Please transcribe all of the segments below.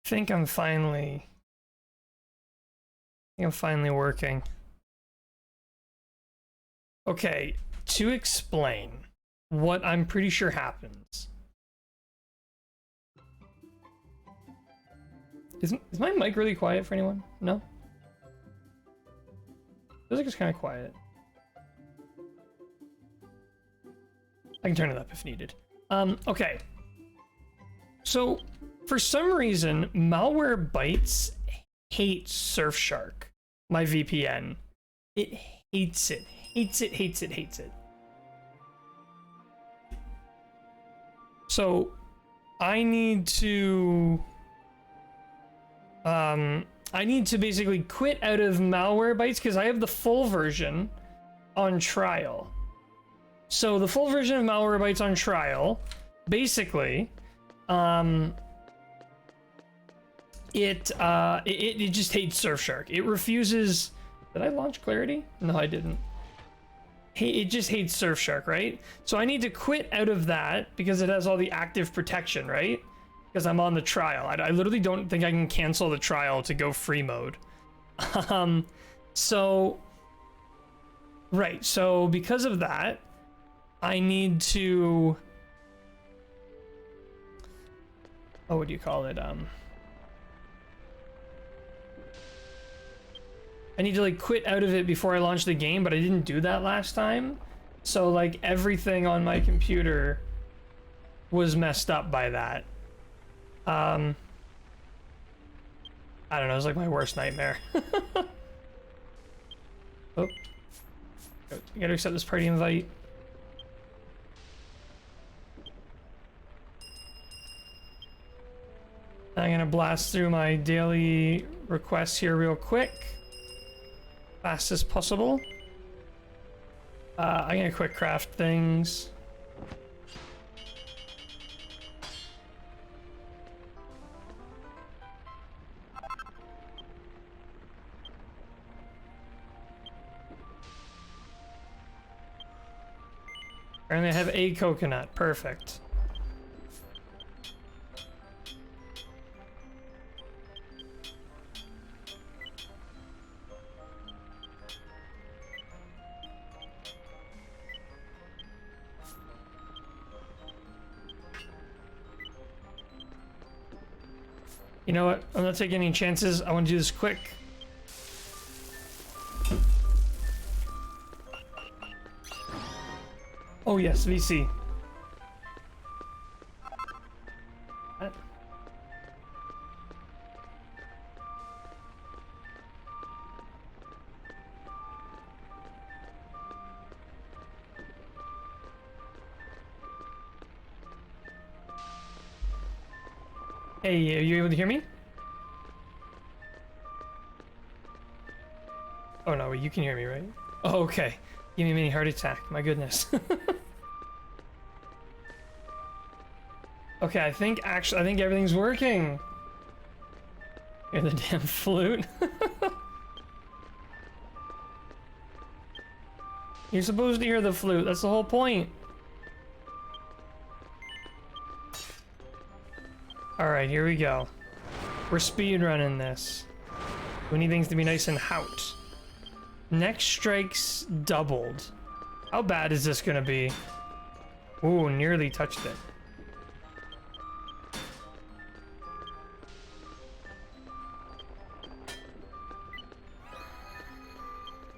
think I'm finally working. Okay, to explain what I'm pretty sure happens. Is my mic really quiet for anyone? No? Feels like it's kind of quiet. I can turn it up if needed. Okay. So, for some reason, Malwarebytes hates Surfshark, my VPN. It hates it. Hates it, hates it, hates it. So, I need to basically quit out of Malwarebytes because I have the full version on trial. So the full version of Malwarebytes on trial, basically, it just hates Surfshark. It refuses. Did I launch Clarity? No, I didn't. It just hates Surfshark, right? So I need to quit out of that because it has all the active protection, right? Because I'm on the trial. I literally don't think I can cancel the trial to go free mode. So because of that, I need to, what do you call it? I need to like quit out of it before I launch the game, but I didn't do that last time. So like everything on my computer was messed up by that. I don't know, it was like my worst nightmare. Oh. I gotta accept this party invite. I'm gonna blast through my daily requests here real quick. Fast as possible. I'm gonna quick craft things. And I have a coconut. Perfect. You know what? I'm not taking any chances. I want to do this quick. Oh yes, VC. What? Hey, are you able to hear me? Oh no, you can hear me, right? Oh, okay. Give me a mini heart attack. My goodness. Okay, I think everything's working. Hear the damn flute. You're supposed to hear the flute. That's the whole point. Alright, here we go. We're speed running this. We need things to be nice and hout. Next strikes doubled. How bad is this gonna be? Ooh, nearly touched it.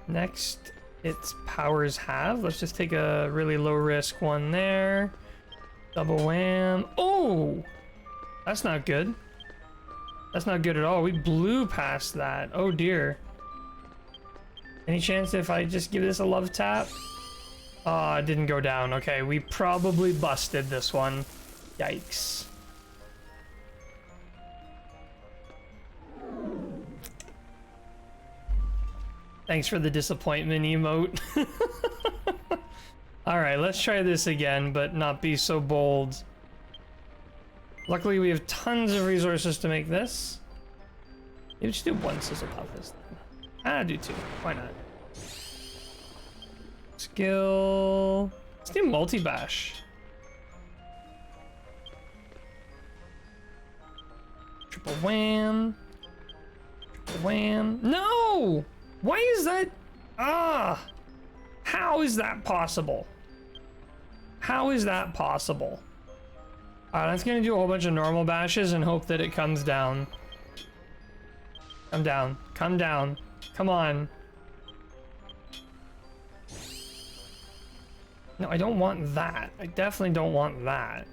Next, its powers have. Let's just take a really low risk one there. Double wham. Oh! That's not good. That's not good at all. We blew past that. Oh dear. Any chance if I just give this a love tap? Oh, it didn't go down. Okay, we probably busted this one. Yikes. Thanks for the disappointment emote. Alright, let's try this again, but not be so bold. Luckily, we have tons of resources to make this. Maybe just do one sizzle puff this time. Do two. Why not? Skill. Let's do multi-bash. Triple wham. Triple wham. No! Why is that? Ah! How is that possible? How is that possible? Alright, that's gonna do a whole bunch of normal bashes and hope that it comes down. Come down. Come down. Come on. No, I don't want that. I definitely don't want that.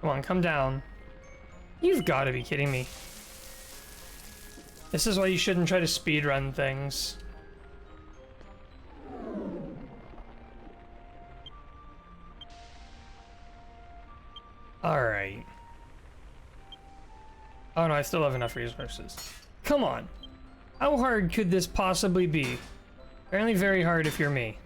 Come on, come down. You've got to be kidding me. This is why you shouldn't try to speedrun things. Alright. Oh no, I still have enough resources. Come on. How hard could this possibly be? Apparently very hard if you're me.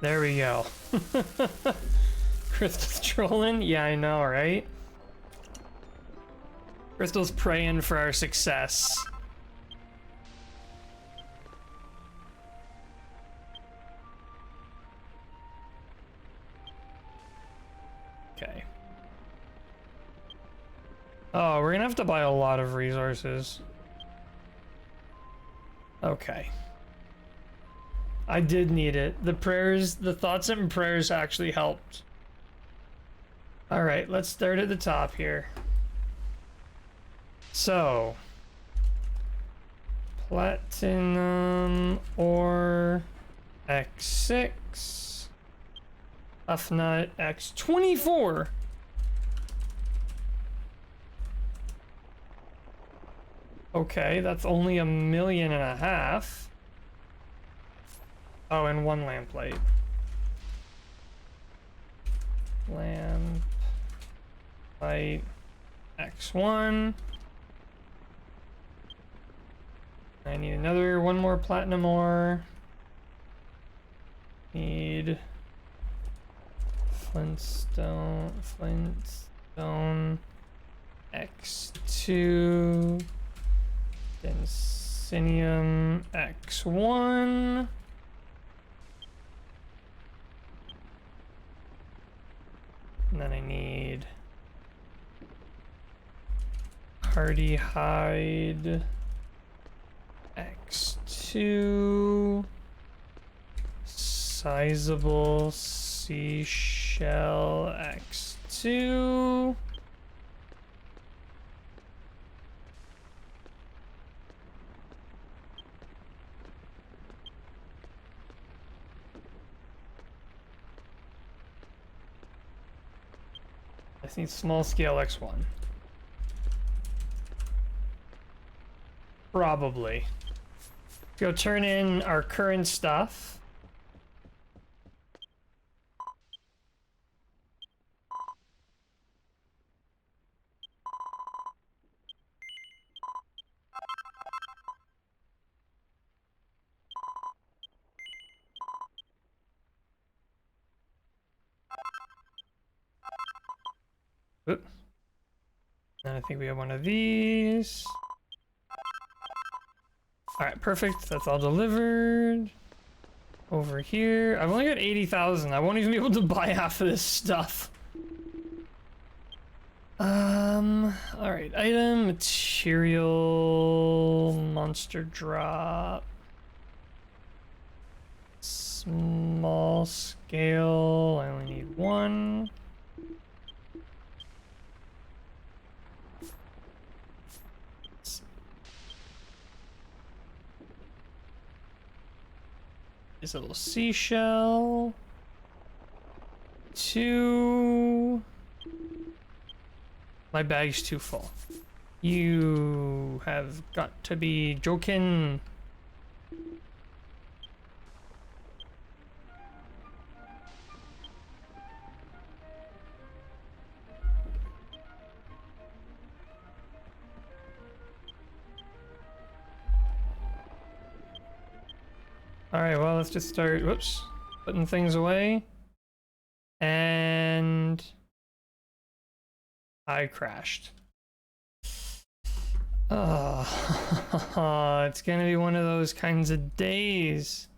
There we go. Crystal's trolling? Yeah, I know, right? Crystal's praying for our success. Okay. Oh, we're gonna have to buy a lot of resources. Okay. I did need it. The prayers, the thoughts and prayers actually helped. All right, let's start at the top here. So, platinum ore X6, tough nut X24. Okay, that's only 1.5 million. Oh, and 1 lamplight. Lamp light X1. I need another 1 more platinum ore. Need flintstone X2. Densinium X1. And then I need hardy hide X2, sizable seashell X2. I need small scale X1. Probably. Go turn in our current stuff. Oop. And I think we have one of these. Alright, perfect. That's all delivered. Over here. I've only got 80,000. I won't even be able to buy half of this stuff. Alright. Item, material, monster drop. Small scale. I only need 1. Is a little seashell. 2. My bag's too full. You have got to be joking. Alright, well, let's just start, whoops, putting things away. And I crashed. Oh, it's gonna be one of those kinds of days.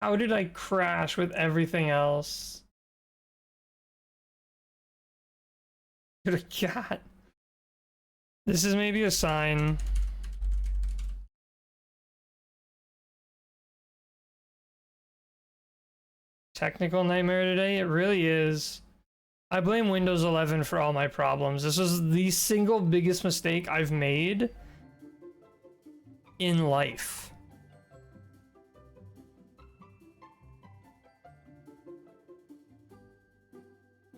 How did I crash with everything else? Good cat. This is maybe a sign. Technical nightmare today? It really is. I blame Windows 11 for all my problems. This was the single biggest mistake I've made in life.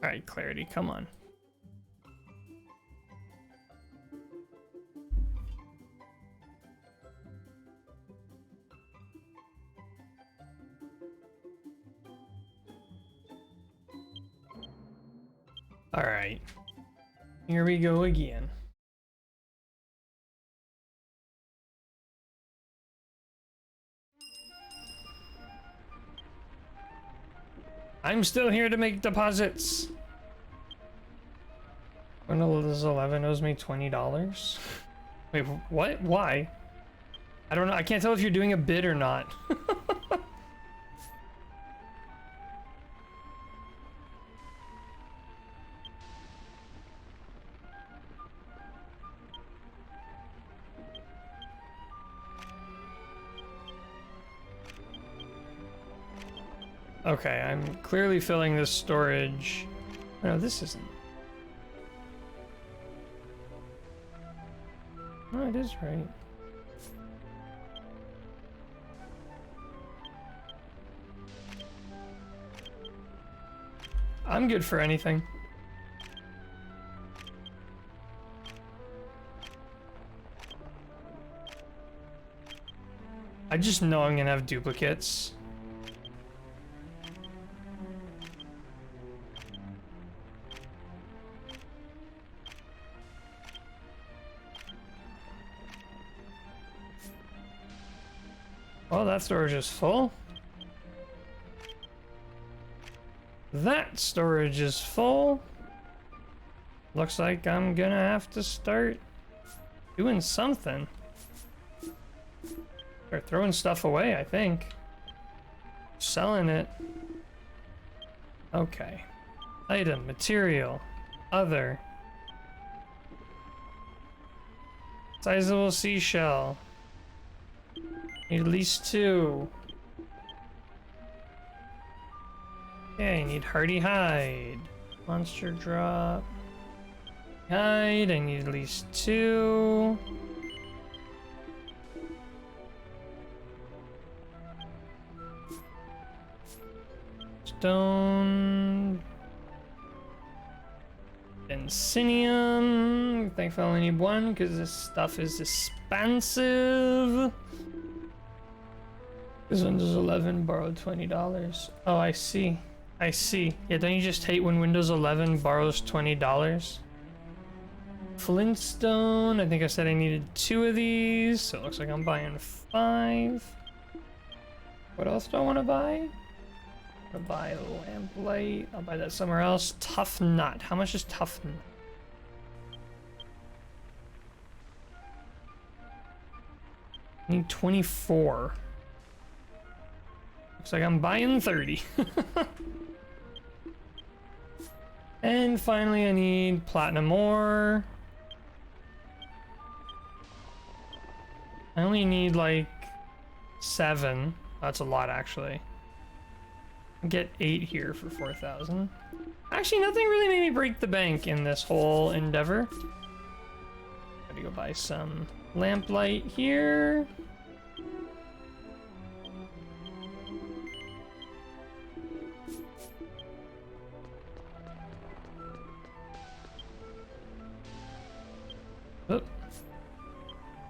Alright, Clarity, come on. Alright. Here we go again. I'm still here to make deposits. Windows 11 owes me $20. Wait, what? Why? I don't know. I can't tell if you're doing a bid or not. Okay, I'm clearly filling this storage. No, this isn't. Oh, it is right. I'm good for anything. I just know I'm gonna have duplicates. Well, that storage is full. That storage is full. Looks like I'm gonna have to start doing something. Start throwing stuff away, I think. Selling it. Okay. Item, material, other. Sizable seashell. Need at least 2. Okay, I need hardy hide. Monster drop. Hide, I need at least 2. Stone. Bensinium. Thankfully I only need 1 because this stuff is expensive. This Windows 11 borrowed $20. Oh, I see. I see. Yeah, don't you just hate when Windows 11 borrows $20? Flintstone. I think I said I needed 2 of these, so it looks like I'm buying 5. What else do I want to buy? I'll buy a lamplight. I'll buy that somewhere else. Tough nut. How much is tough nut? I need 24. Looks like I'm buying 30. And finally I need platinum ore. I only need like 7. That's a lot actually. I'll get 8 here for 4,000. Actually, nothing really made me break the bank in this whole endeavor. Gotta go buy some lamplight here. Oh.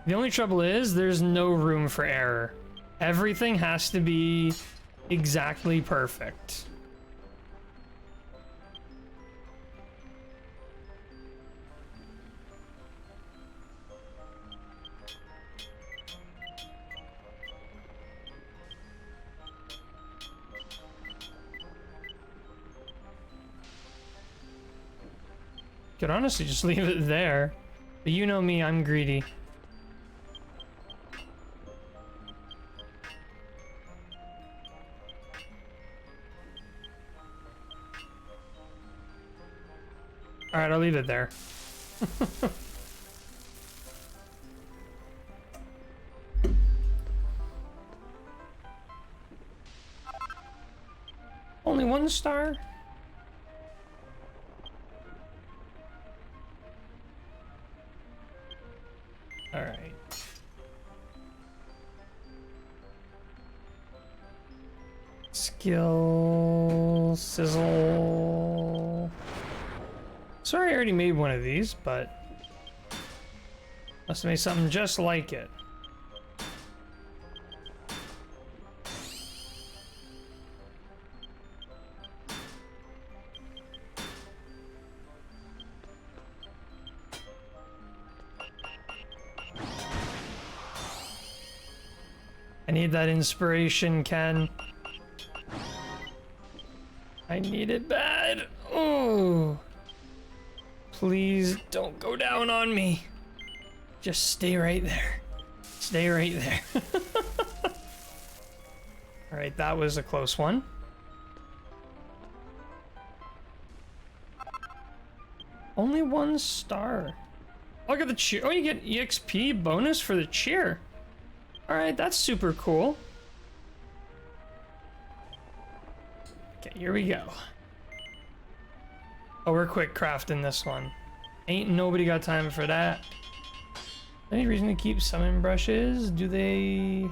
The only trouble is there's no room for error. Everything has to be exactly perfect. Could honestly just leave it there. But you know me, I'm greedy. Alright, I'll leave it there. Only 1 star? Alright. Skill... Sizzle... Sorry I already made one of these, but... Must have made something just like it. I need that inspiration, Ken. I need it bad. Oh, please don't go down on me. Just stay right there. Stay right there. All right, that was a close one. Only 1 star. Look at the cheer. Oh, you get EXP bonus for the cheer. All right, that's super cool. Okay, here we go. Oh, we're quick crafting this one. Ain't nobody got time for that. Any reason to keep summon brushes? Do they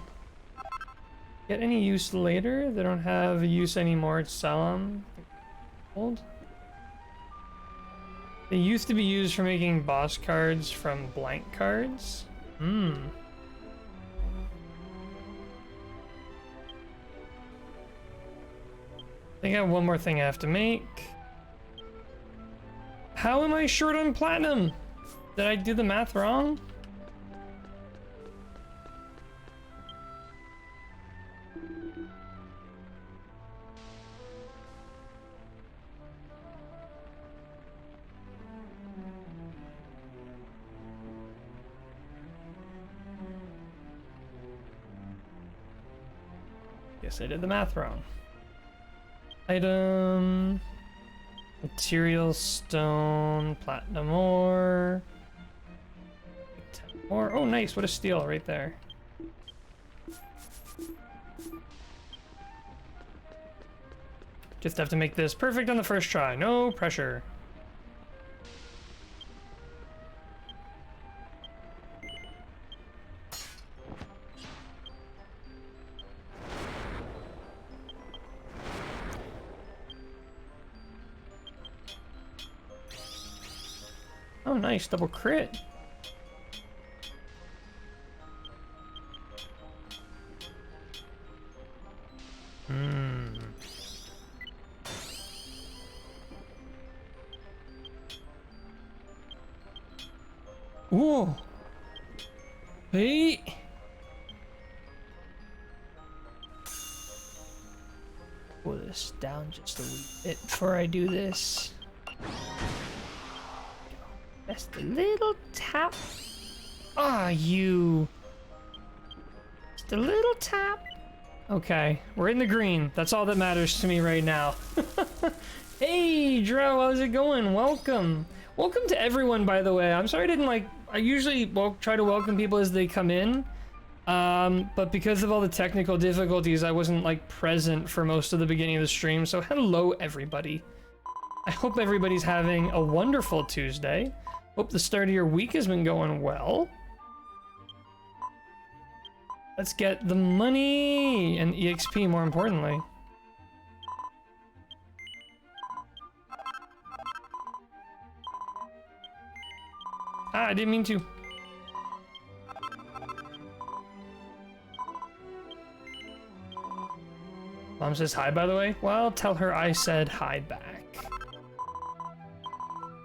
get any use later? They don't have use anymore to sell them. Old. They used to be used for making boss cards from blank cards. Hmm. I think I have one more thing I have to make. How am I short on platinum? Did I do the math wrong? Guess I did the math wrong. Item, material, stone, platinum ore, 10 more. Oh, nice! What a steal right there. Just have to make this perfect on the first try. No pressure. Oh, nice, double crit. Whoa. Hey. Pull this down just a wee bit before I do this. Just a little tap. Ah, you. Just a little tap. Okay, we're in the green. That's all that matters to me right now. Hey, Dro, how's it going? Welcome. Welcome to everyone, by the way. I'm sorry I didn't I usually try to welcome people as they come in. But because of all the technical difficulties, I wasn't present for most of the beginning of the stream. So hello, everybody. I hope everybody's having a wonderful Tuesday. Hope the start of your week has been going well. Let's get the money and EXP, more importantly. Ah, I didn't mean to. Mom says hi, by the way. Well, tell her I said hi back.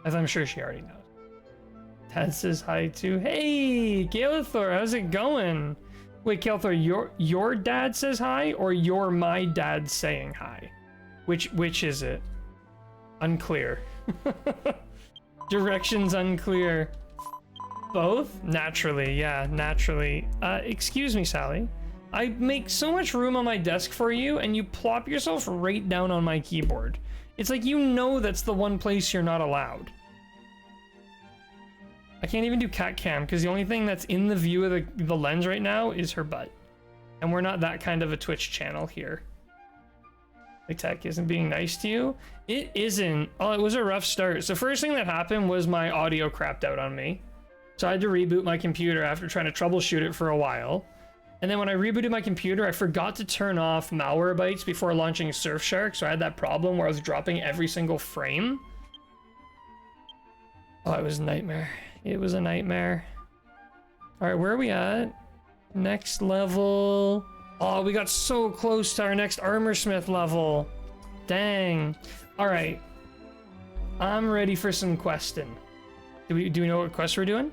As I'm sure she already knows. Dad says hi too. Hey, Galithor, how's it going? Wait, Galithor, your dad says hi, or you're my dad saying hi? Which is it? Unclear. Directions unclear. Both? Naturally, yeah, naturally. Excuse me, Sally. I make so much room on my desk for you, and you plop yourself right down on my keyboard. It's like you know that's the one place you're not allowed. I can't even do cat cam, because the only thing that's in the view of the lens right now is her butt. And we're not that kind of a Twitch channel here. The tech isn't being nice to you? It isn't. Oh, it was a rough start. So first thing that happened was my audio crapped out on me. So I had to reboot my computer after trying to troubleshoot it for a while. And then when I rebooted my computer, I forgot to turn off Malwarebytes before launching Surfshark, so I had that problem where I was dropping every single frame. Oh, it was a nightmare. It was a nightmare. All right, where are we at? Next level. Oh, we got so close to our next Armorsmith level. Dang. All right. I'm ready for some questing. Do we know what quest we're doing?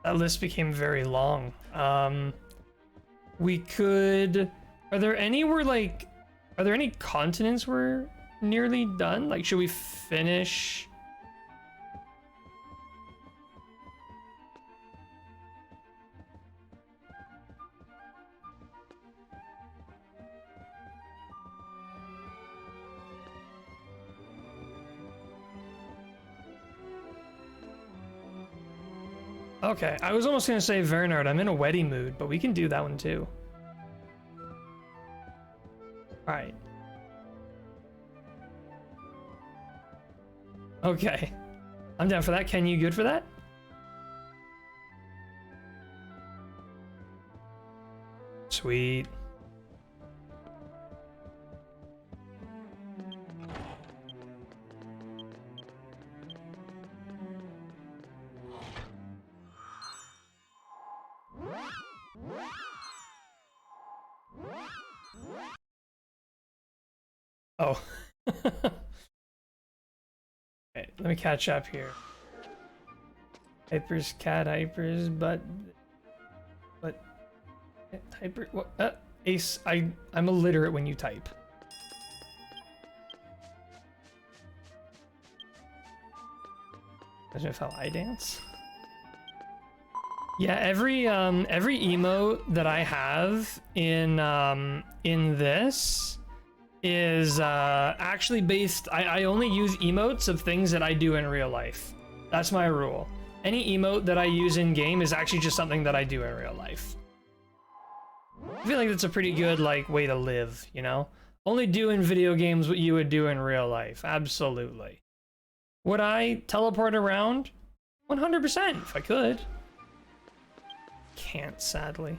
That list became very long. We could... Are there any continents we're nearly done? Like, should we finish... Okay, I was almost gonna say Vernard. I'm in a wedding mood, but we can do that one too. All right. Okay, I'm down for that. Ken, you good for that? Sweet. Oh. Okay, let me catch up here. Hypers, cat hypers, but hyper what? Ace, I'm illiterate when you type. Imagine if how I dance. Yeah, every emote that I have in this is actually based. I only use emotes of things that I do in real life. That's my rule. Any emote that I use in game is actually just something that I do in real life. I feel like that's a pretty good way to live, you know? Only do in video games what you would do in real life. Absolutely. Would I teleport around? 100% if I could. Can't, sadly.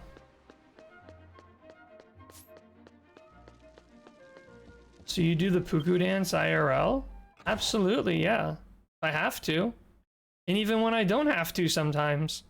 So you do the Puku dance IRL? Absolutely, yeah. I have to. And even when I don't have to sometimes.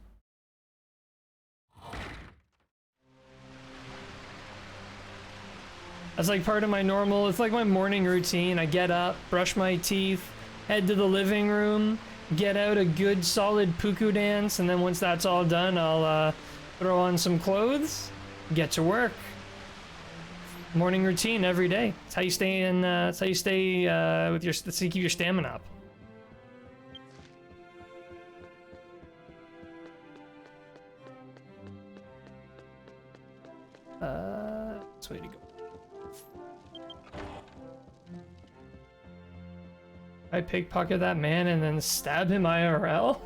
That's like part of my normal, it's like my morning routine. I get up, brush my teeth, head to the living room, get out a good solid Puku dance, and then once that's all done, I'll throw on some clothes, get to work. Morning routine every day. It's how you stay in. It's how you stay with your. That's how you keep your stamina up. That's the way to go. I pickpocket that man and then stab him IRL.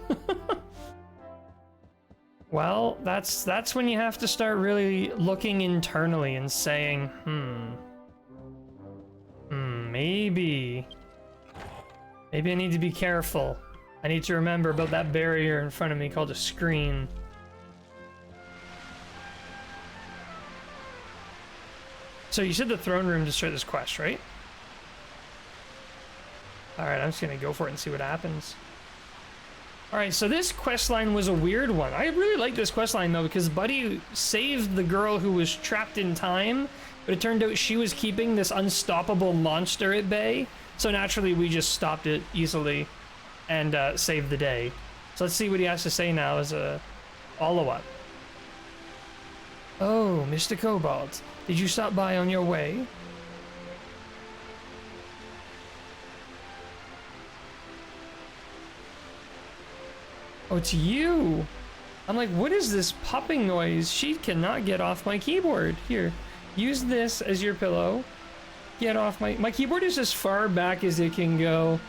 Well, that's when you have to start really looking internally and saying, maybe. Maybe I need to be careful. I need to remember about that barrier in front of me called a screen. So you said the throne room to start this quest, right? Alright, I'm just gonna go for it and see what happens. Alright, so this quest line was a weird one. I really like this quest line though, because Buddy saved the girl who was trapped in time, but it turned out she was keeping this unstoppable monster at bay. So naturally we just stopped it easily and saved the day. So let's see what he has to say now as a follow-up. Oh, Mr. Cobalt, did you stop by on your way? Oh, it's you! I'm like, what is this popping noise? She cannot get off my keyboard. Here, use this as your pillow. Get off my keyboard is as far back as it can go.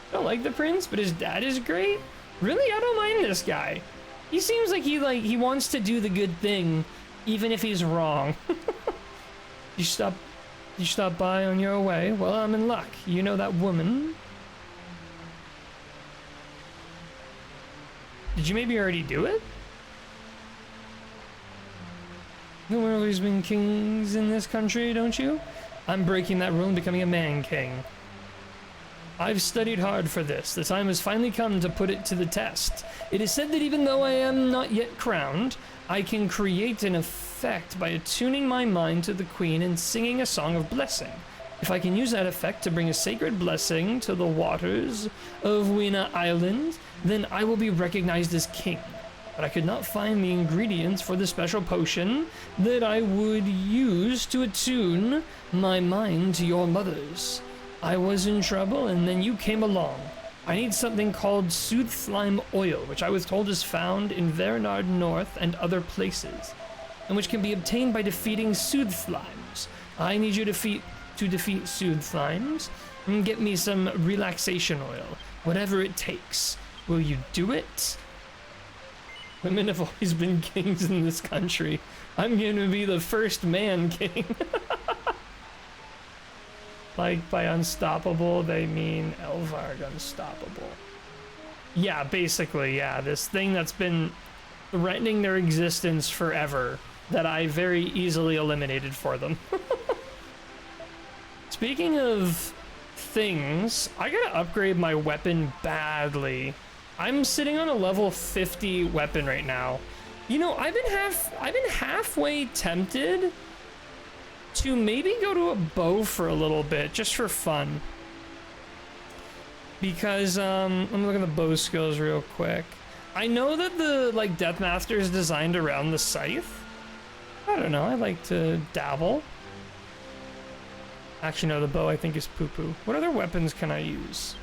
I don't like the prince, but his dad is great. Really, I don't mind this guy. He seems like he wants to do the good thing, even if he's wrong. You stop by on your way. Well, I'm in luck. You know that woman. Did you maybe already do it? There have always been kings in this country, don't you? I'm breaking that rule and becoming a man king. I've studied hard for this. The time has finally come to put it to the test. It is said that even though I am not yet crowned, I can create an effect by attuning my mind to the queen and singing a song of blessing. If I can use that effect to bring a sacred blessing to the waters of Wina Island, then I will be recognized as king. But I could not find the ingredients for the special potion that I would use to attune my mind to your mother's. I was in trouble and then you came along. I need something called Sooth Slime Oil, which I was told is found in Vernard North and other places, and which can be obtained by defeating Sooth Slimes. I need you to defeat Sooth Slimes and get me some relaxation oil, whatever it takes. Will you do it? Women have always been kings in this country. I'm gonna be the first man king. Like, by unstoppable, they mean Elvard unstoppable. Yeah, basically, yeah. This thing that's been threatening their existence forever that I very easily eliminated for them. Speaking of things, I gotta upgrade my weapon badly. I'm sitting on a level 50 weapon right now. You know, I've been halfway tempted to maybe go to a bow for a little bit, just for fun. Because, let me look at the bow skills real quick. I know that the, like, Deathmaster is designed around the scythe. I don't know, I like to dabble. Actually, no, the bow I think is poo-poo. What other weapons can I use?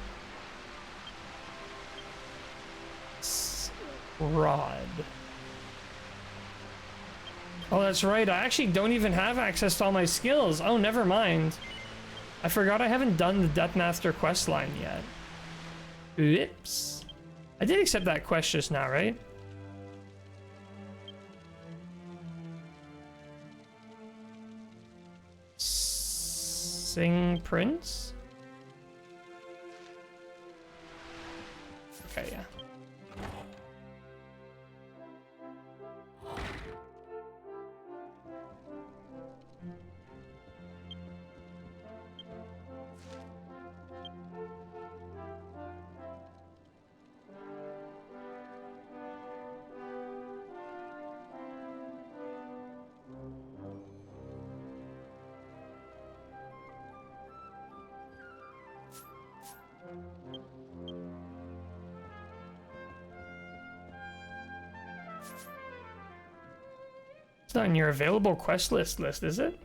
Rod. Oh, that's right. I actually don't even have access to all my skills. Oh, never mind. I forgot I haven't done the Deathmaster quest line yet. Oops. I did accept that quest just now, right? Sing Prince? Okay, yeah. It's not in your available quest list, is it?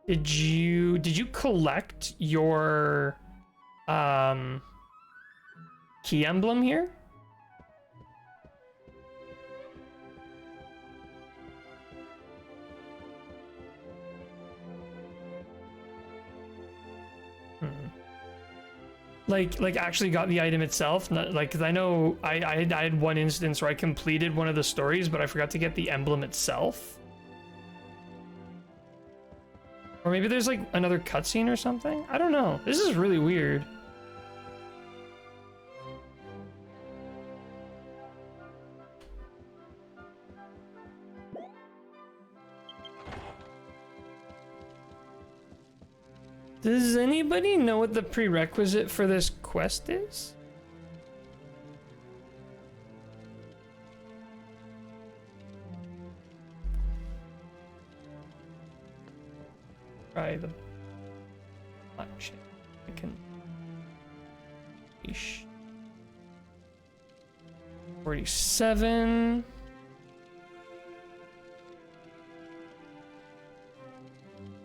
Did you collect your key emblem here? Like actually got the item itself. Not, like, 'cause I know I had one instance where I completed one of the stories, but I forgot to get the emblem itself. Or maybe there's like another cutscene or something. I don't know. This is really weird. Does anybody know what the prerequisite for this quest is? Try the much I can. 47.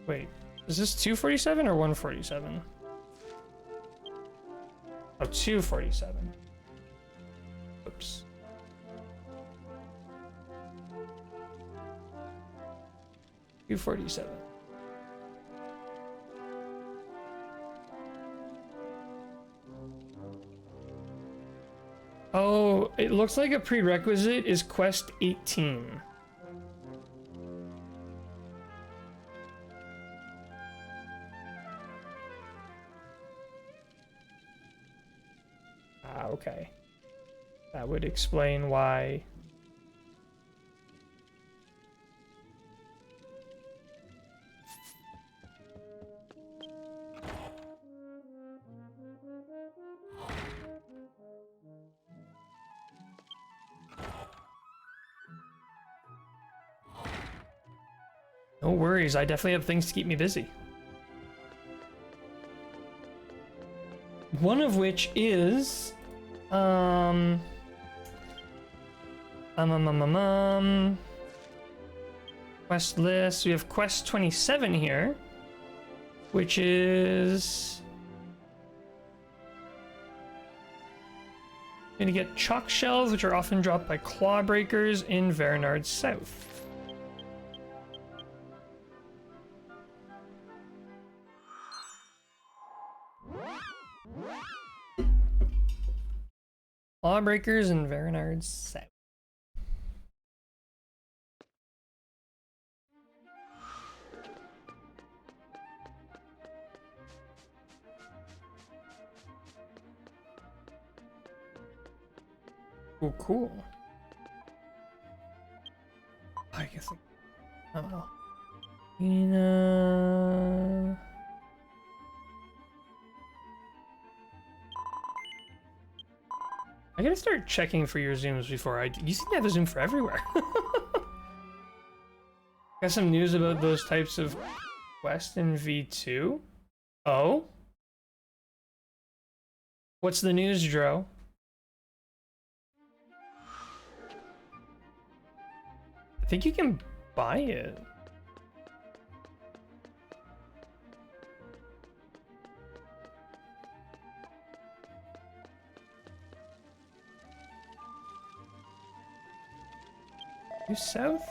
Wait. Is this 247 or 147? Oh, 247. Oops. $247. Oh, it looks like a prerequisite is quest 18. Okay. That would explain why. No worries, I definitely have things to keep me busy. One of which is quest list. We have quest 27 here, which is gonna get chalk shells, which are often dropped by claw breakers in Vernard South. Lawbreakers and Vernard's South. Oh, cool. I guess. Oh. I gotta start checking for your zooms before I do. You seem to have a zoom for everywhere. Got some news about those types of quests in V2? Oh? What's the news, Dro? I think you can buy it. South?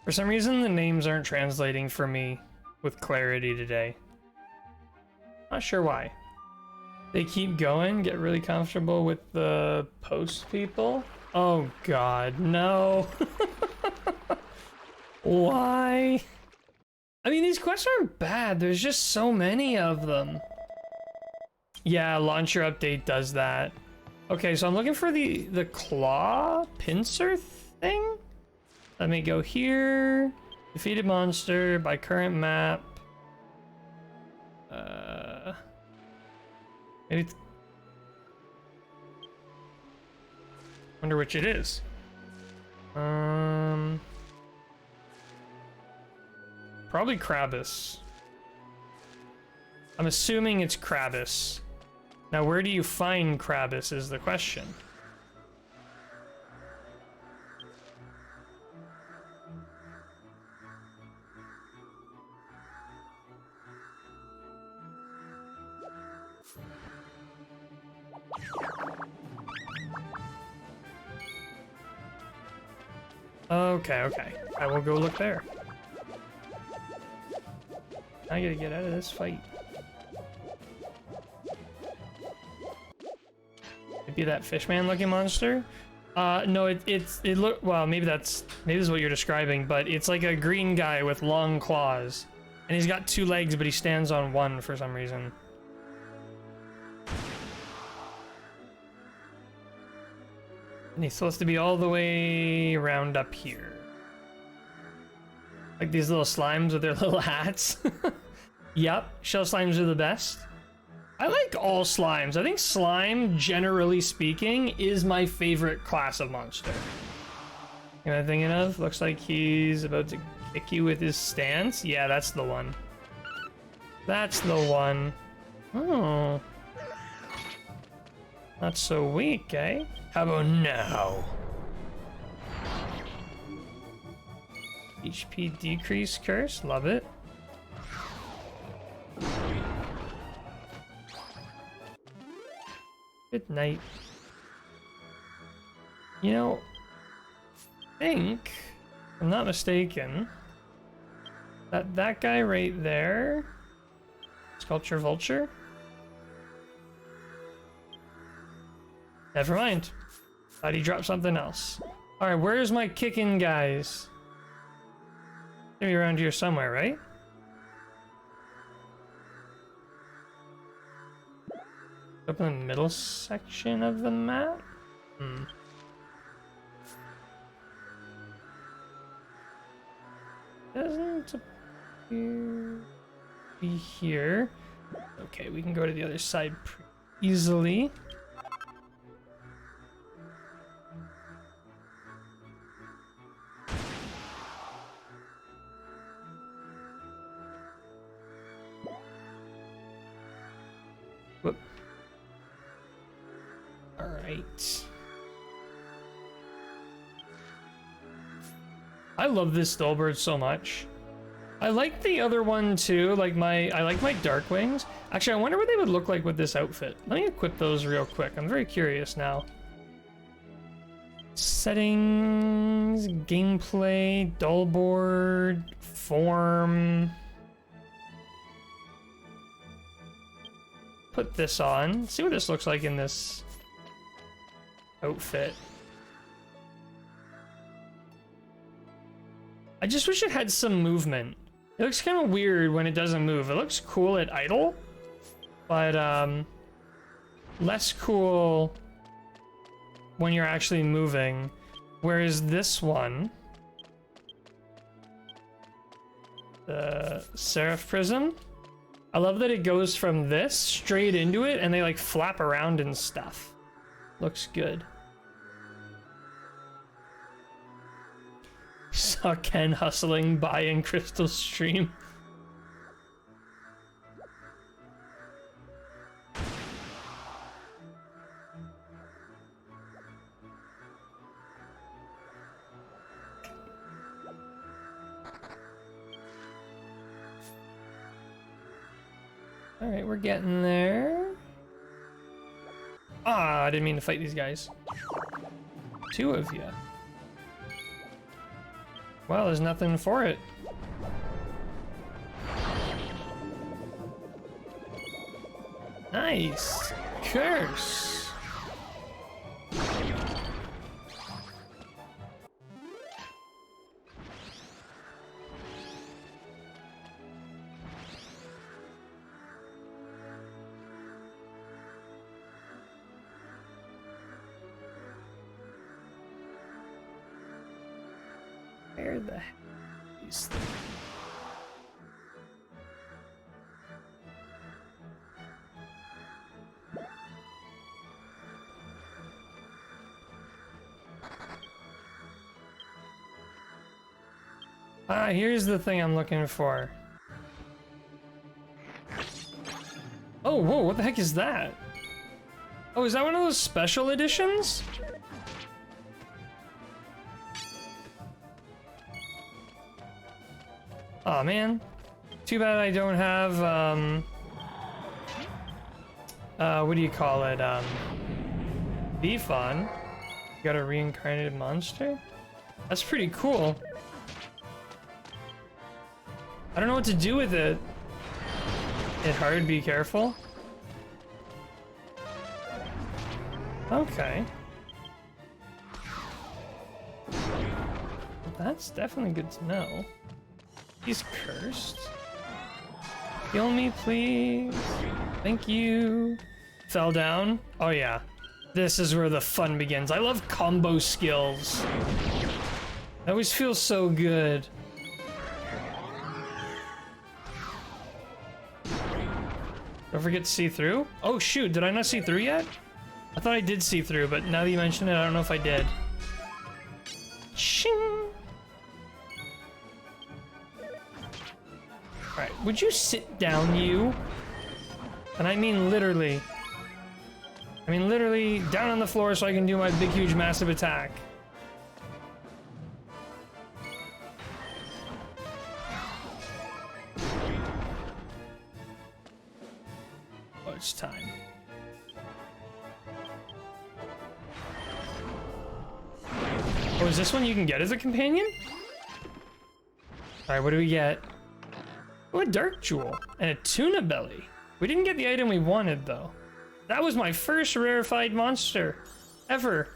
For some reason, the names aren't translating for me with clarity today. Not sure why. They keep going, get really comfortable with the post people. Oh god, no. Why? I mean, these quests aren't bad, there's just so many of them. Yeah, launcher update does that. Okay, so I'm looking for the claw pincer thing. Let me go here. Defeated monster by current map. Maybe it's... Wonder which it is. Probably Krabbis. I'm assuming it's Krabbis. Now, where do you find Krabbis is the question. Okay. I will go look there. I gotta get out of this fight. Might be that fishman looking monster. No, it look, well, maybe this is what you're describing, but it's like a green guy with long claws. And he's got 2 legs, but he stands on 1 for some reason. And he's supposed to be all the way around up here. Like these little slimes with their little hats. Yep, shell slimes are the best. I like all slimes. I think slime, generally speaking, is my favorite class of monster. You know what I'm thinking of? Looks like he's about to kick you with his stance. Yeah, that's the one. That's the one. Oh. Not so weak, eh? How about now? HP decrease curse, love it. Good night. You know, I think, if I'm not mistaken, that guy right there, Sculpture Vulture? Never mind. Thought he dropped something else. Alright, where's my kicking guys? Maybe around here somewhere, right? Up in the middle section of the map? Doesn't appear to be here. Okay, we can go to the other side pretty easily. Whoop. All right. I love this Stolbird so much. I like the other one too, I like my Darkwings. Actually, I wonder what they would look like with this outfit. Let me equip those real quick. I'm very curious now. Settings, gameplay, dullboard, form. Put this on. See what this looks like in this outfit. I just wish it had some movement. It looks kind of weird when it doesn't move. It looks cool at idle, but less cool when you're actually moving. Whereas this one, the Seraph Prism, I love that it goes from this straight into it and they like flap around and stuff. Looks good. Saw Ken hustling by in Crystal's stream. All right, we're getting there. Ah, I didn't mean to fight these guys. 2 of you. Well, there's nothing for it. Nice. Curse. Where the heck are these things? Ah, here's the thing I'm looking for. Oh, whoa, what the heck is that? Oh, is that one of those special editions? Aw, man. Too bad I don't have, what do you call it, Beefon. Got a reincarnated monster? That's pretty cool. I don't know what to do with it. Hit hard, be careful. Okay. That's definitely good to know. He's cursed. Heal me, please. Thank you. Fell down? Oh yeah. This is where the fun begins. I love combo skills. It always feels so good. Don't forget to see through. Oh shoot, did I not see through yet? I thought I did see through, but now that you mention it, I don't know if I did. Shing! Alright, would you sit down, you? And I mean literally. I mean literally down on the floor so I can do my big, huge, massive attack. Oh, it's time. Oh, is this one you can get as a companion? Alright, what do we get? Oh, a dark jewel and a tuna belly. We didn't get the item we wanted, though. That was my first rarefied monster ever.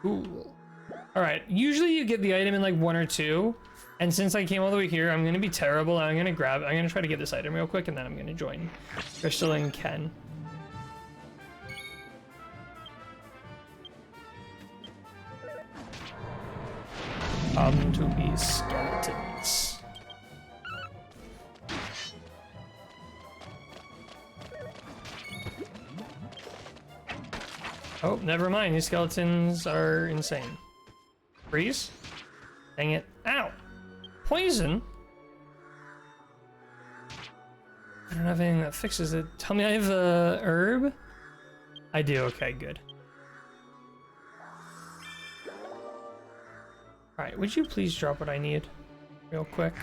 Cool. Alright, usually you get the item in like 1 or 2. And since I came all the way here, I'm gonna be terrible. I'm gonna try to get this item real quick and then I'm gonna join Crystal and Ken. To be skeletons. Oh, never mind. These skeletons are insane. Freeze? Dang it. Ow! Poison? I don't have anything that fixes it. Tell me I have a herb? I do. Okay, good. Alright, would you please drop what I need? Real quick.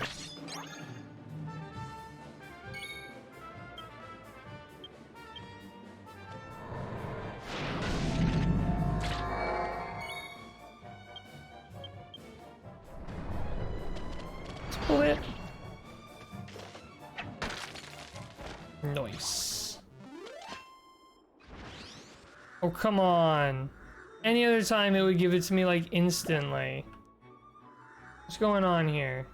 Let's pull it. Nice. Oh, come on. Any other time it would give it to me like instantly. What's going on here?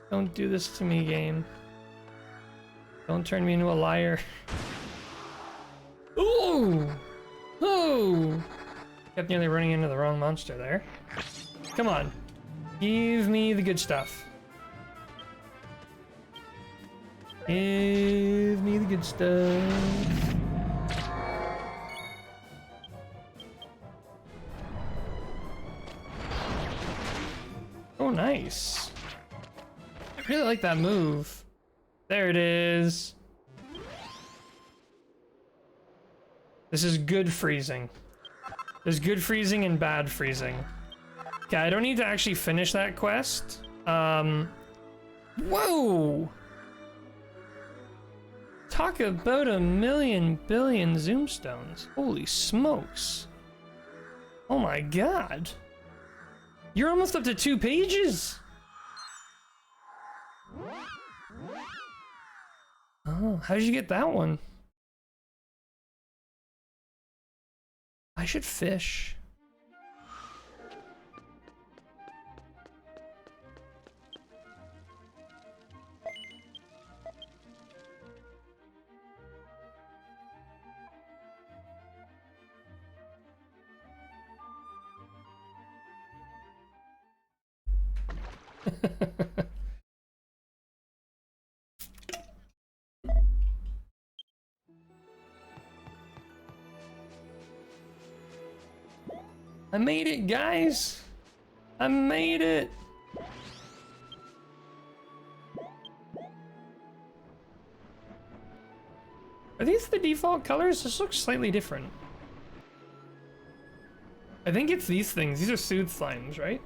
Don't do this to me, game. Don't turn me into a liar. Ooh! Ooh! Kept nearly running into the wrong monster there. Come on. Give me the good stuff. Give me the good stuff. Oh, nice. I really like that move. There it is. This is good freezing. There's good freezing and bad freezing. Okay, I don't need to actually finish that quest. Whoa! Talk about a million billion zoom stones. Holy smokes. Oh my god. You're almost up to 2 pages. Oh, how did you get that one? I should fish. I made it, guys! I made it! Are these the default colors? This looks slightly different. I think it's these things. These are soothe slimes, right?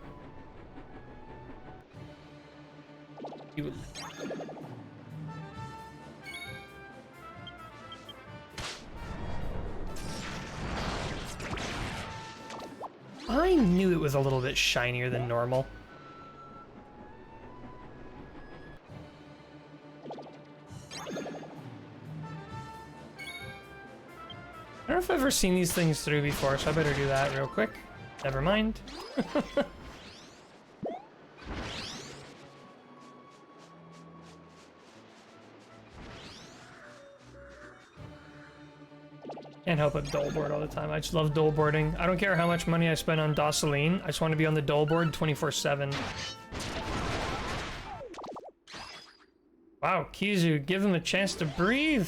I knew it was a little bit shinier than normal. if I've ever seen these things through before, so I better do that real quick. Never mind. Can't help but dole board all the time. I just love dole boarding. I don't care how much money I spend on Dosaline. I just want to be on the dole board 24/7. Wow, Kizu, give him a chance to breathe.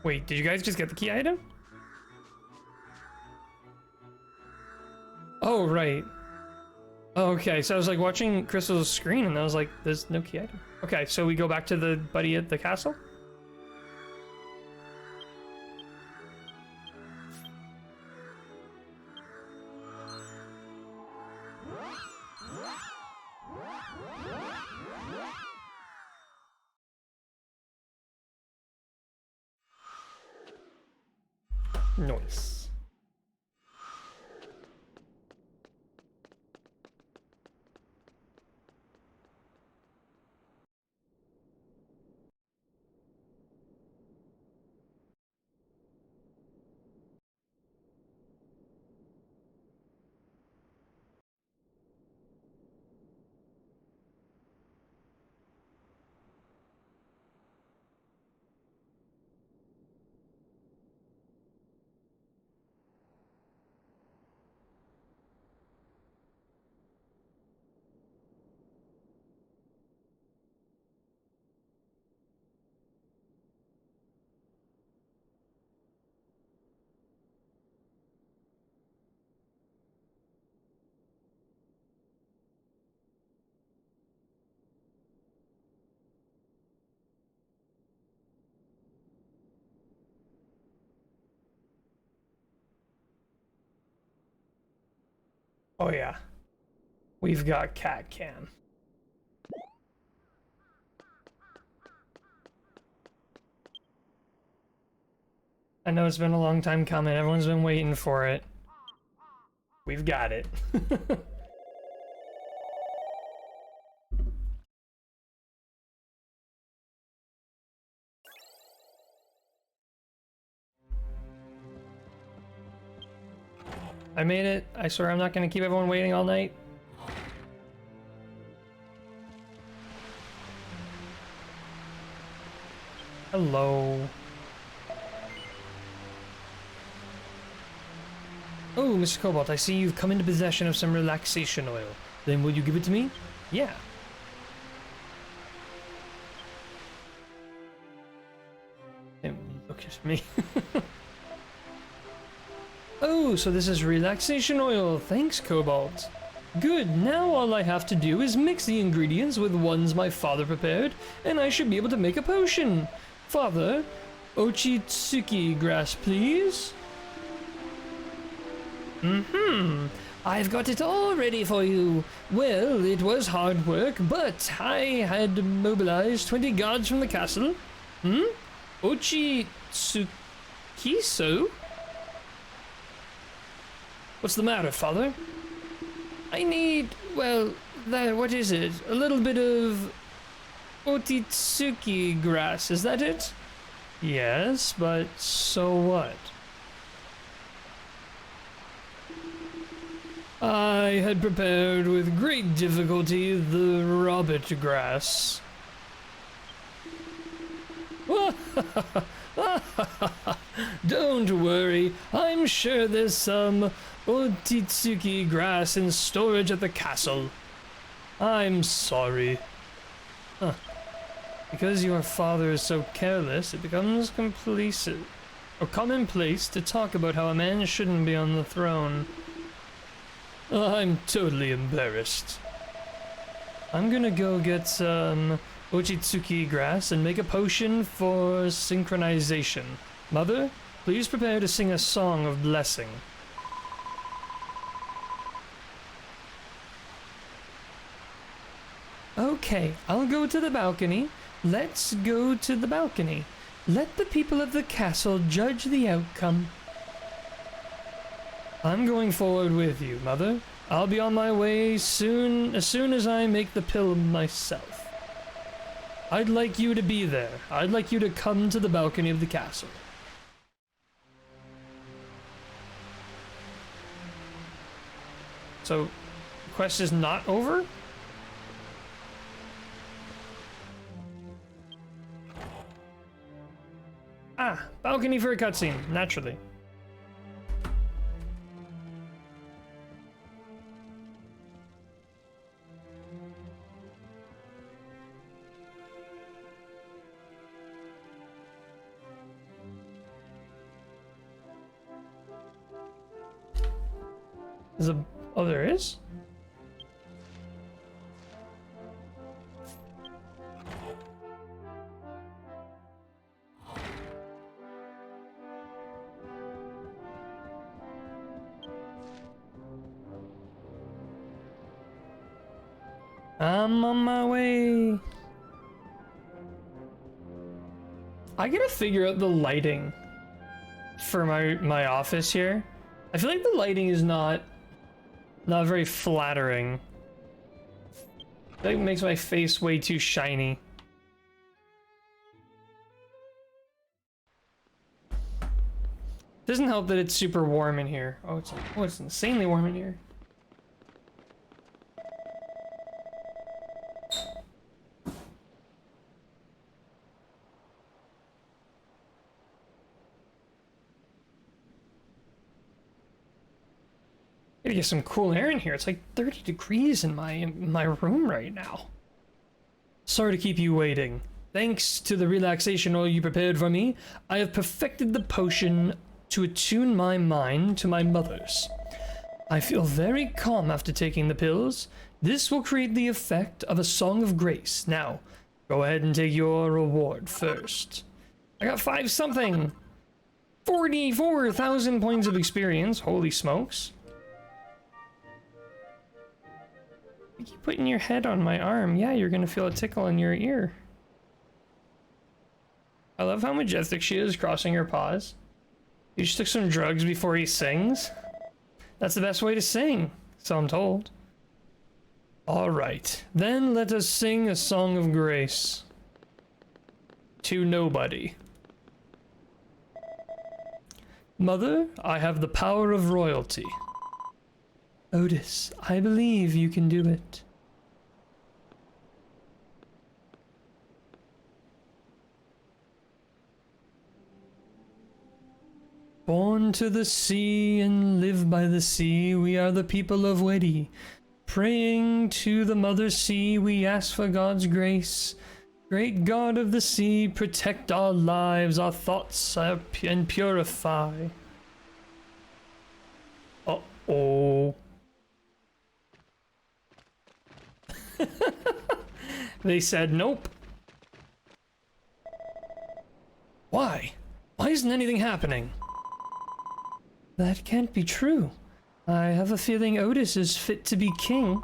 Wait, did you guys just get the key item? Oh, right. Oh, okay, so I was like watching Crystal's screen and I was like, there's no key item. Okay, so we go back to the buddy at the castle? Nice. Oh yeah. We've got cat cam. I know it's been a long time coming. Everyone's been waiting for it. We've got it. I made it. I swear I'm not going to keep everyone waiting all night. Hello. Oh, Mr. Cobalt, I see you've come into possession of some relaxation oil. Then will you give it to me? Yeah. Look at me. Oh, so this is relaxation oil. Thanks, Cobalt. Good, now all I have to do is mix the ingredients with ones my father prepared, and I should be able to make a potion. Father, Ochitsuki grass, please. I've got it all ready for you. Well, it was hard work, but I had mobilized 20 guards from the castle. Ochitsukiso? What's the matter, father? I need, well, what is it? A little bit of Otitsuki grass, is that it? Yes, but so what? I had prepared with great difficulty the Robert grass. Don't worry, I'm sure there's some Otitsuki grass in storage at the castle. I'm sorry. Because your father is so careless, it becomes commonplace to talk about how a man shouldn't be on the throne. I'm totally embarrassed. I'm gonna go get some Ochitsuki grass and make a potion for synchronization. Mother, please prepare to sing a song of blessing. Okay, I'll go to the balcony. Let's go to the balcony. Let the people of the castle judge the outcome. I'm going forward with you, Mother. I'll be on my way as soon as I make the pill myself. I'd like you to be there. I'd like you to come to the balcony of the castle. So, the quest is not over? Ah, balcony for a cutscene, naturally. Oh, there is? I'm on my way. I gotta figure out the lighting for my office here. I feel like the lighting is not very flattering. I think it makes my face way too shiny. Doesn't help that it's super warm in here. Oh, it's insanely warm in here. Gotta get some cool air in here. It's like 30 degrees in my room right now. Sorry to keep you waiting. Thanks to the relaxation oil you prepared for me, I have perfected the potion to attune my mind to my mother's. I feel very calm after taking the pills. This will create the effect of a song of grace. Now, go ahead and take your reward first. I got 5 something. 44,000 points of experience. Holy smokes. You keep putting your head on my arm. Yeah, you're gonna feel a tickle in your ear. I love how majestic she is, crossing her paws. You just took some drugs before he sings? That's the best way to sing, so I'm told. Alright, then let us sing a song of grace. To nobody. Mother, I have the power of royalty. Otis, I believe you can do it. Born to the sea and live by the sea, we are the people of Wedi. Praying to the mother sea, we ask for God's grace. Great God of the sea, protect our lives, our thoughts, and purify. Uh-oh. They said nope. Why? Why isn't anything happening? That can't be true. I have a feeling Otis is fit to be king.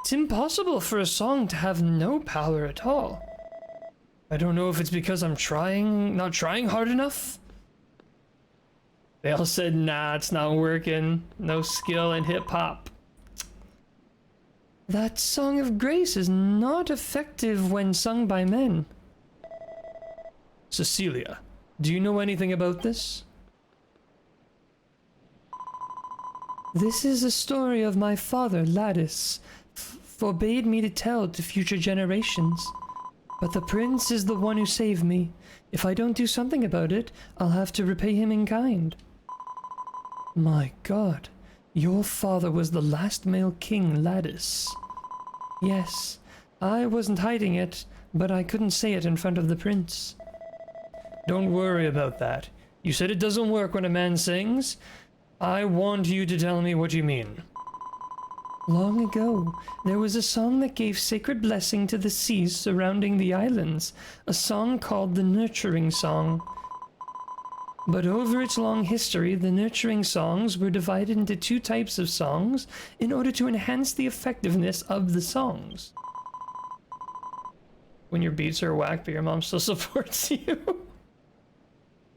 It's impossible for a song to have no power at all. I don't know if it's because I'm not trying hard enough. They all said, nah, it's not working. No skill in hip-hop. That song of grace is not effective when sung by men. Cecilia, do you know anything about this? This is a story of my father, Ladis, forbade me to tell to future generations. But the prince is the one who saved me. If I don't do something about it, I'll have to repay him in kind. My God, your father was the last male king, Ladis. Yes, I wasn't hiding it, but I couldn't say it in front of the prince. Don't worry about that. You said it doesn't work when a man sings. I want you to tell me what you mean. Long ago, there was a song that gave sacred blessing to the seas surrounding the islands, a song called the Nurturing Song. But over its long history, the nurturing songs were divided into 2 types of songs in order to enhance the effectiveness of the songs. When your beats are whack, but your mom still supports you.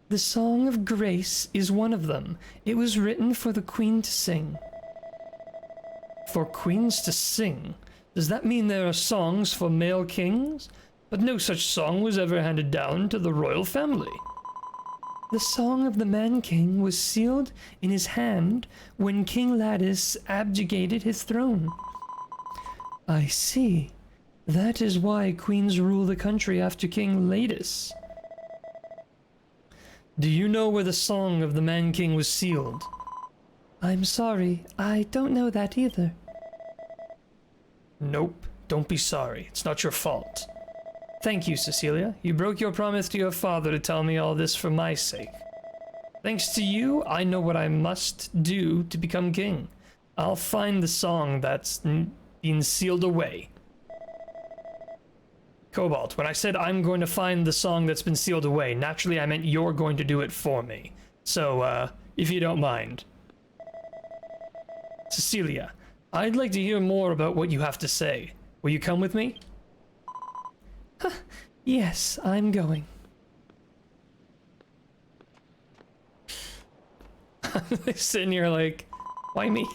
The Song of Grace is one of them. It was written for the queen to sing. For queens to sing? Does that mean there are songs for male kings? but no such song was ever handed down to the royal family. The song of the Man-King was sealed in his hand when King Ladis abdicated his throne. I see. That is why queens rule the country after King Ladis. Do you know where the song of the Man-King was sealed? I'm sorry, I don't know that either. Nope, don't be sorry. It's not your fault. Thank you, Cecilia. You broke your promise to your father to tell me all this for my sake. Thanks to you, I know what I must do to become king. I'll find the song that's been sealed away. Cobalt, when I said I'm going to find the song that's been sealed away, naturally I meant you're going to do it for me. So, if you don't mind. Cecilia, I'd like to hear more about what you have to say. Will you come with me? Yes, I'm going. Sitting here like, why me?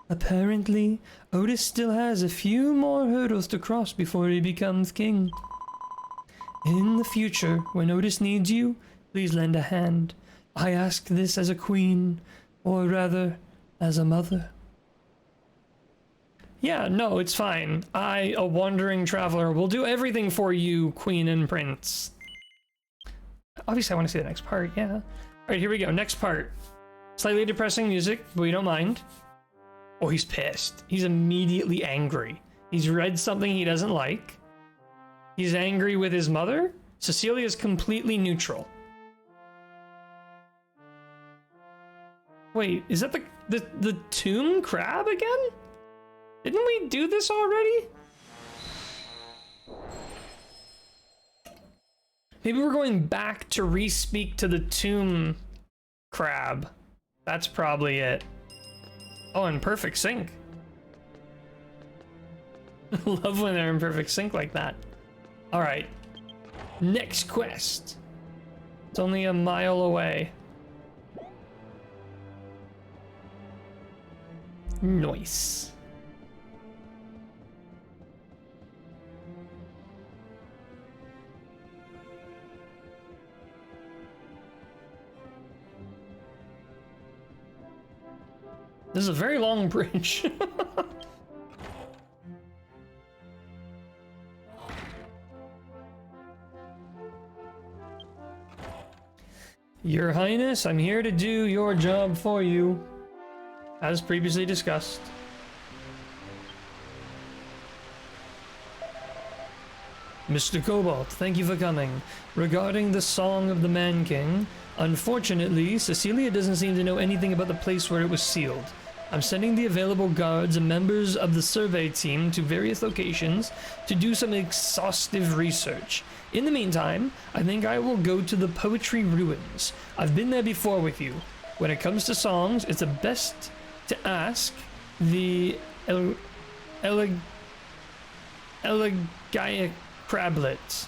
Apparently, Otis still has a few more hurdles to cross before he becomes king. In the future, when Otis needs you, please lend a hand. I ask this as a queen, or rather, as a mother. Yeah, no, it's fine. I, a wandering traveler, will do everything for you, queen and prince. Obviously, I want to see the next part, yeah. Alright, here we go. Next part. Slightly depressing music, but we don't mind. Oh, he's pissed. He's immediately angry. He's read something he doesn't like. He's angry with his mother. Cecilia's completely neutral. Wait, is that the tomb crab again? Didn't we do this already? Maybe we're going back to re-speak to the tomb crab. That's probably it. Oh, in perfect sync. Love when they're in perfect sync like that. Alright. Next quest. It's only a mile away. Nice. This is a very long bridge. Your Highness, I'm here to do your job for you, as previously discussed. Mr. Cobalt, thank you for coming. Regarding the Song of the Man-King, unfortunately, Cecilia doesn't seem to know anything about the place where it was sealed. I'm sending the available guards and members of the survey team to various locations to do some exhaustive research. In the meantime, I think I will go to the Poetry Ruins. I've been there before with you. When it comes to songs, it's the best to ask the Elegaic Crablets.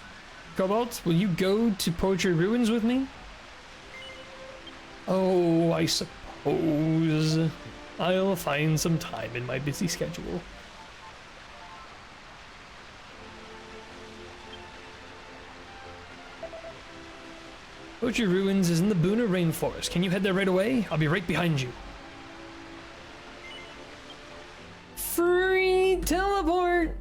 Cobalt, will you go to Poetry Ruins with me? Oh, I suppose I'll find some time in my busy schedule. Poetry Ruins is in the Boona Rainforest. Can you head there right away? I'll be right behind you. Free teleport!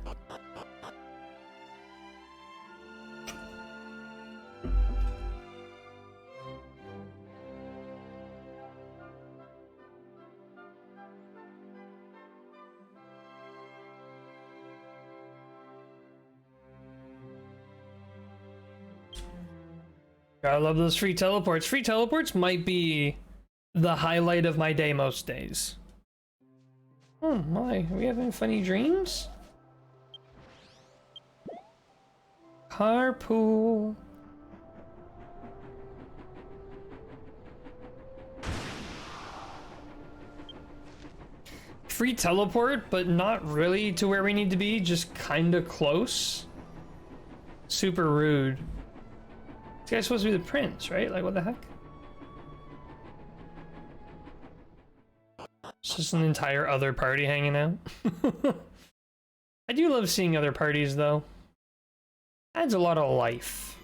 I love those free teleports. Free teleports might be the highlight of my day most days. Oh my, are we having funny dreams? Carpool. Free teleport, but not really to where we need to be, just kinda close. Super rude. This guy's supposed to be the prince, right? Like, what the heck? It's just an entire other party hanging out. I do love seeing other parties, though. I adds a lot of life.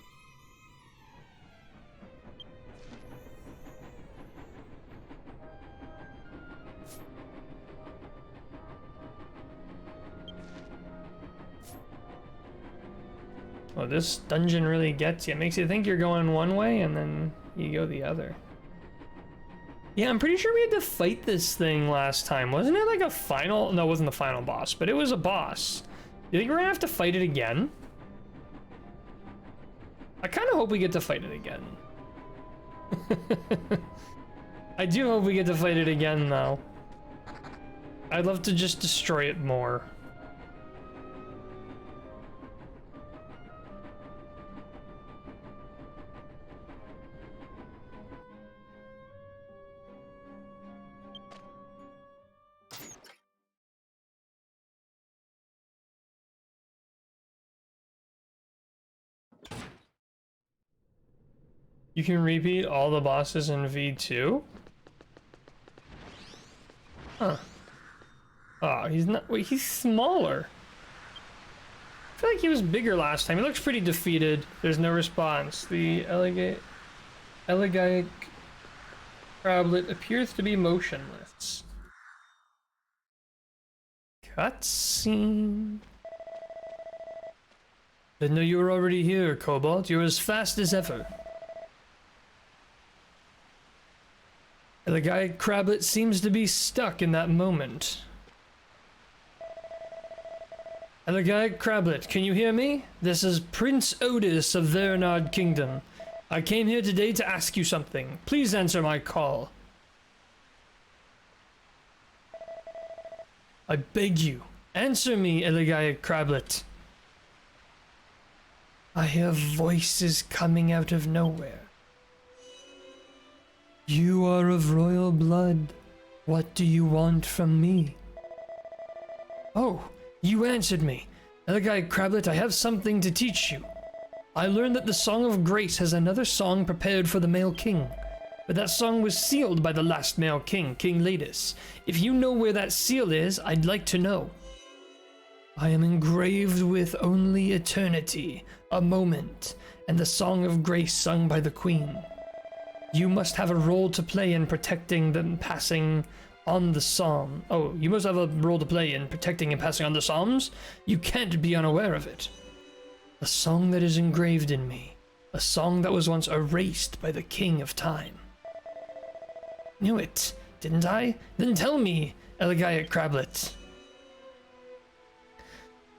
Oh, this dungeon really gets you. It makes you think you're going one way and then you go the other. Yeah, I'm pretty sure we had to fight this thing last time. Wasn't it like a final? No, it wasn't the final boss, but it was a boss. You think we're gonna have to fight it again? I kind of hope we get to fight it again. I do hope we get to fight it again, though. I'd love to just destroy it more. You can repeat all the bosses in V2? Huh. Oh, he's not. Wait, he's smaller. I feel like he was bigger last time. He looks pretty defeated. There's no response. The elegaic crablet appears to be motionless. Cutscene. Didn't know you were already here, Cobalt. You're as fast as ever. The guy Crablet seems to be stuck in that moment. Elegaic Crablet, can you hear me? This is Prince Otis of Vernard Kingdom. I came here today to ask you something. Please answer my call. I beg you, answer me, Elegaic Crablet. I hear voices coming out of nowhere. You are of royal blood. What do you want from me? Oh, you answered me. Elegaic Crablet, I have something to teach you. I learned that the Song of Grace has another song prepared for the male king. But that song was sealed by the last male king, King Ladus. If you know where that seal is, I'd like to know. I am engraved with only eternity, a moment, and the Song of Grace sung by the queen. You must have a role to play in protecting them passing on the psalm. Oh, you must have a role to play in protecting and passing on the psalms? You can't be unaware of it. A song that is engraved in me. A song that was once erased by the king of time. Knew it, didn't I? Then tell me, Elegaic Crablet.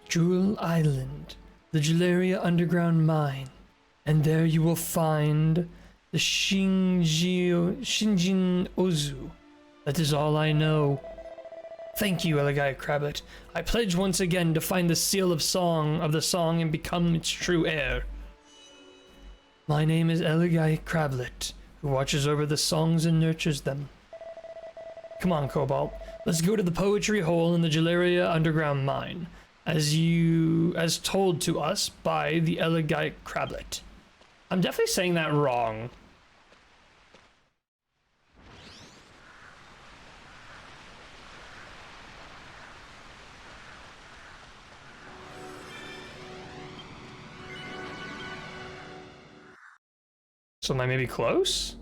Jewel Island, the Galeria underground mine, and there you will find the Shinjin Ozu. That is all I know. Thank you, Elegaic Crablet. I pledge once again to find the seal of the song and become its true heir. My name is Elegaic Crablet, who watches over the songs and nurtures them. Come on, Cobalt. Let's go to the poetry hole in the Galeria underground mine, as told to us by the Elegaic Crablet. I'm definitely saying that wrong. So am I maybe close?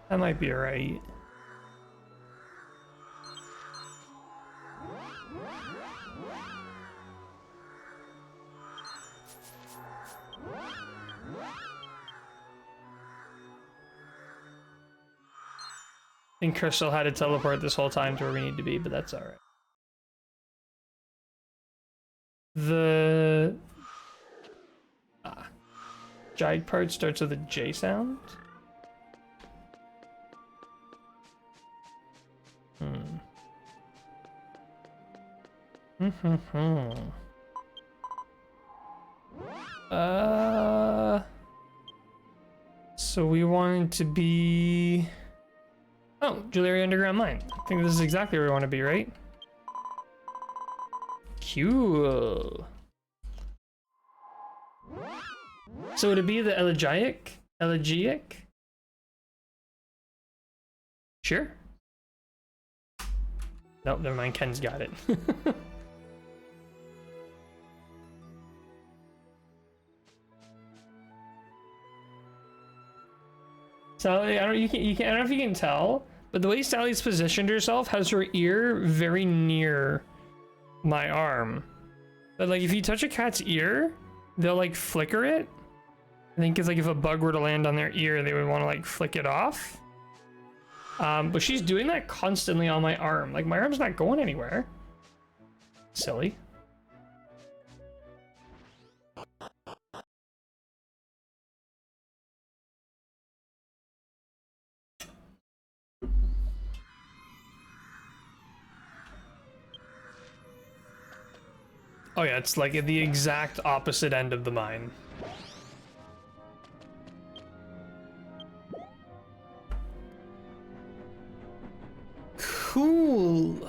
That might be right. I think Crystal had to teleport this whole time to where we need to be, but that's alright. The Jide part starts with a J sound. So we want it to be... Oh, Galeria Underground Mine. I think this is exactly where we want to be, right? Cool. So would it be the elegiac? Elegiac? Sure. Nope, never mind. Ken's got it. Sally, I don't know if you can tell, but the way Sally's positioned herself has her ear very near my arm. But like if you touch a cat's ear, they'll like flicker it. I think it's like if a bug were to land on their ear, they would want to like flick it off. But she's doing that constantly on my arm. Like my arm's not going anywhere. Silly. Oh yeah, it's like at the exact opposite end of the mine. Cool.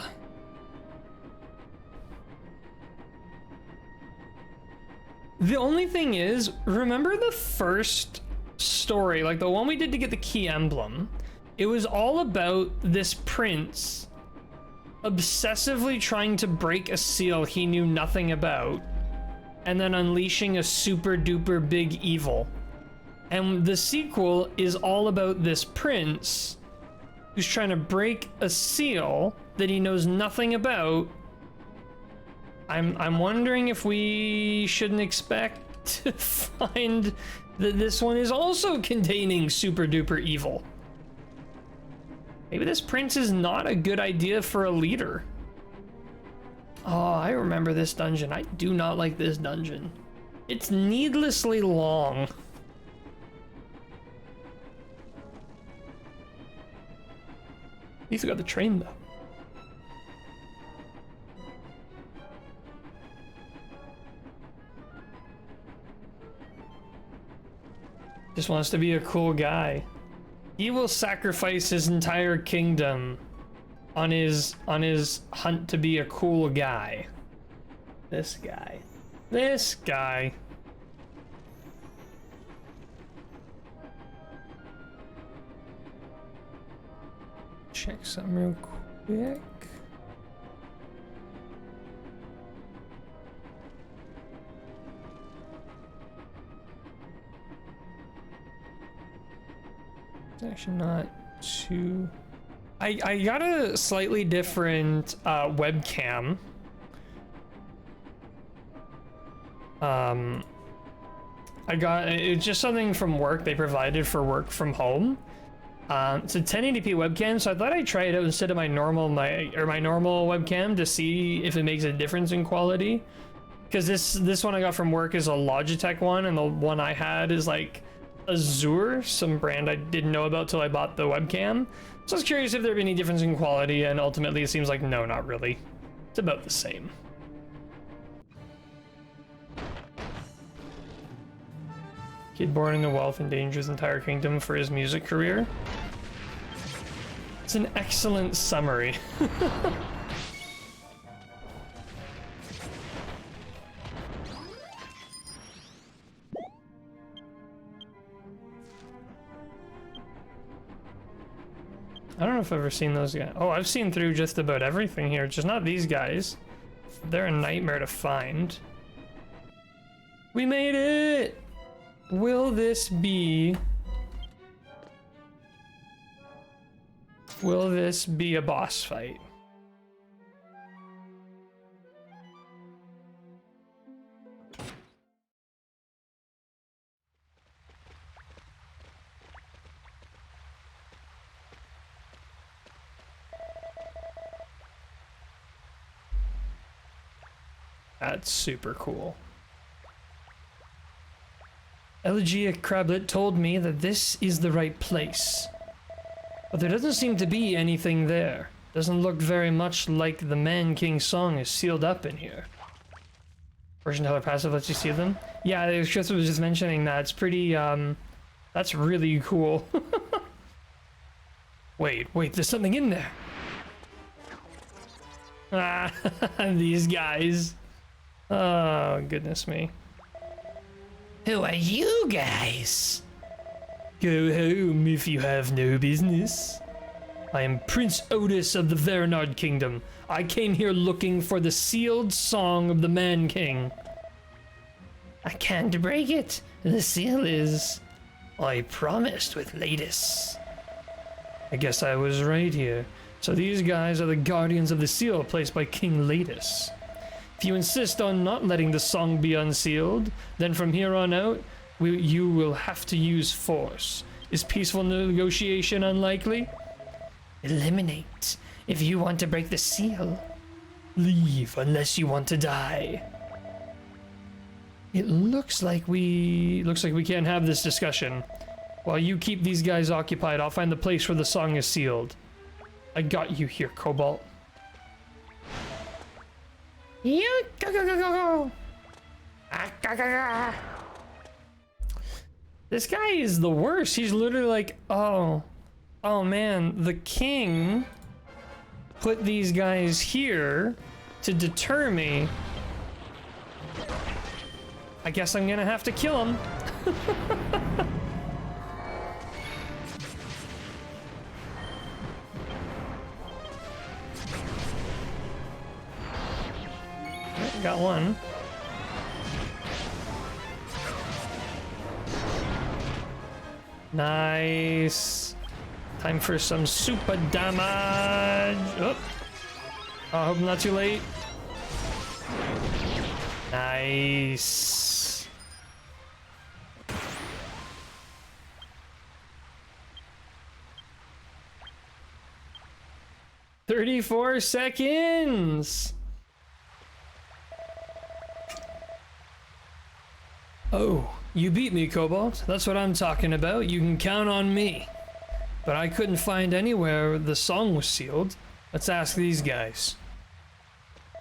The only thing is, remember the first story, like the one we did to get the key emblem? It was all about this prince obsessively trying to break a seal he knew nothing about, and then unleashing a super duper big evil. And the sequel is all about this prince who's trying to break a seal that he knows nothing about. I'm wondering if we shouldn't expect to find that this one is also containing super duper evil. Maybe this prince is not a good idea for a leader. Oh, I remember this dungeon. I do not like this dungeon. It's needlessly long. At least we got the train though. Just wants to be a cool guy. He will sacrifice his entire kingdom on his hunt to be a cool guy. This guy. This guy. Check something real quick. It's actually not too... I got a slightly different webcam. I got, it's just something from work they provided for work from home. It's a 1080p webcam, so I thought I'd try it out instead of my normal webcam to see if it makes a difference in quality. Because this one I got from work is a Logitech one, and the one I had is like Azure, some brand I didn't know about till I bought the webcam. So I was curious if there'd be any difference in quality, and ultimately it seems like no, not really. It's about the same. Kid born into wealth endangers entire kingdom for his music career. It's an excellent summary. I don't know if I've ever seen those guys. Oh, I've seen through just about everything here, just not these guys. They're a nightmare to find. We made it! Will this be a boss fight? That's super cool. Elegia Crablet told me that this is the right place. But there doesn't seem to be anything there. Doesn't look very much like the Man King song is sealed up in here. Fortune teller passive lets you see them? Yeah, Chris was just mentioning that. It's pretty, that's really cool. Wait, there's something in there. Ah, these guys. Oh, goodness me. Who are you guys? Go home if you have no business. I am Prince Otis of the Veronard Kingdom. I came here looking for the sealed song of the Man King. I can't break it. The seal is... I promised with Ladis. I guess I was right here. So these guys are the guardians of the seal placed by King Ladis. If you insist on not letting the song be unsealed, then from here on out, you will have to use force. Is peaceful negotiation unlikely? Eliminate. If you want to break the seal. Leave unless you want to die. It looks like we can't have this discussion. While you keep these guys occupied, I'll find the place where the song is sealed. I got you here, Cobalt. You go go go go go. Ah, ga, ga, ga. This guy is the worst. He's literally like, oh man, the king put these guys here to deter me. I guess I'm gonna have to kill him. Got one. Nice. Time for some super damage. Oh, I hope I'm not too late. Nice. "34 seconds. Oh, you beat me, Cobalt. That's what I'm talking about. You can count on me. But I couldn't find anywhere the song was sealed. Let's ask these guys.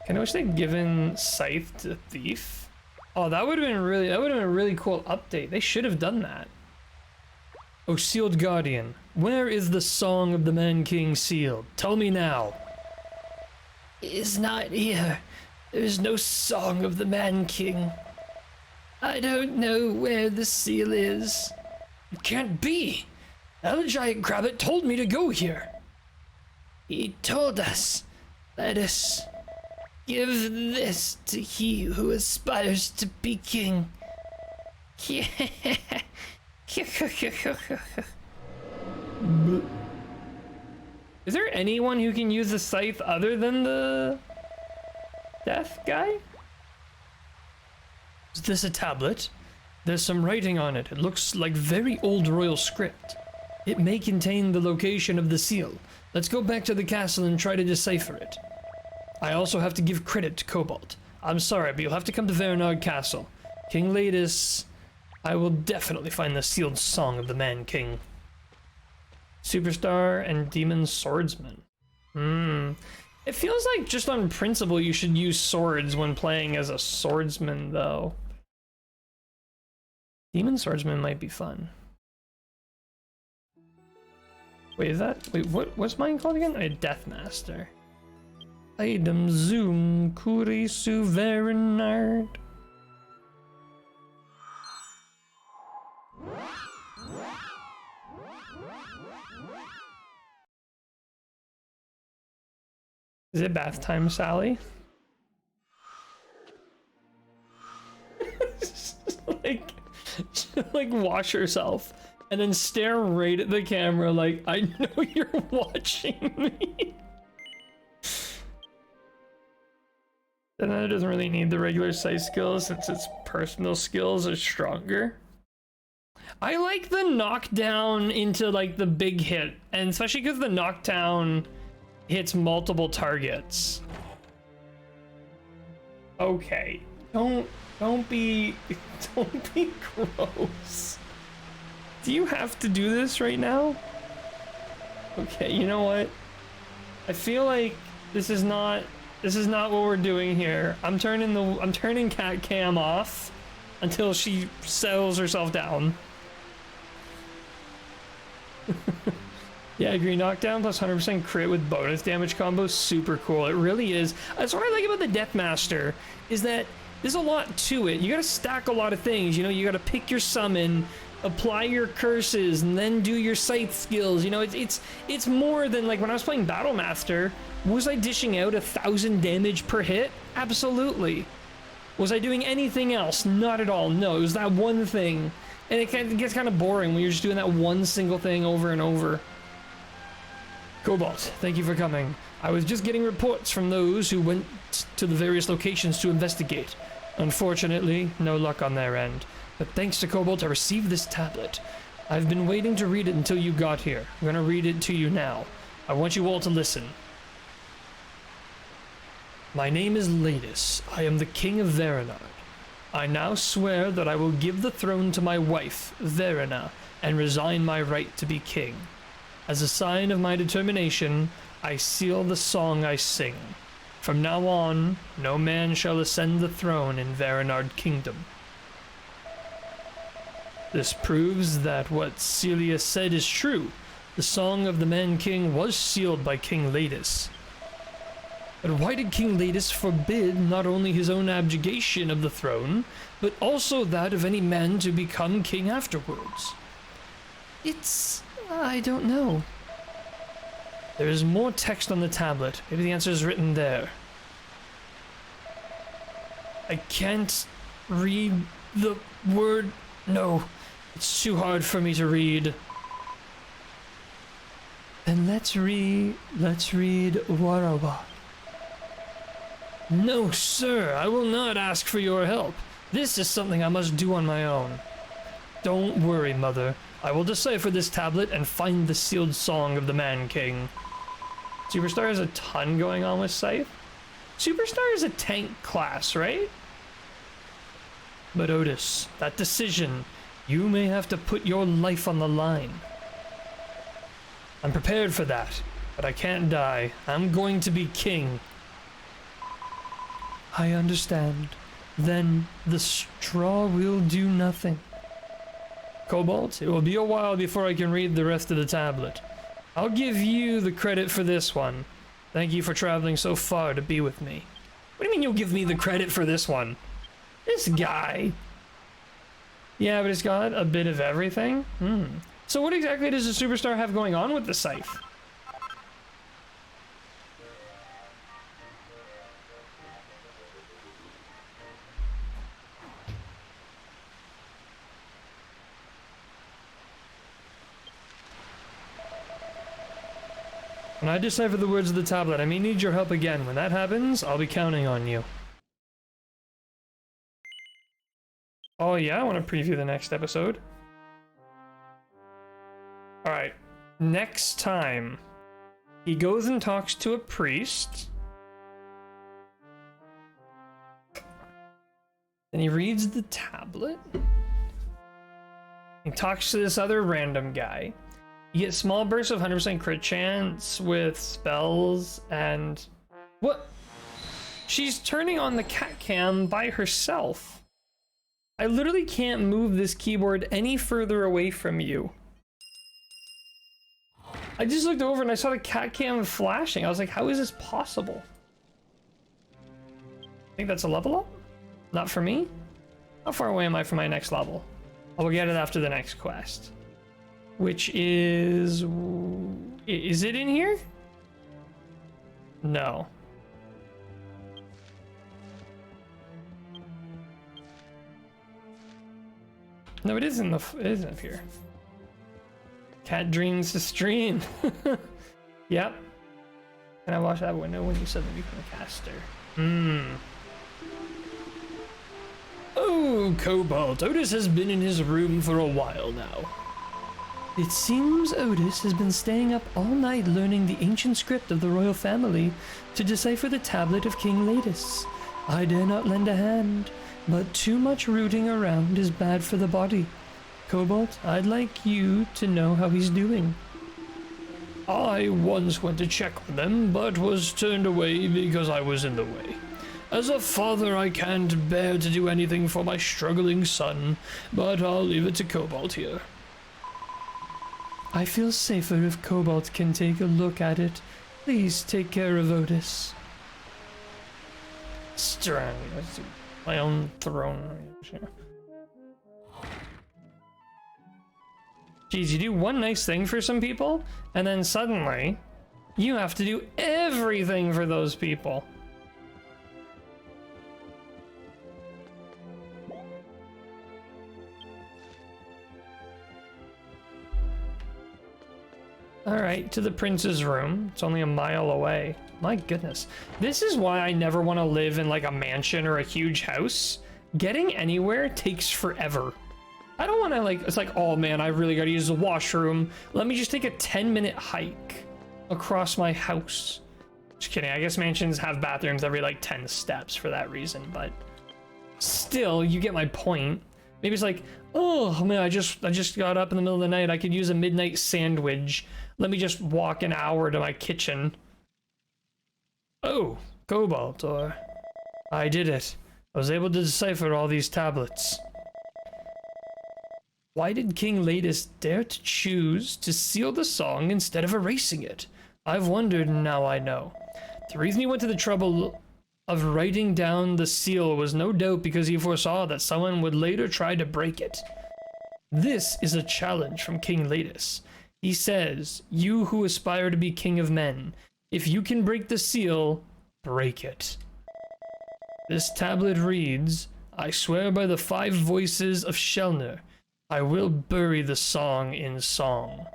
Kind of wish they'd given Scythe to Thief. Oh, that would have been a really cool update. They should have done that. Oh, Sealed Guardian, where is the song of the Man King sealed? Tell me now. It's not here. There's no song of the Man King. I don't know where the seal is. It can't be. El Giant Crabbit told me to go here. He told us, let us give this to he who aspires to be king. Is there anyone who can use the scythe other than the death guy? Is this a tablet? There's some writing on it. It looks like very old royal script. It may contain the location of the seal. Let's go back to the castle and try to decipher it. I also have to give credit to Cobalt. I'm sorry, but you'll have to come to Veronard Castle. King Ladis, I will definitely find the sealed song of the Man King. Superstar and Demon Swordsman. It feels like just on principle you should use swords when playing as a swordsman, though. Demon Swordsman might be fun. Wait, what's mine called again? A Deathmaster. Item Zoom Kurisu Veronard. Is it bath time, Sally? like wash herself and then stare right at the camera like, I know you're watching me. And then it doesn't really need the regular sight skills since its personal skills are stronger. I like the knockdown into like the big hit, and especially because the knockdown hits multiple targets. Okay, don't be gross. Do you have to do this right now? Okay, you know what? I feel like this is not what we're doing here. I'm turning cat cam off until she settles herself down. Yeah, I agree. Knockdown plus 100% crit with bonus damage combo, super cool. It really is. That's what I like about the Deathmaster, is that there's a lot to it. You gotta stack a lot of things, you know, you gotta pick your summon, apply your curses, and then do your scythe skills. You know, it's more than like when I was playing Battle Master. Was I dishing out 1,000 damage per hit? Absolutely. Was I doing anything else? Not at all. No, it was that one thing. And it gets kind of boring when you're just doing that one single thing over and over. Cobalt, thank you for coming. I was just getting reports from those who went to the various locations to investigate. Unfortunately, no luck on their end. But thanks to Cobalt, I received this tablet. I've been waiting to read it until you got here. I'm gonna read it to you now. I want you all to listen. My name is Ladis. I am the King of Verenard. I now swear that I will give the throne to my wife, Verena, and resign my right to be king. As a sign of my determination, I seal the song I sing. From now on, no man shall ascend the throne in Verenard Kingdom. This proves that what Celia said is true. The song of the Man King was sealed by King Ladis. But why did King Ladis forbid not only his own abjuration of the throne, but also that of any man to become king afterwards? I don't know. There is more text on the tablet. Maybe the answer is written there. I can't read the word. No, it's too hard for me to read. Then let's read Warawa. No, sir, I will not ask for your help. This is something I must do on my own. Don't worry, Mother. I will decipher this tablet and find the sealed song of the Man King. Superstar has a ton going on with Scythe. Superstar is a tank class, right? But Otis, that decision, you may have to put your life on the line. I'm prepared for that, but I can't die. I'm going to be king. I understand. Then the straw will do nothing. Cobalt, it will be a while before I can read the rest of the tablet. I'll give you the credit for this one. Thank you for traveling so far to be with me. What do you mean you'll give me the credit for this one? This guy. Yeah, but it's got a bit of everything. So what exactly does the Superstar have going on with the Scythe? When I decipher the words of the tablet, I may need your help again. When that happens, I'll be counting on you. Oh yeah, I want to preview the next episode. Alright, next time, he goes and talks to a priest. Then he reads the tablet. He talks to this other random guy. You get small bursts of 100% crit chance with spells and... What? She's turning on the cat cam by herself. I literally can't move this keyboard any further away from you. I just looked over and I saw the cat cam flashing. I was like, how is this possible? I think that's a level up? Not for me? How far away am I from my next level? I will get it after the next quest. Which is it in here? No. No, it isn't it isn't up here. Cat dreams to stream. Yep. Can I watch that window when you suddenly become a caster? Oh, Cobalt. Otis has been in his room for a while now. It seems Otis has been staying up all night learning the ancient script of the royal family to decipher the tablet of King Ladis. I dare not lend a hand, but too much rooting around is bad for the body. Cobalt, I'd like you to know how he's doing. I once went to check on them, but was turned away because I was in the way. As a father, I can't bear to do anything for my struggling son, but I'll leave it to Cobalt here. I feel safer if Cobalt can take a look at it. Please take care of Otis. Strong. My own throne. Geez, you do one nice thing for some people, and then suddenly, you have to do everything for those people. Alright, to the prince's room. It's only a mile away. My goodness. This is why I never want to live in like a mansion or a huge house. Getting anywhere takes forever. I don't want to like, it's like, oh man, I really got to use the washroom. Let me just take a 10-minute hike across my house. Just kidding. I guess mansions have bathrooms every like 10 steps for that reason, but still, you get my point. Maybe it's like, oh man, I just got up in the middle of the night. I could use a midnight sandwich. Let me just walk an hour to my kitchen. Oh, Cobalt, or I did it. I was able to decipher all these tablets. Why did King Ladus dare to choose to seal the song instead of erasing it? I've wondered, and now I know. The reason he went to the trouble of writing down the seal was no doubt because he foresaw that someone would later try to break it. This is a challenge from King Ladus. He says, you who aspire to be king of men, if you can break the seal, break it. This tablet reads, I swear by the 5 voices of Shelner, I will bury the song in song.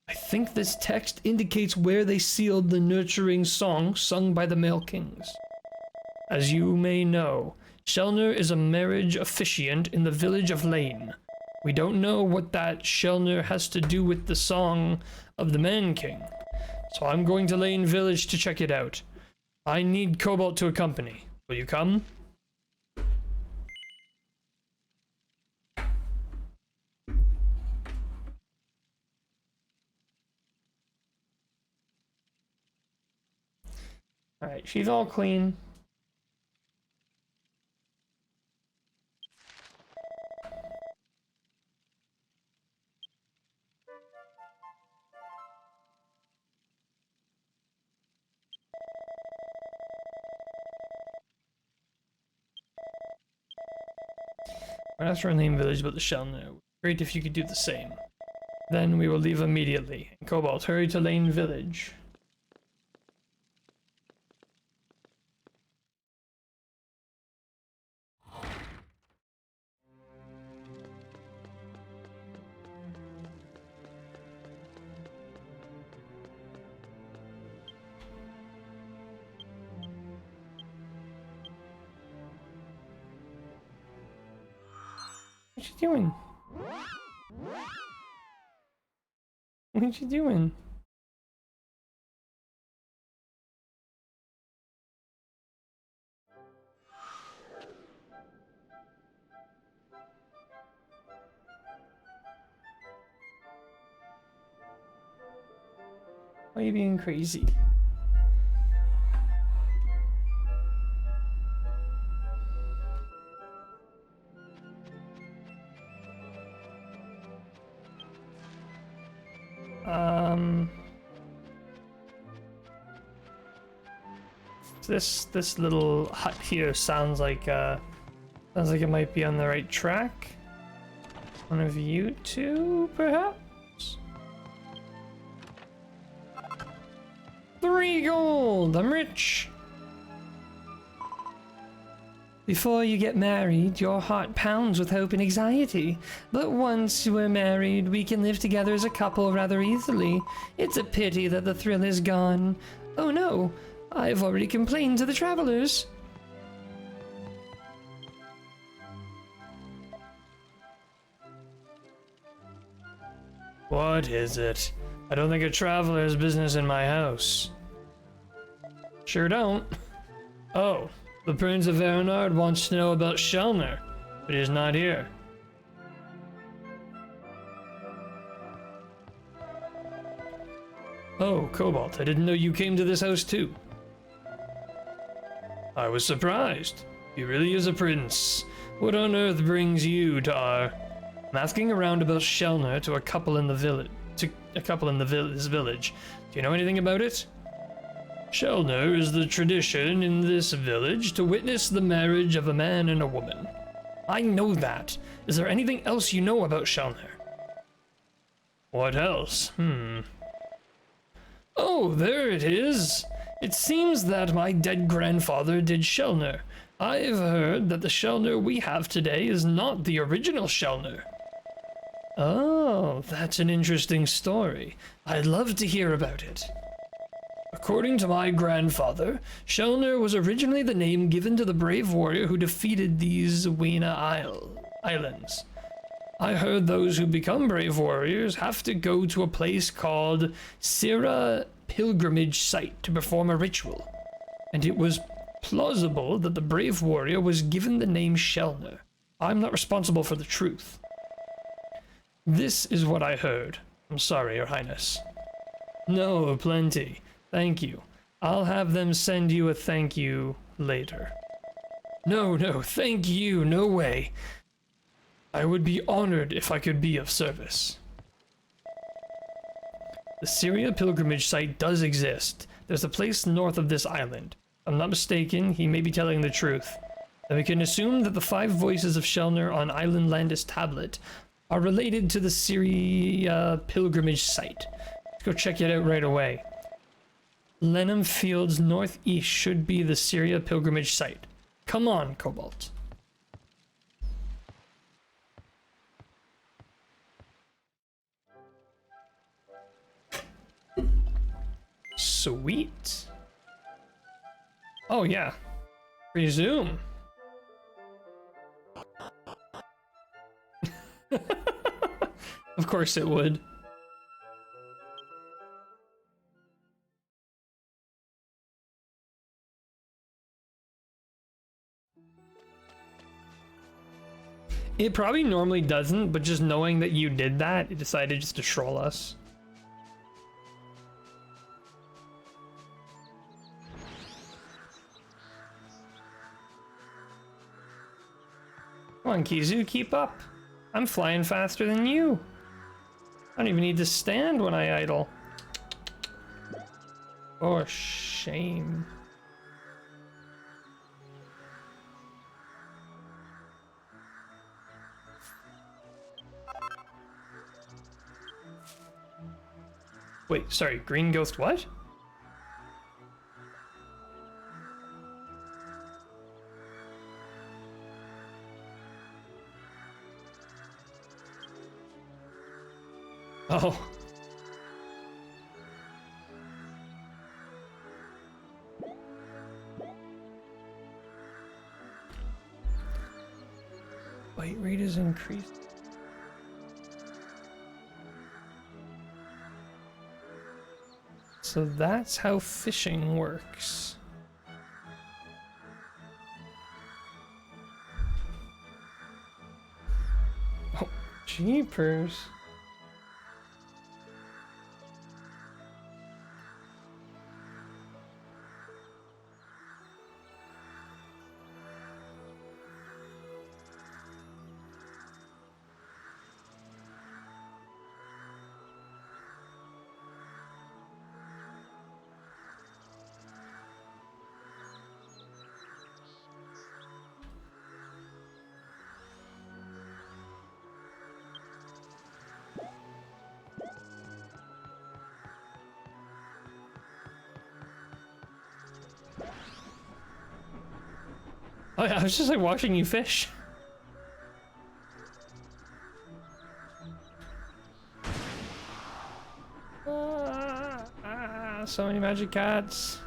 I think this text indicates where they sealed the nurturing song sung by the male kings. As you may know, Shelner is a marriage officiant in the village of Lane. We don't know what that Shelner has to do with the song of the Man King, so I'm going to Lane Village to check it out. I need Cobalt to accompany. Will you come? Alright, she's all clean. That's our name village, but the Shelner. Great if you could do the same. Then we will leave immediately. Cobalt, hurry to Lane Village. What you doing? What you doing? Why are you being crazy? This little hut here sounds like it might be on the right track. One of you two, perhaps? 3 gold! I'm rich! Before you get married, your heart pounds with hope and anxiety. But once we're married, we can live together as a couple rather easily. It's a pity that the thrill is gone. Oh no, I've already complained to the travelers. What is it? I don't think a traveler has business in my house. Sure don't. Oh, the Prince of Arenard wants to know about Shelner, but he's not here. Oh, Cobalt, I didn't know you came to this house too. I was surprised. He really is a prince. What on earth brings you to our... I'm asking around about Shelner to a couple in the village. This village. Do you know anything about it? Shellner is the tradition in this village to witness the marriage of a man and a woman. I know that. Is there anything else you know about Shellner? What else? Oh, there it is. It seems that my dead grandfather did Shellner. I've heard that the Shellner we have today is not the original Shellner. Oh, that's an interesting story. I'd love to hear about it. According to my grandfather, Shellner was originally the name given to the brave warrior who defeated these Weena Islands. I heard those who become brave warriors have to go to a place called Sira Pilgrimage Site to perform a ritual, and it was plausible that the brave warrior was given the name Shellner. I'm not responsible for the truth. This is what I heard. I'm sorry, Your Highness. No, plenty. Thank you. I'll have them send you a thank you later. No, thank you, no way. I would be honored if I could be of service. The Syria pilgrimage site does exist. There's a place north of this island. If I'm not mistaken, he may be telling the truth. Then we can assume that the 5 voices of Shellner on Island Landis tablet are related to the Syria pilgrimage site. Let's go check it out right away. Lenham Fields northeast should be the Syria pilgrimage site. Come on, Cobalt. Sweet. Oh yeah. Resume. Of course it would. It probably normally doesn't, but just knowing that you did that, it decided just to troll us. Come on, Kizu, keep up. I'm flying faster than you. I don't even need to stand when I idle. Oh, shame. Wait, sorry, Green Ghost what? Oh. Bite rate is increased. So that's how fishing works. Oh, jeepers. Oh yeah, I was just like watching you fish. So many magic cats.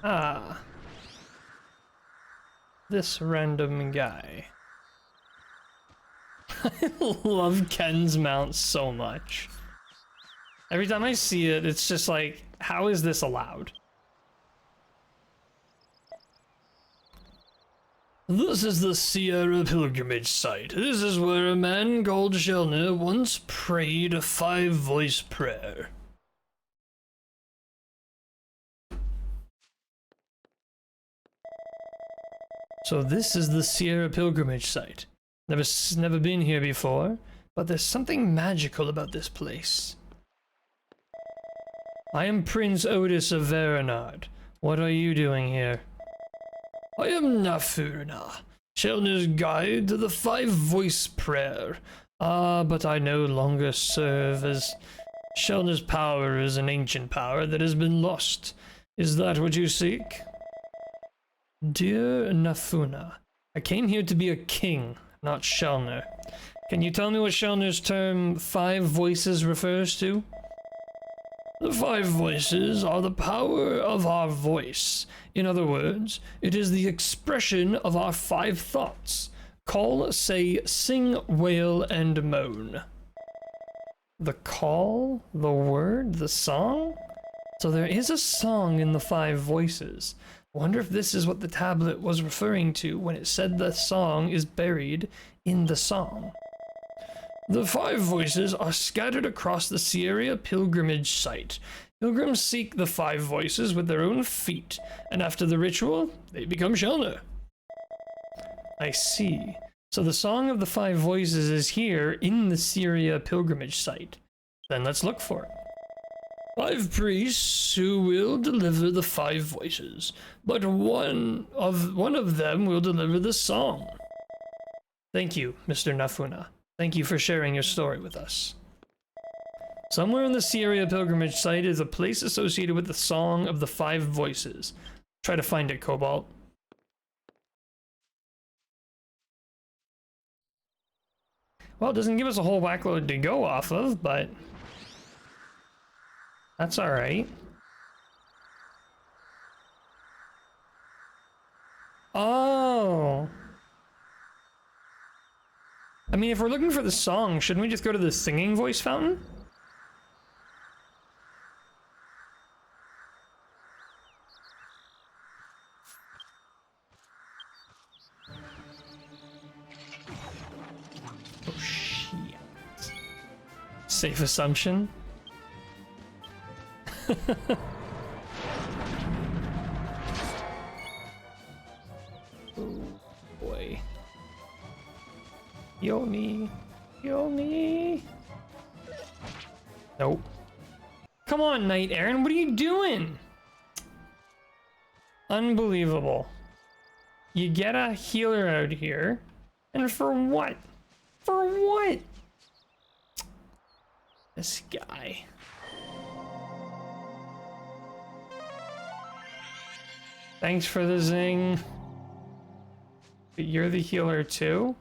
Ah. This random guy. I love Ken's mount so much. Every time I see it, it's just like, how is this allowed? This is the Sierra pilgrimage site. This is where a man called Shelner once prayed a 5-voice prayer. So this is the Sierra pilgrimage site. Never been here before, but there's something magical about this place. I am Prince Otis of Veronard. What are you doing here? I am Nafurna, Shelner's guide to the 5-voice prayer. But I no longer serve, as Shelner's power is an ancient power that has been lost. Is that what you seek? Dear Nafuna, I came here to be a king, not Shelner. Can you tell me what Shelner's term 5 voices refers to? The 5 voices are the power of our voice. In other words, it is the expression of our 5 thoughts. Call, say, sing, wail, and moan. The call, the word, the song? So there is a song in the 5 voices. I wonder if this is what the tablet was referring to when it said the song is buried in the song. The 5 voices are scattered across the Sierra pilgrimage site. Pilgrims seek the 5 voices with their own feet, and after the ritual, they become Shelner. I see. So the song of the 5 voices is here in the Sierra pilgrimage site. Then let's look for it. 5 priests who will deliver the 5 voices, but one of them will deliver the song. Thank you, Mr. Nafuna. Thank you for sharing your story with us. Somewhere in the Sierra pilgrimage site is a place associated with the song of the 5 voices. Try to find it, Cobalt. Well, it doesn't give us a whole whackload to go off of, but that's alright. Oh. I mean, if we're looking for the song, shouldn't we just go to the singing voice fountain? Oh, shit. Safe assumption. Oh, boy. Heal me. Heal me. Nope. Come on, Knight Aaron, what are you doing? Unbelievable. You get a healer out here, and for what? For what? This guy. Thanks for the zing. But you're the healer too?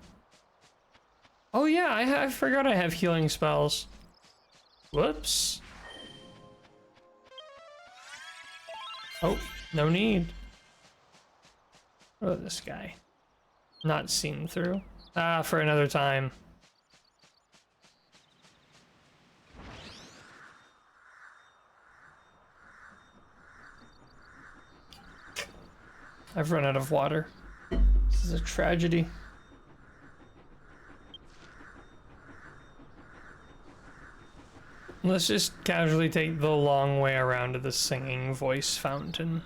Oh yeah, I forgot I have healing spells. Whoops. Oh, no need. Oh, this guy. Not seen through. Ah, for another time. I've run out of water. This is a tragedy. Let's just casually take the long way around to the singing voice fountain.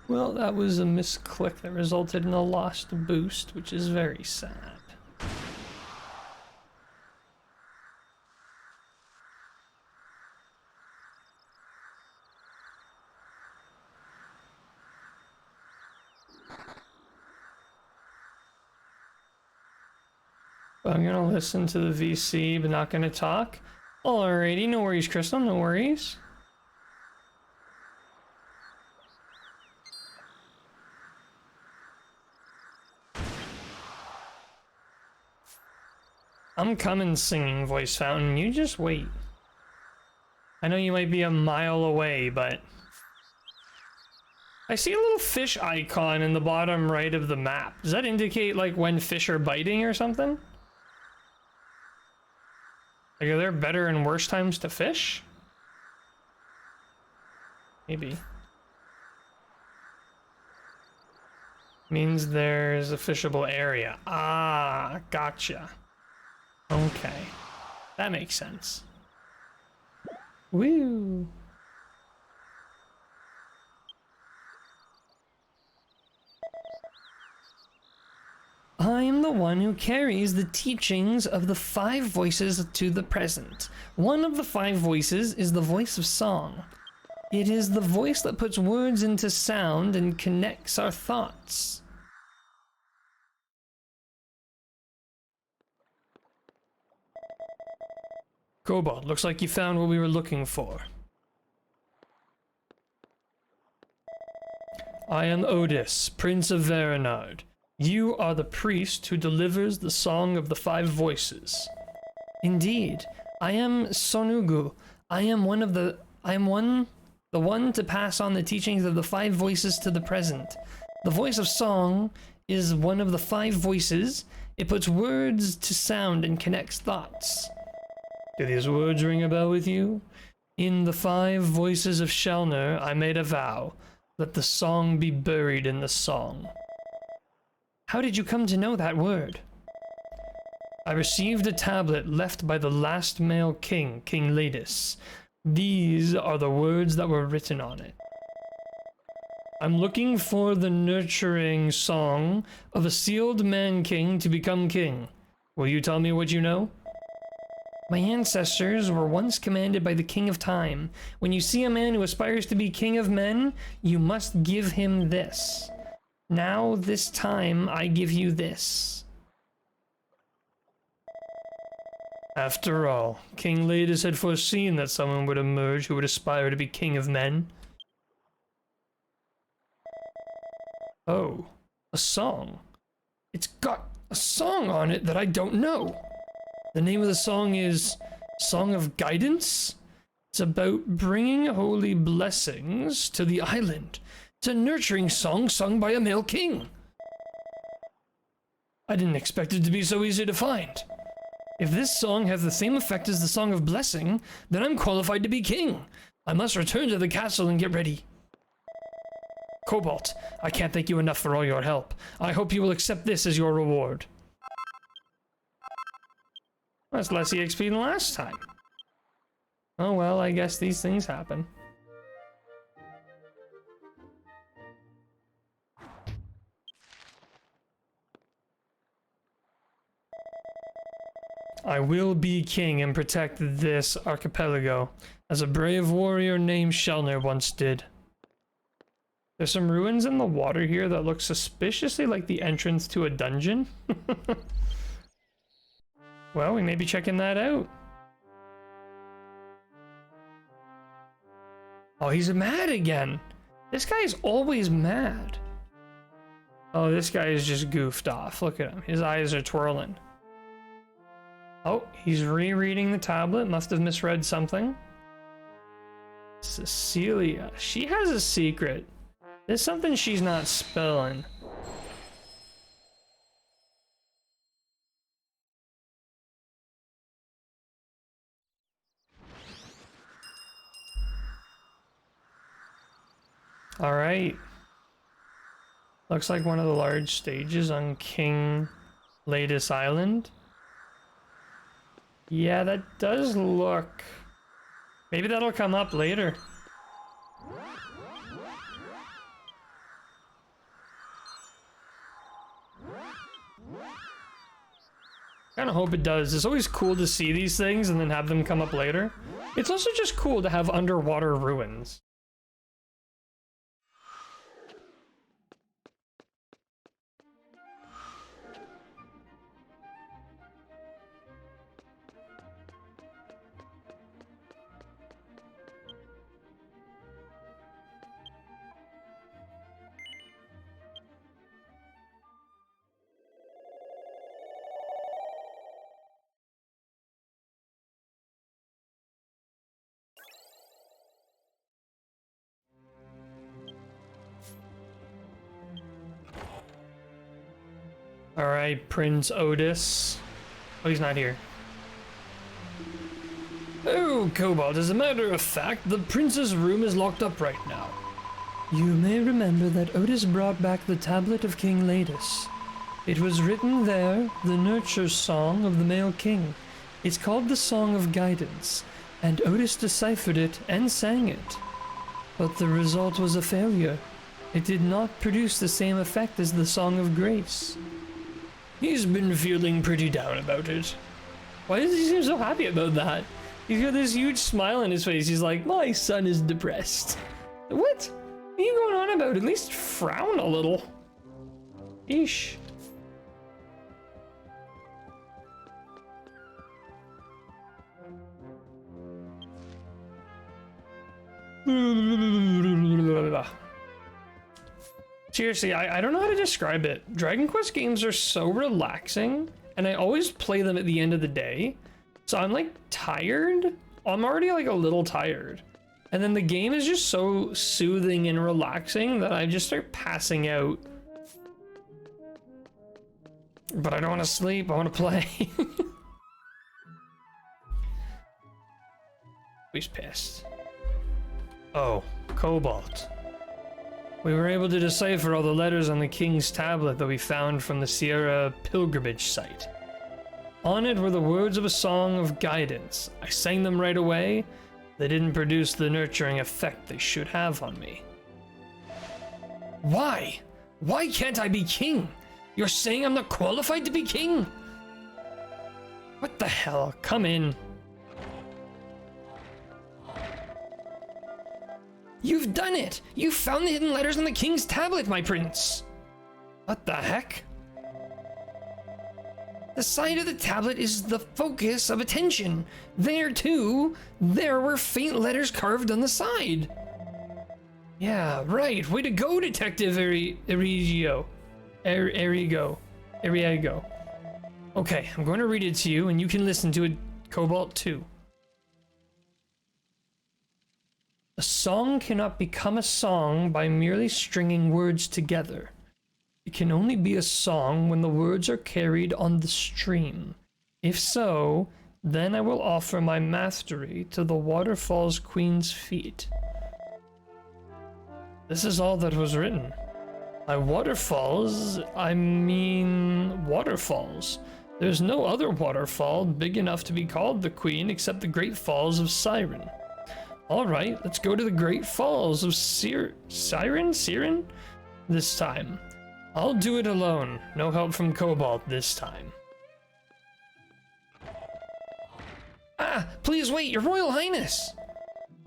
Well, that was a misclick that resulted in a lost boost, which is very sad. I'm gonna listen to the VC, but not gonna talk. Alrighty, no worries, Crystal, no worries. I'm coming, singing voice fountain, you just wait. I know you might be a mile away, but I see a little fish icon in the bottom right of the map. Does that indicate like when fish are biting or something? Like, are there better and worse times to fish? Maybe. Means there's a fishable area. Ah, gotcha. Okay. That makes sense. Woo! I am the one who carries the teachings of the five voices to the present. One of the five voices is the voice of song. It is the voice that puts words into sound and connects our thoughts. Cobalt, looks like you found what we were looking for. I am Otis, Prince of Veronard. You are the priest who delivers the Song of the Five Voices. Indeed, I am Sonugu. I am the one to pass on the teachings of the five voices to the present. The voice of song is one of the five voices. It puts words to sound and connects thoughts. Do these words ring a bell with you? In the five voices of Shelner, I made a vow. Let the song be buried in the song. How did you come to know that word? I received a tablet left by the last male king, King Ladis. These are the words that were written on it. I'm looking for the nurturing song of a sealed man-king to become king. Will you tell me what you know? My ancestors were once commanded by the King of Time. When you see a man who aspires to be king of men, you must give him this. Now, this time, I give you this. After all, King Ladis had foreseen that someone would emerge who would aspire to be king of men. Oh, a song. It's got a song on it that I don't know. The name of the song is Song of Guidance. It's about bringing holy blessings to the island. It's a nurturing song sung by a male king. I didn't expect it to be so easy to find. If this song has the same effect as the Song of Blessing, then I'm qualified to be king. I must return to the castle and get ready. Cobalt, I can't thank you enough for all your help. I hope you will accept this as your reward. That's less EXP than last time. Oh well, I guess these things happen. I will be king and protect this archipelago, as a brave warrior named Shelner once did. There's some ruins in the water here that look suspiciously like the entrance to a dungeon. Well, we may be checking that out. Oh, he's mad again. This guy is always mad. Oh, this guy is just goofed off. Look at him. His eyes are twirling. Oh, he's rereading the tablet. Must have misread something. Cecilia. She has a secret. There's something she's not spelling. Alright. Looks like one of the large stages on King Ladis Island. Yeah, that does look... Maybe that'll come up later. Kinda hope it does. It's always cool to see these things and then have them come up later. It's also just cool to have underwater ruins. Alright, Prince Otis. Oh, he's not here. Oh, Cobalt, as a matter of fact, the prince's room is locked up right now. You may remember that Otis brought back the tablet of King Ladus. It was written there, the nurture song of the male king. It's called the Song of Guidance, and Otis deciphered it and sang it. But the result was a failure. It did not produce the same effect as the Song of Grace. He's been feeling pretty down about it. Why does he seem so happy about that? He's got this huge smile on his face. He's like, my son is depressed. What? What are you going on about? At least frown a little. Eesh. Seriously, I don't know how to describe it. Dragon Quest games are so relaxing, and I always play them at the end of the day. So I'm like tired. I'm already like a little tired. And then the game is just so soothing and relaxing that I just start passing out. But I don't want to sleep, I want to play. He's pissed. Oh, Cobalt. We were able to decipher all the letters on the king's tablet that we found from the Sierra pilgrimage site. On it were the words of a song of guidance. I sang them right away. They didn't produce the nurturing effect they should have on me. Why? Why can't I be king? You're saying I'm not qualified to be king? What the hell? Come in. You've done it! You found the hidden letters on the king's tablet, my prince! What the heck? The side of the tablet is the focus of attention. There, too, there were faint letters carved on the side. Yeah, right. Way to go, Detective Erigo. Okay, I'm going to read it to you, and you can listen to it, Cobalt, too. A song cannot become a song by merely stringing words together. It can only be a song when the words are carried on the stream. If so, then I will offer my mastery to the waterfall's queen's feet. This is all that was written. By waterfalls, I mean waterfalls. There's no other waterfall big enough to be called the queen except the Great Falls of Siren. Alright, let's go to the Great Falls of Siren? This time. I'll do it alone. No help from Cobalt this time. Ah, please wait, Your Royal Highness!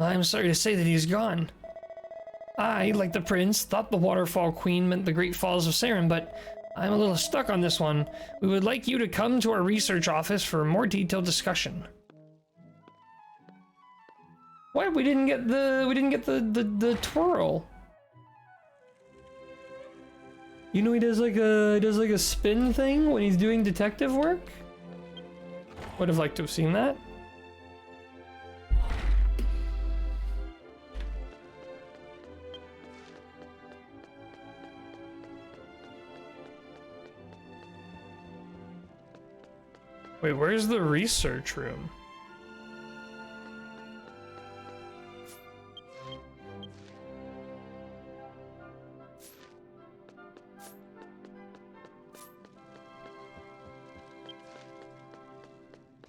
I'm sorry to say that he's gone. I, like the prince, thought the Waterfall Queen meant the Great Falls of Siren, but I'm a little stuck on this one. We would like you to come to our research office for a more detailed discussion. What? We didn't get the twirl. You know he does like a spin thing when he's doing detective work? Would have liked to have seen that. Wait, where's the research room?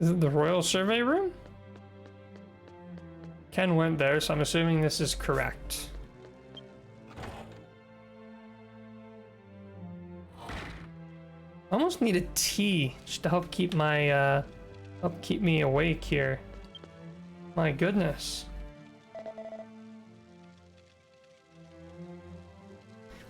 Is it the Royal Survey Room? Ken went there, so I'm assuming this is correct. I almost need a tea just to help keep my help keep me awake here. My goodness.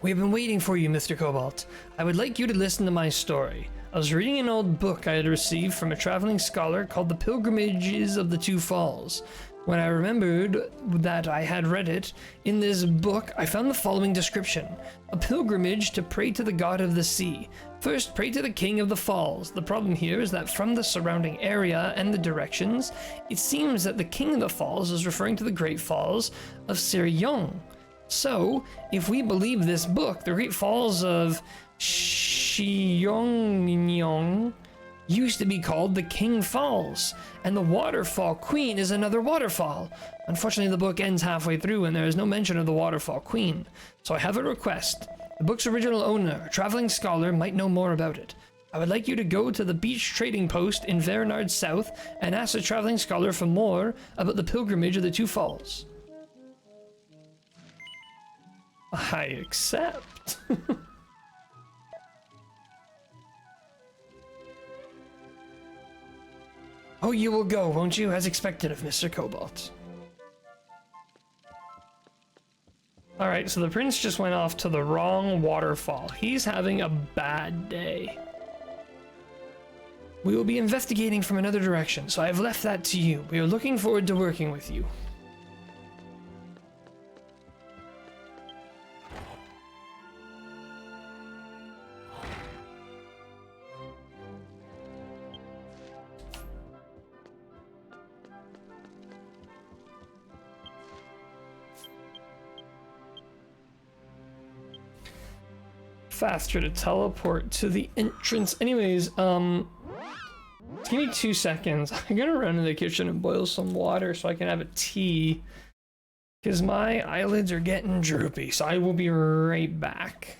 We have been waiting for you, Mr. Cobalt. I would like you to listen to my story. I was reading an old book I had received from a traveling scholar called The Pilgrimages of the Two Falls. When I remembered that I had read it, in this book I found the following description. A pilgrimage to pray to the god of the sea. First, pray to the king of the falls. The problem here is that from the surrounding area and the directions, it seems that the king of the falls is referring to the Great Falls of Sirion. So, if we believe this book, the Great Falls of Shiyongyong used to be called the King Falls, and the Waterfall Queen is another waterfall. Unfortunately, the book ends halfway through and there is no mention of the Waterfall Queen. So I have a request. The book's original owner, a traveling scholar, might know more about it. I would like you to go to the beach trading post in Vernard South and ask the traveling scholar for more about the pilgrimage of the two falls. I accept. Oh, you will go, won't you? As expected of Mr. Cobalt. Alright, so the prince just went off to the wrong waterfall. He's having a bad day. We will be investigating from another direction, so I have left that to you. We are looking forward to working with you. Faster to teleport to the entrance. Anyways, give me 2 seconds. I'm gonna run to the kitchen and boil some water so I can have a tea. Because my eyelids are getting droopy, so I will be right back.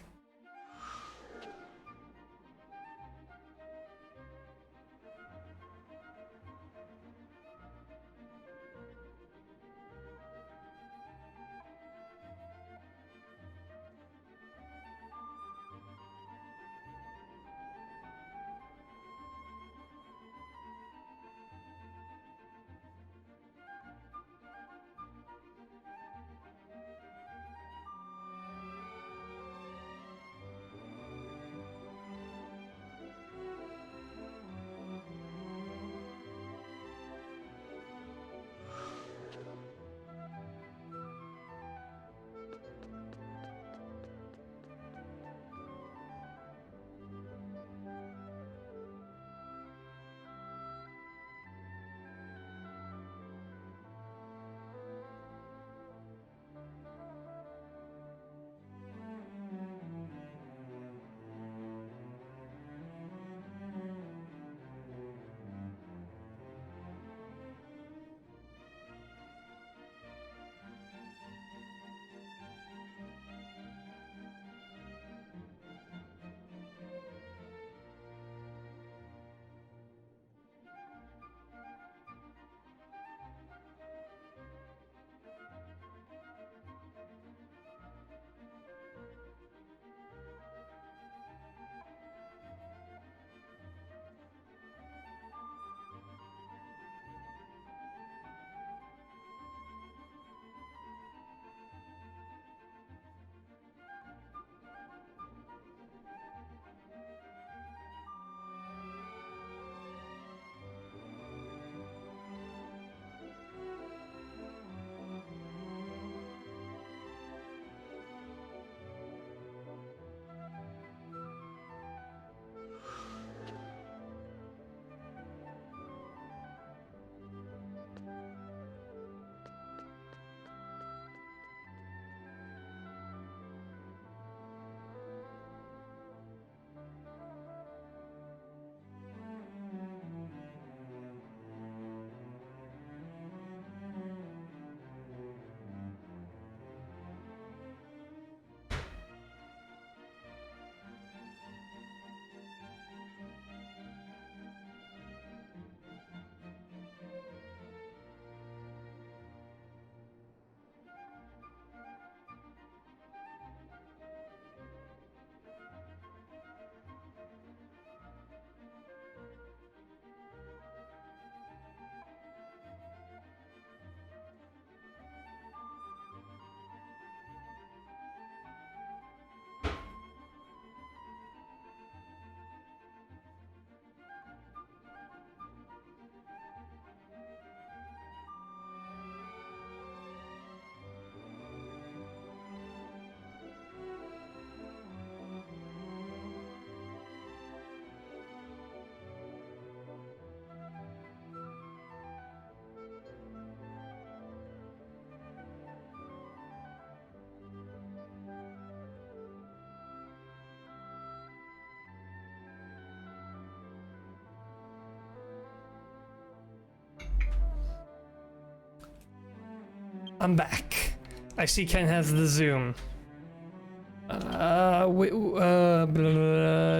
I'm back. I see Ken has the zoom.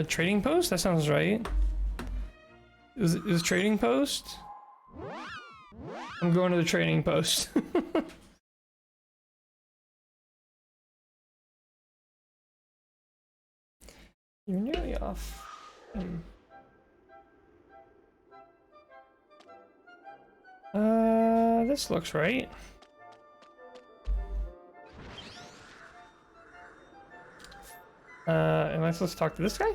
Trading post? That sounds right. Is trading post? I'm going to the trading post. You're nearly off. This looks right. Am I supposed to talk to this guy?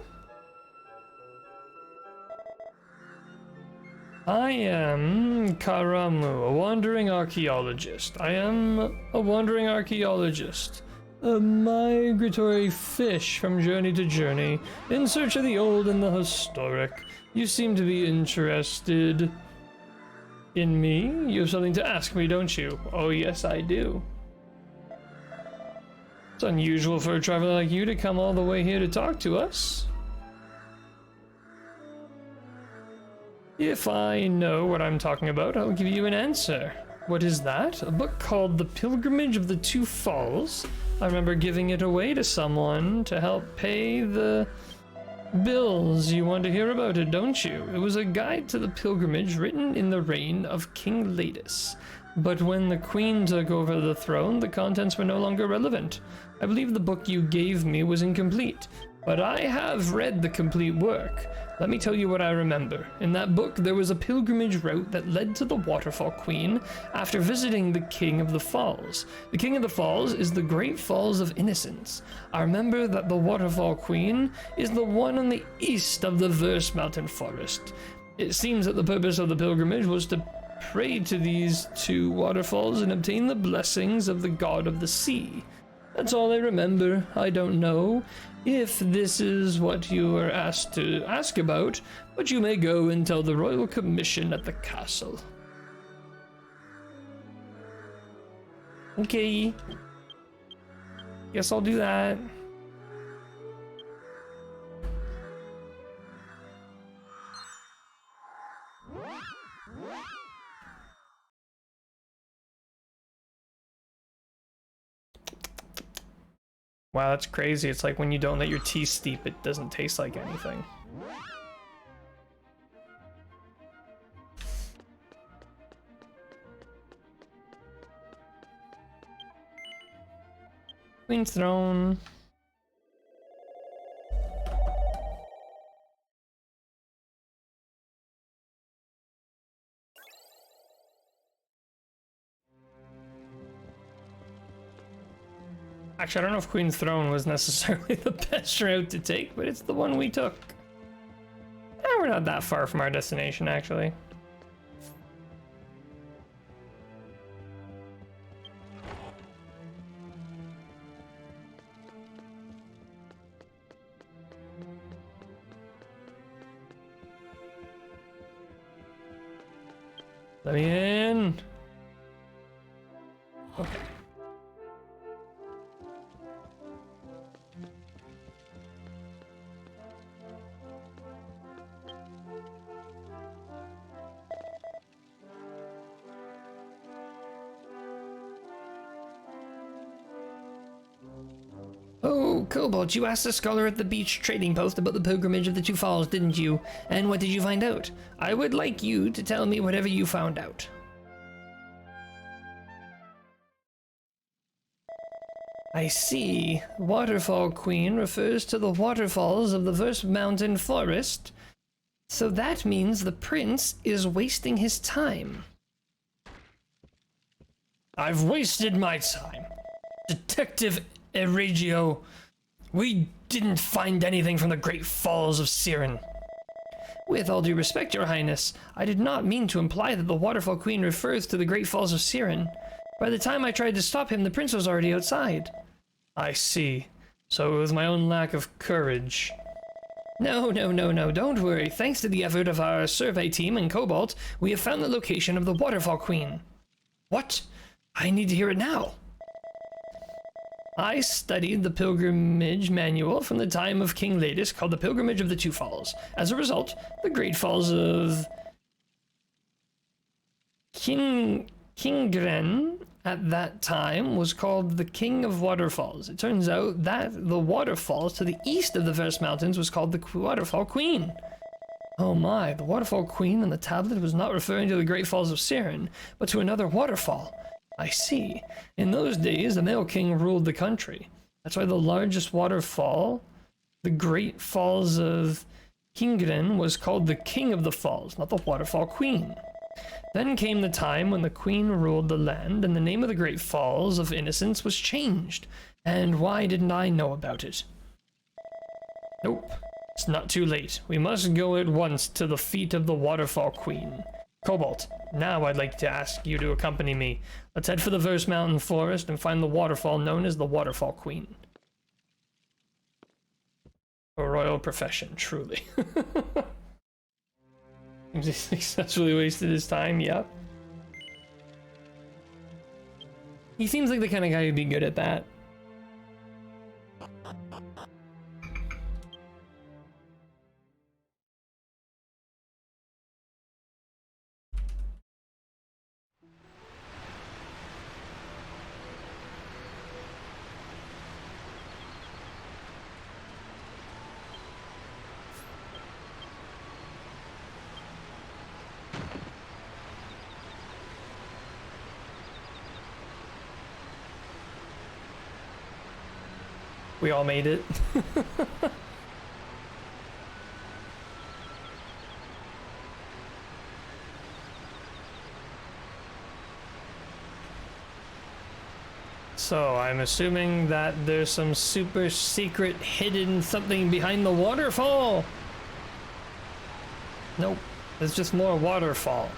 I am Karamu, a wandering archaeologist. I am a wandering archaeologist. A migratory fish from journey to journey, in search of the old and the historic. You seem to be interested in me? You have something to ask me, don't you? Oh yes, I do. It's unusual for a traveler like you to come all the way here to talk to us. If I know what I'm talking about, I'll give you an answer. What is that? A book called The Pilgrimage of the Two Falls? I remember giving it away to someone to help pay the bills. You want to hear about it, don't you? It was a guide to the pilgrimage written in the reign of King Latus. But when the queen took over the throne, the contents were no longer relevant. I believe the book you gave me was incomplete, but I have read the complete work. Let me tell you what I remember. In that book, there was a pilgrimage route that led to the Waterfall Queen after visiting the King of the Falls. The King of the Falls is the Great Falls of Innocence. I remember that the Waterfall Queen is the one on the east of the Verse Mountain Forest. It seems that the purpose of the pilgrimage was to pray to these two waterfalls and obtain the blessings of the god of the sea. That's all I remember. I don't know if this is what you were asked to ask about, but you may go and tell the Royal Commission at the castle. Okay. Guess I'll do that. Wow, that's crazy. It's like when you don't let your tea steep, it doesn't taste like anything. Queen's Throne. Actually, I don't know if Queen's Throne was necessarily the best route to take, but it's the one we took. We're not that far from our destination, actually. Let me in. Okay. Oh, Cobalt, you asked the scholar at the beach trading post about the pilgrimage of the Two Falls, didn't you? And what did you find out? I would like you to tell me whatever you found out. I see. Waterfall Queen refers to the waterfalls of the Verse Mountain Forest. So that means the prince is wasting his time. I've wasted my time. Detective Erigio, we didn't find anything from the Great Falls of Siren. With all due respect, Your Highness, I did not mean to imply that the Waterfall Queen refers to the Great Falls of Siren. By the time I tried to stop him, the prince was already outside. I see. So it was my own lack of courage. No, don't worry. Thanks to the effort of our survey team and Cobalt, we have found the location of the Waterfall Queen. What? I need to hear it now. I studied the pilgrimage manual from the time of King Latus called the Pilgrimage of the Two Falls. As a result, the Great Falls of Kingren at that time was called the King of Waterfalls. It turns out that the waterfalls to the east of the First Mountains was called the Waterfall Queen. Oh my, the Waterfall Queen on the tablet was not referring to the Great Falls of Siren, but to another waterfall. I see. In those days, the male king ruled the country. That's why the largest waterfall, the Great Falls of Kingren, was called the King of the Falls, not the Waterfall Queen. Then came the time when the queen ruled the land, and the name of the Great Falls of Innocence was changed. And why didn't I know about it? Nope. It's not too late. We must go at once to the feet of the Waterfall Queen. Cobalt, now I'd like to ask you to accompany me. Let's head for the Verse Mountain Forest and find the waterfall known as the Waterfall Queen. A royal profession, truly. He successfully wasted his time, yep. He seems like the kind of guy who'd be good at that. We all made it. So, I'm assuming that there's some super secret hidden something behind the waterfall. Nope, there's just more waterfall.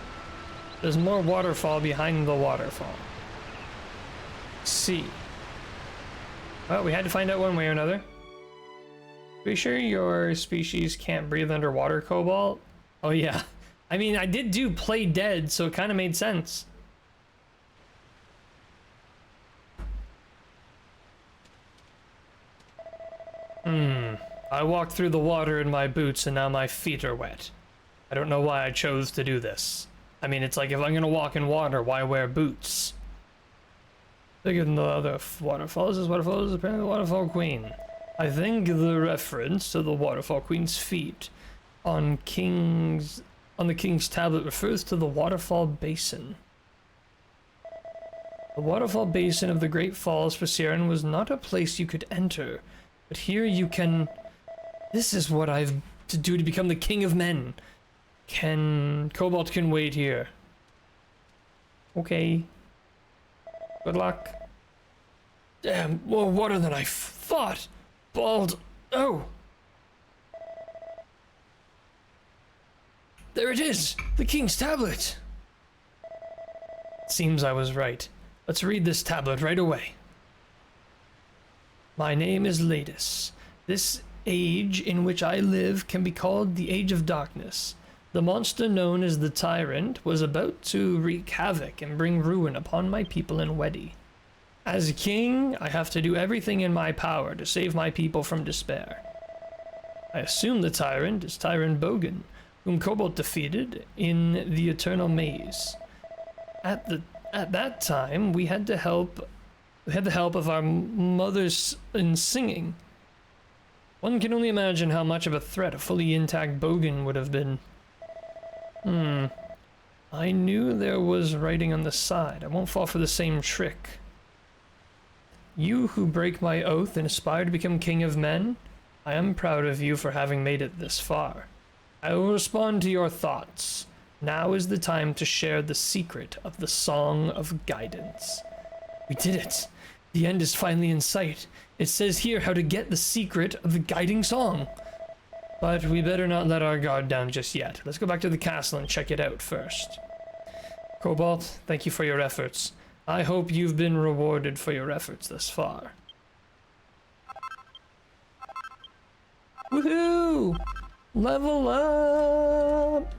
There's more waterfall behind the waterfall. See. Well, we had to find out one way or another. Are you sure your species can't breathe underwater, Cobalt? Oh yeah. I mean, I did do Play Dead, so it kind of made sense. I walked through the water in my boots and now my feet are wet. I don't know why I chose to do this. I mean, it's like if I'm gonna walk in water, why wear boots? Bigger than the other waterfalls. This waterfall is apparently the Waterfall Queen. I think the reference to the Waterfall Queen's feet on the King's tablet refers to the Waterfall Basin. The Waterfall Basin of the Great Falls for Siren was not a place you could enter, but here you can... This is what I've to do to become the King of Men. Cobalt can wait here. Okay. Good luck. Damn, more water than I thought. Bald. Oh. There it is. The King's tablet. It seems I was right. Let's read this tablet right away. My name is Ladis. This age in which I live can be called the Age of Darkness. The monster known as the Tyrant was about to wreak havoc and bring ruin upon my people in Wedi. As king, I have to do everything in my power to save my people from despair. I assume the Tyrant is Tyrant Bogan, whom Cobalt defeated in the Eternal Maze. At that time, we had the help of our mothers in singing. One can only imagine how much of a threat a fully intact Bogan would have been. I knew there was writing on the side. I won't fall for the same trick. You who break my oath and aspire to become King of Men, I am proud of you for having made it this far. I will respond to your thoughts. Now is the time to share the secret of the Song of Guidance. We did it. The end is finally in sight. It says here how to get the secret of the guiding song. But we better not let our guard down just yet. Let's go back to the castle and check it out first. Cobalt, thank you for your efforts. I hope you've been rewarded for your efforts thus far. Woohoo! Level up!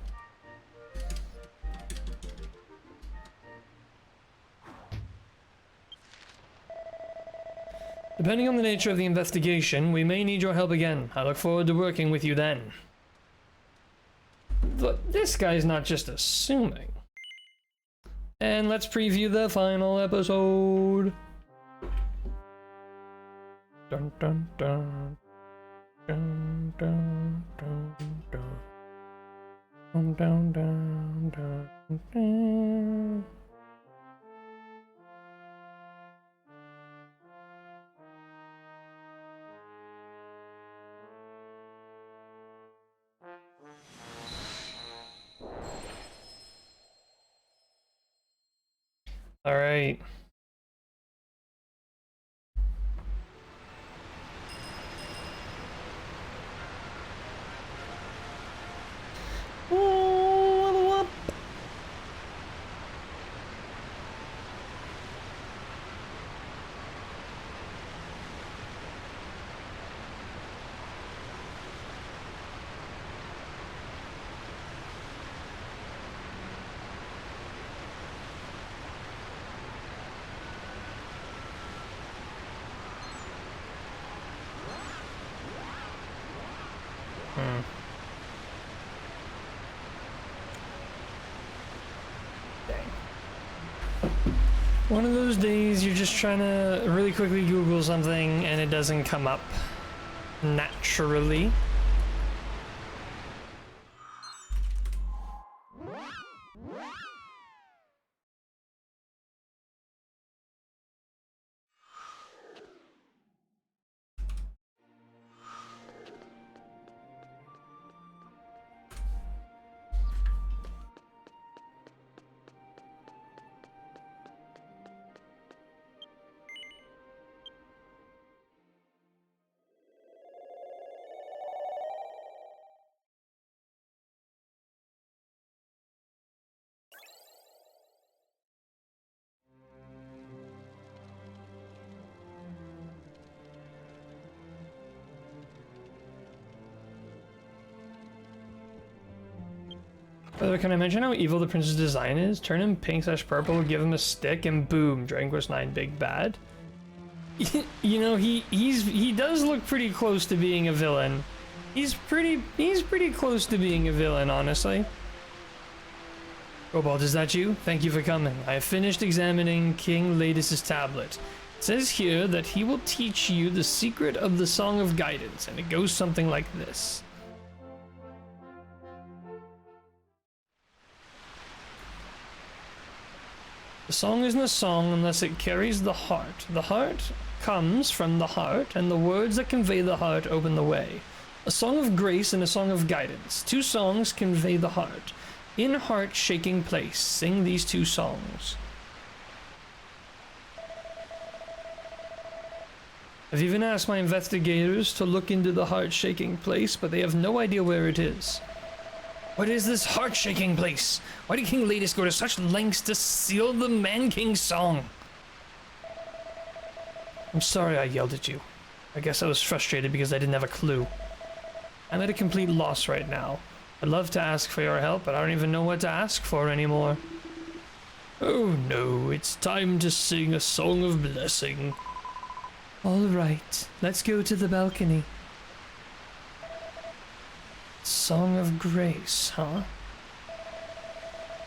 Depending on the nature of the investigation, we may need your help again. I look forward to working with you then. But this guy's not just assuming. And let's preview the final episode. Dun dun dun. Dun dun dun dun. Dun dun dun dun dun. All right. Level up. One of those days you're just trying to really quickly Google something and it doesn't come up naturally. Can I mention how evil the prince's design is? Turn him pink/purple, give him a stick, and boom, Dragon Quest 9 big bad. You know, he does look pretty close to being a villain. He's pretty close to being a villain, honestly. Cobalt, is that you? Thank you for coming. I have finished examining King Ladis's tablet. It says here that he will teach you the secret of the Song of Guidance, and it goes something like this. The song isn't a song unless it carries the heart. The heart comes from the heart, and the words that convey the heart open the way. A song of grace and a song of guidance. Two songs convey the heart. In heart-shaking place, sing these two songs. I've even asked my investigators to look into the heart-shaking place, but they have no idea where it is. What is this heart-shaking place? Why did King Ladis go to such lengths to seal the Man-King song? I'm sorry I yelled at you. I guess I was frustrated because I didn't have a clue. I'm at a complete loss right now. I'd love to ask for your help, but I don't even know what to ask for anymore. Oh no, it's time to sing a song of blessing. All right, let's go to the balcony. Song of Grace, huh?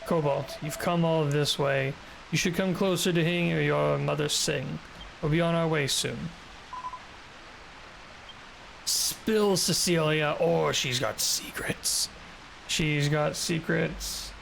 Cobalt, you've come all this way. You should come closer to hearing your mother sing. We'll be on our way soon. Spill, Cecilia, or she's got secrets. She's got secrets.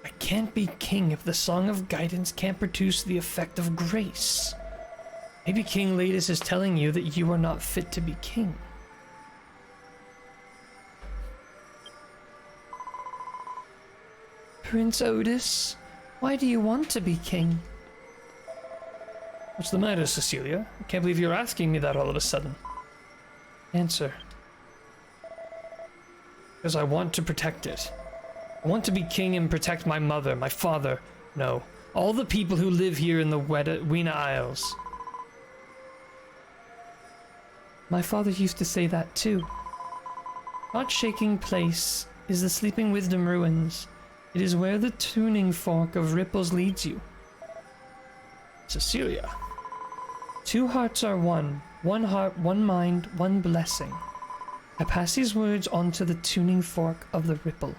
I can't be king if the Song of Guidance can't produce the effect of grace. Maybe King Ladis is telling you that you are not fit to be king. Prince Otis, why do you want to be king? What's the matter, Cecilia? I can't believe you're asking me that all of a sudden. Answer. Because I want to protect it. I want to be king and protect my mother, my father, no, all the people who live here in the Weena Isles. My father used to say that too. Heart-shaking place is the Sleeping Wisdom ruins. It is where the tuning fork of ripples leads you. Cecilia. 2 hearts are one. 1 heart, 1 mind, 1 blessing. I pass these words on to the tuning fork of the ripple.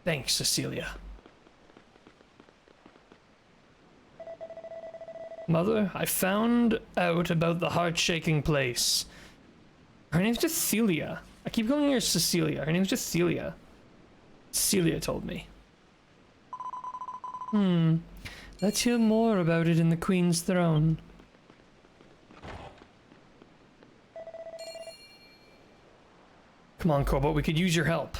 Thanks, Cecilia. Mother, I found out about the heart-shaking place. Her name's just Celia. I keep calling her Cecilia. Her name's just Celia. Celia told me. Let's hear more about it in the Queen's throne. Come on, Cobalt, we could use your help.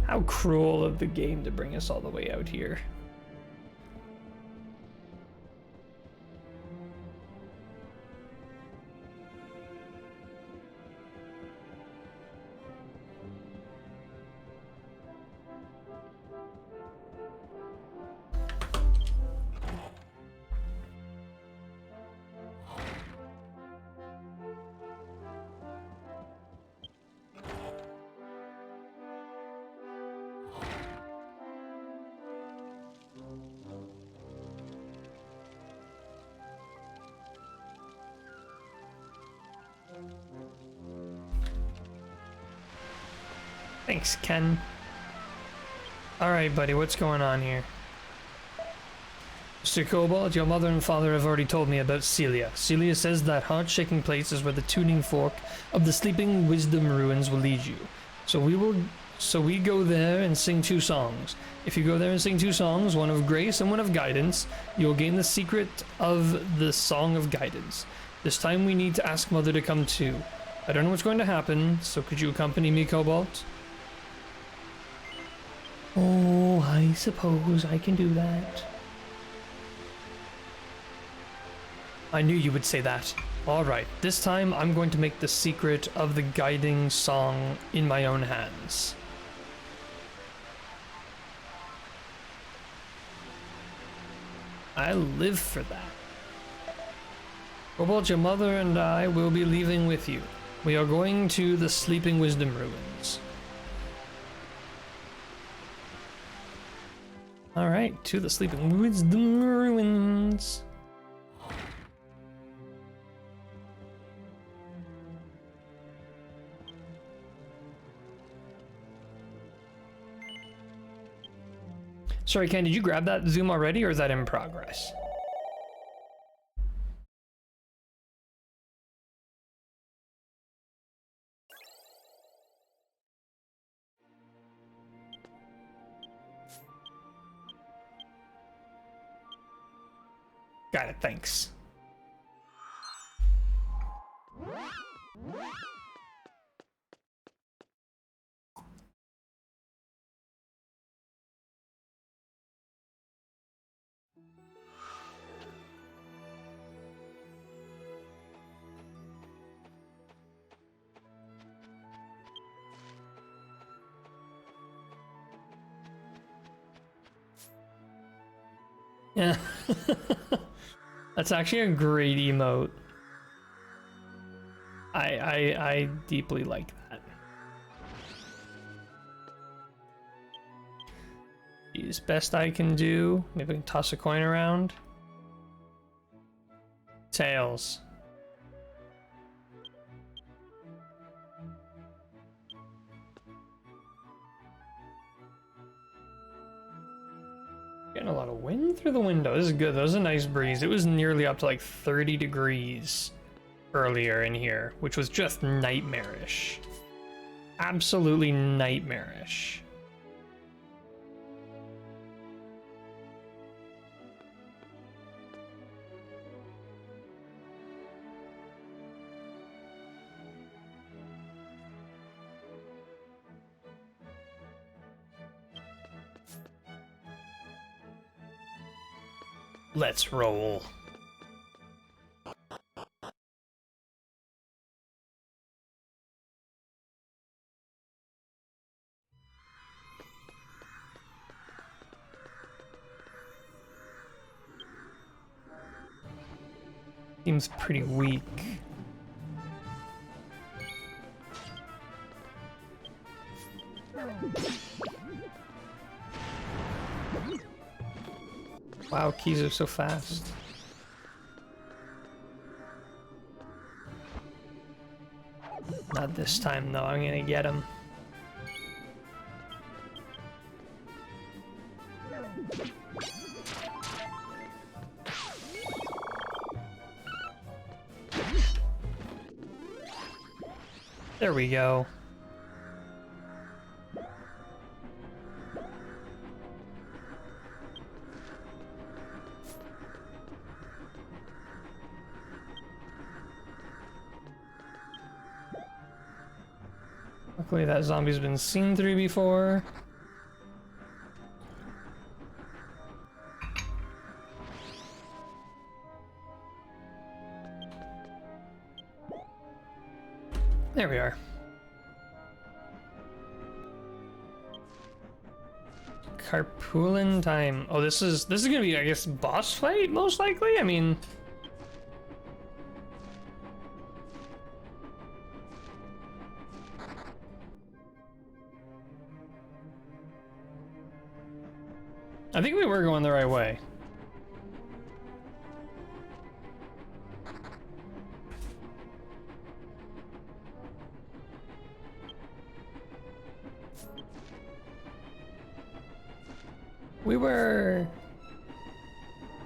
How cruel of the game to bring us all the way out here. Thanks, Ken. Alright, buddy, what's going on here? Mr. Cobalt, your mother and father have already told me about Celia. Celia says that heart-shaking place is where the tuning fork of the Sleeping Wisdom Ruins will lead you. So we go there and sing 2 songs. If you go there and sing 2 songs, one of grace and one of guidance, you'll gain the secret of the Song of Guidance. This time we need to ask Mother to come too. I don't know what's going to happen, so could you accompany me, Cobalt? Oh, I suppose I can do that. I knew you would say that. Alright, this time I'm going to make the secret of the guiding song in my own hands. I live for that. Cobalt, your mother and I will be leaving with you. We are going to the Sleeping Wisdom Ruins. Alright, to the Sleeping Wisdom Ruins. Sorry, Ken, did you grab that Zoom already, or is that in progress? Got it, thanks. Yeah. That's actually a great emote. I deeply like that. Is best I can do. Maybe I can toss a coin around. Tails. Getting a lot of wind through the window. This is good. That was a nice breeze. It was nearly up to like 30 degrees earlier in here, which was just nightmarish. Absolutely nightmarish. Let's roll. Seems pretty weak. Wow, keys are so fast. Not this time though, I'm gonna get him. There we go. Luckily that zombie's been seen through before. There we are. Carpoolin time. Oh, this is gonna be, I guess, boss fight most likely. I mean, I think we were going the right way. We were...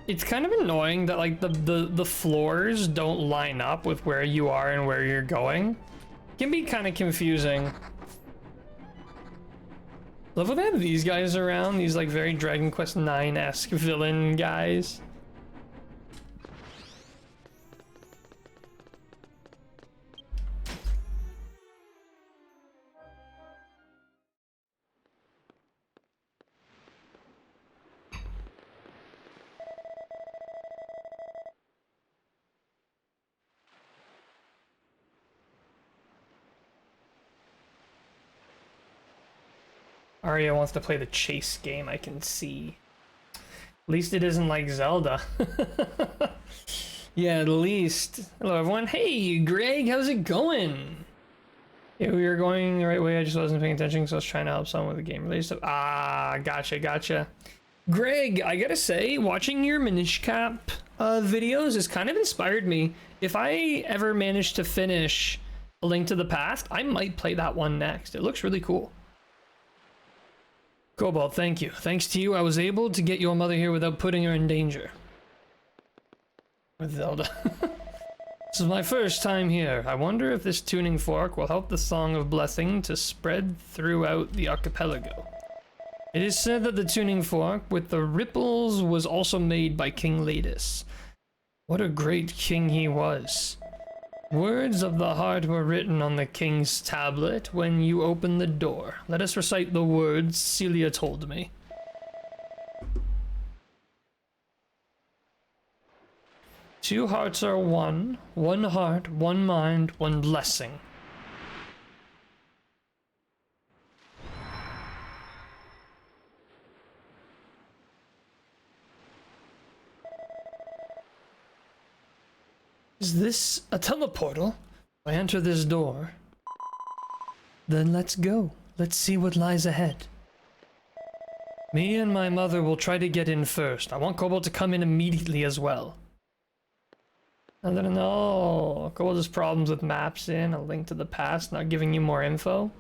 It's kind of annoying that like the floors don't line up with where you are and where you're going. It can be kind of confusing. Love how they have these guys around, these like very Dragon Quest IX-esque villain guys. Arya wants to play the chase game, I can see. At least it isn't like Zelda. Yeah, at least. Hello, everyone. Hey, Greg, how's it going? Yeah, we were going the right way. I just wasn't paying attention, so I was trying to help someone with the game related stuff. Ah, gotcha. Greg, I gotta say, watching your Minish Cap videos has kind of inspired me. If I ever manage to finish A Link to the Past, I might play that one next. It looks really cool. Cobalt, thank you. Thanks to you, I was able to get your mother here without putting her in danger. With Zelda. This is my first time here. I wonder if this tuning fork will help the Song of Blessing to spread throughout the archipelago. It is said that the tuning fork with the ripples was also made by King Ladis. What a great king he was. Words of the heart were written on the king's tablet when you opened the door. Let us recite the words Celia told me. Two hearts are one heart, one mind, one blessing. Is this a teleportal? I enter this door. Then let's go. Let's see what lies ahead. Me and my mother will try to get in first. I want Cobalt to come in immediately as well. I don't know. Cobalt has problems with maps in A Link to the Past, not giving you more info.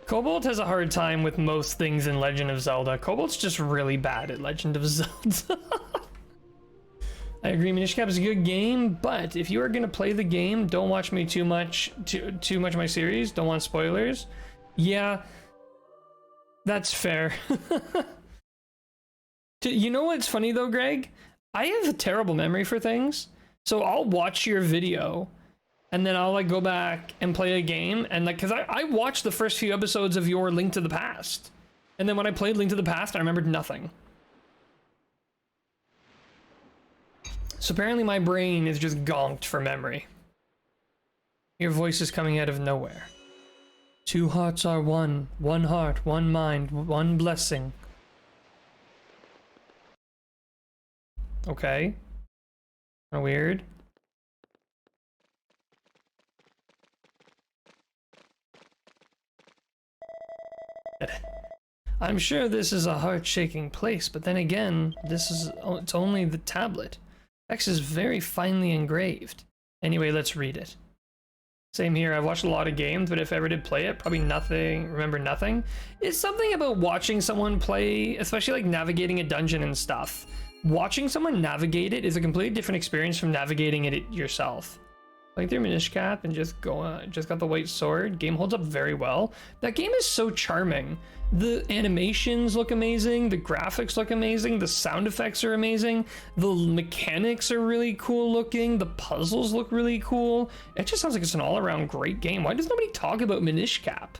Cobalt has a hard time with most things in Legend of Zelda. Cobalt's just really bad at Legend of Zelda. I agree, Minish Cap is a good game, but if you are gonna play the game, don't watch me too much of my series. Don't want spoilers. Yeah, that's fair. You know what's funny though, Greg? I have a terrible memory for things, so I'll watch your video, and then I'll like go back and play a game, and like, cause I watched the first few episodes of your Link to the Past, and then when I played Link to the Past, I remembered nothing. So apparently my brain is just gonked for memory. Your voice is coming out of nowhere. Two hearts are one heart, one mind, one blessing. Okay. Kinda weird. I'm sure this is a heart-shaking place, but then again, it's only the tablet. Text is very finely engraved. Anyway, let's read it. Same here, I've watched a lot of games, but if I ever did play it, probably remember nothing. It's something about watching someone play, especially like navigating a dungeon and stuff. Watching someone navigate it is a completely different experience from navigating it yourself. Like through Minish Cap and just got the white sword. Game holds up very well. That game is so charming. The animations look amazing, the graphics look amazing, the sound effects are amazing, the mechanics are really cool looking, the puzzles look really cool. It just sounds like it's an all-around great game. Why does nobody talk about Minish Cap?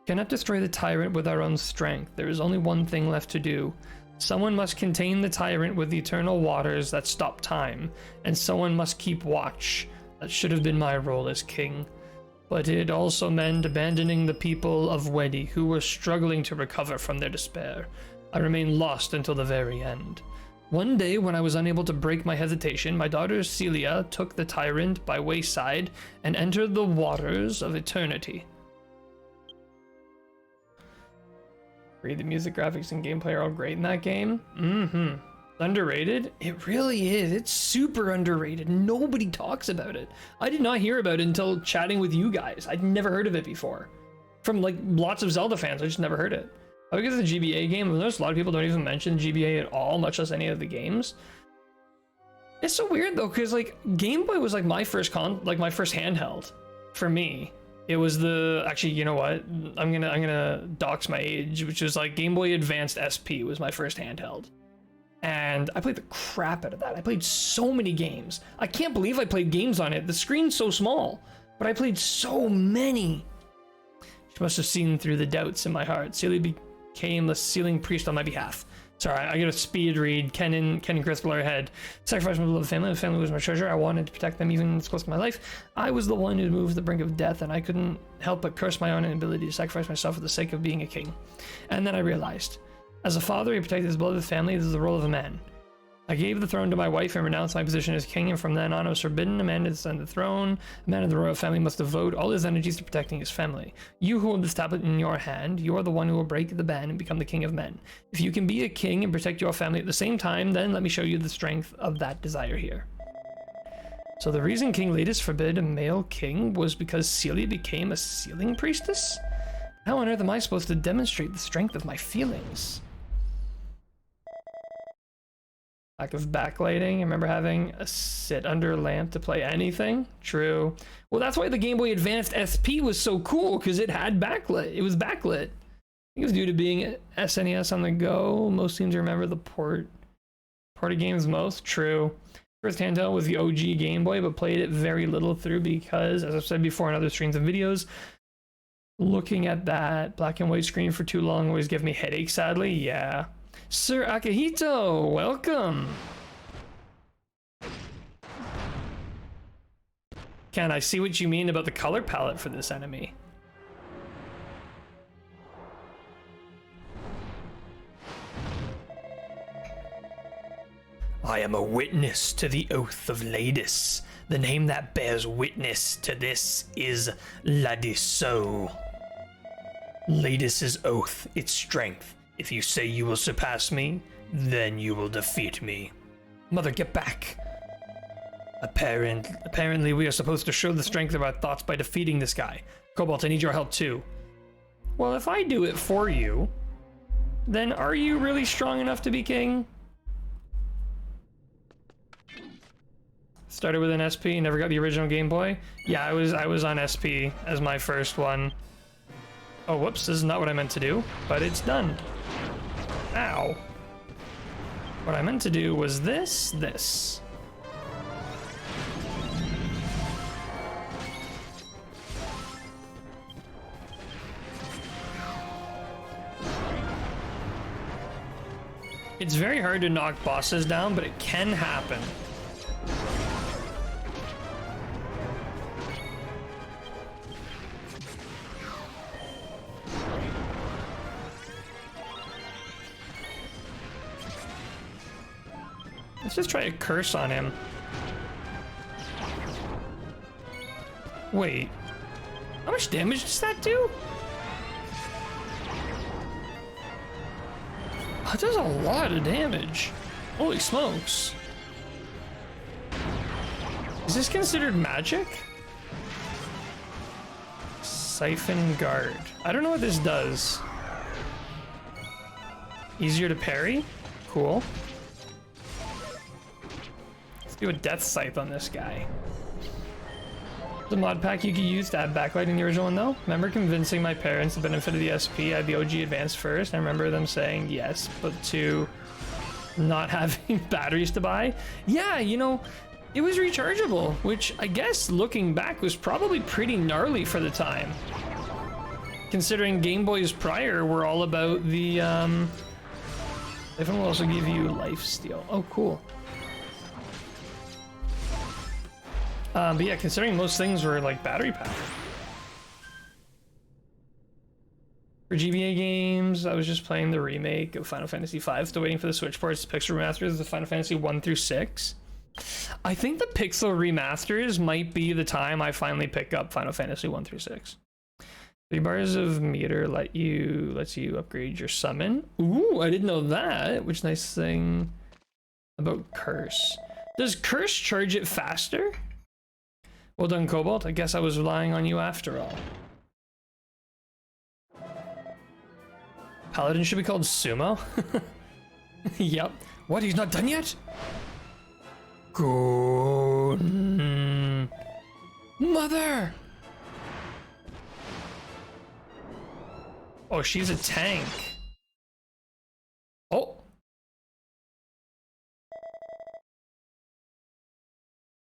Cannot destroy the tyrant with our own strength. There is only one thing left to do. Someone must contain the tyrant with the eternal waters that stop time, and someone must keep watch. That should have been my role as king. But it also meant abandoning the people of Wedi, who were struggling to recover from their despair. I remained lost until the very end. One day, when I was unable to break my hesitation, my daughter Celia took the tyrant by wayside and entered the waters of eternity. The music, graphics, and gameplay are all great in that game. Underrated? It really is. It's super underrated. Nobody talks about it. I did not hear about it until chatting with you guys. I'd never heard of it before. From like lots of Zelda fans, I just never heard it. I think it's a GBA game. I've noticed a lot of people don't even mention GBA at all, much less any of the games. It's so weird though, because like Game Boy was like my first my first handheld for me. It was actually, you know what? I'm gonna dox my age, which was like Game Boy Advanced SP was my first handheld. And I played the crap out of that. I played so many games. I can't believe I played games on it. The screen's so small, but I played so many. She must have seen through the doubts in my heart. Celia became the sealing priest on my behalf. Sorry, I gotta speed read. Ken and Crystal are ahead. Sacrificed my beloved family. My family was my treasure. I wanted to protect them even as close to my life. I was the one who moved to the brink of death, and I couldn't help but curse my own inability to sacrifice myself for the sake of being a king. And then I realized, as a father, he protected his beloved family. This is the role of a man. I gave the throne to my wife and renounced my position as king, and from then on I was forbidden a man to descend the throne. A man of the royal family must devote all his energies to protecting his family. You who hold this tablet in your hand, you are the one who will break the ban and become the king of men. If you can be a king and protect your family at the same time, then let me show you the strength of that desire here. So the reason King Ladus forbid a male king was because Celia became a sealing priestess? How on earth am I supposed to demonstrate the strength of my feelings? Lack of backlighting. I remember having a sit under a lamp to play anything. True. Well, that's why the Game Boy Advanced SP was so cool, because it had backlit. It was backlit. I think it was due to being SNES on the go. Most seem to remember the party games most. True. First handheld was the OG Game Boy, but played it very little through because, as I've said before in other streams and videos, looking at that black and white screen for too long always gave me headaches, sadly. Yeah. Sir Akihito, welcome. Can I see what you mean about the color palette for this enemy? I am a witness to the oath of Ladus. The name that bears witness to this is Ladiso. Ladus's oath, its strength. If you say you will surpass me, then you will defeat me. Mother, get back! Apparently we are supposed to show the strength of our thoughts by defeating this guy. Cobalt, I need your help too. Well, if I do it for you, then are you really strong enough to be king? Started with an SP, never got the original Game Boy. Yeah, I was on SP as my first one. Oh, whoops, this is not what I meant to do, but it's done. Ow. What I meant to do was this. It's very hard to knock bosses down, but it can happen. Let's just try a curse on him. Wait. How much damage does that do? That does a lot of damage. Holy smokes. Is this considered magic? Siphon Guard. I don't know what this does. Easier to parry? Cool. Let's do a Death Scythe on this guy. The mod pack you could use to add backlight in the original one though. Remember convincing my parents the benefit of the SP, I had the OG Advanced first. I remember them saying yes, but to not having batteries to buy. Yeah, you know, it was rechargeable, which I guess looking back was probably pretty gnarly for the time. Considering Game Boys prior were all about the, This one will also give you lifesteal. Oh, cool. But yeah, considering most things were like battery powered. For GBA games, I was just playing the remake of Final Fantasy V, still waiting for the Switch ports, pixel remasters of Final Fantasy 1 through 6. I think the pixel remasters might be the time I finally pick up Final Fantasy 1 through 6. 3 bars of meter lets you upgrade your summon. Ooh, I didn't know that. Which nice thing about Curse. Does Curse charge it faster? Well done, Cobalt. I guess I was relying on you after all. Paladin should be called Sumo. Yep. What, he's not done yet? Go. Mother! Oh, she's a tank. Oh.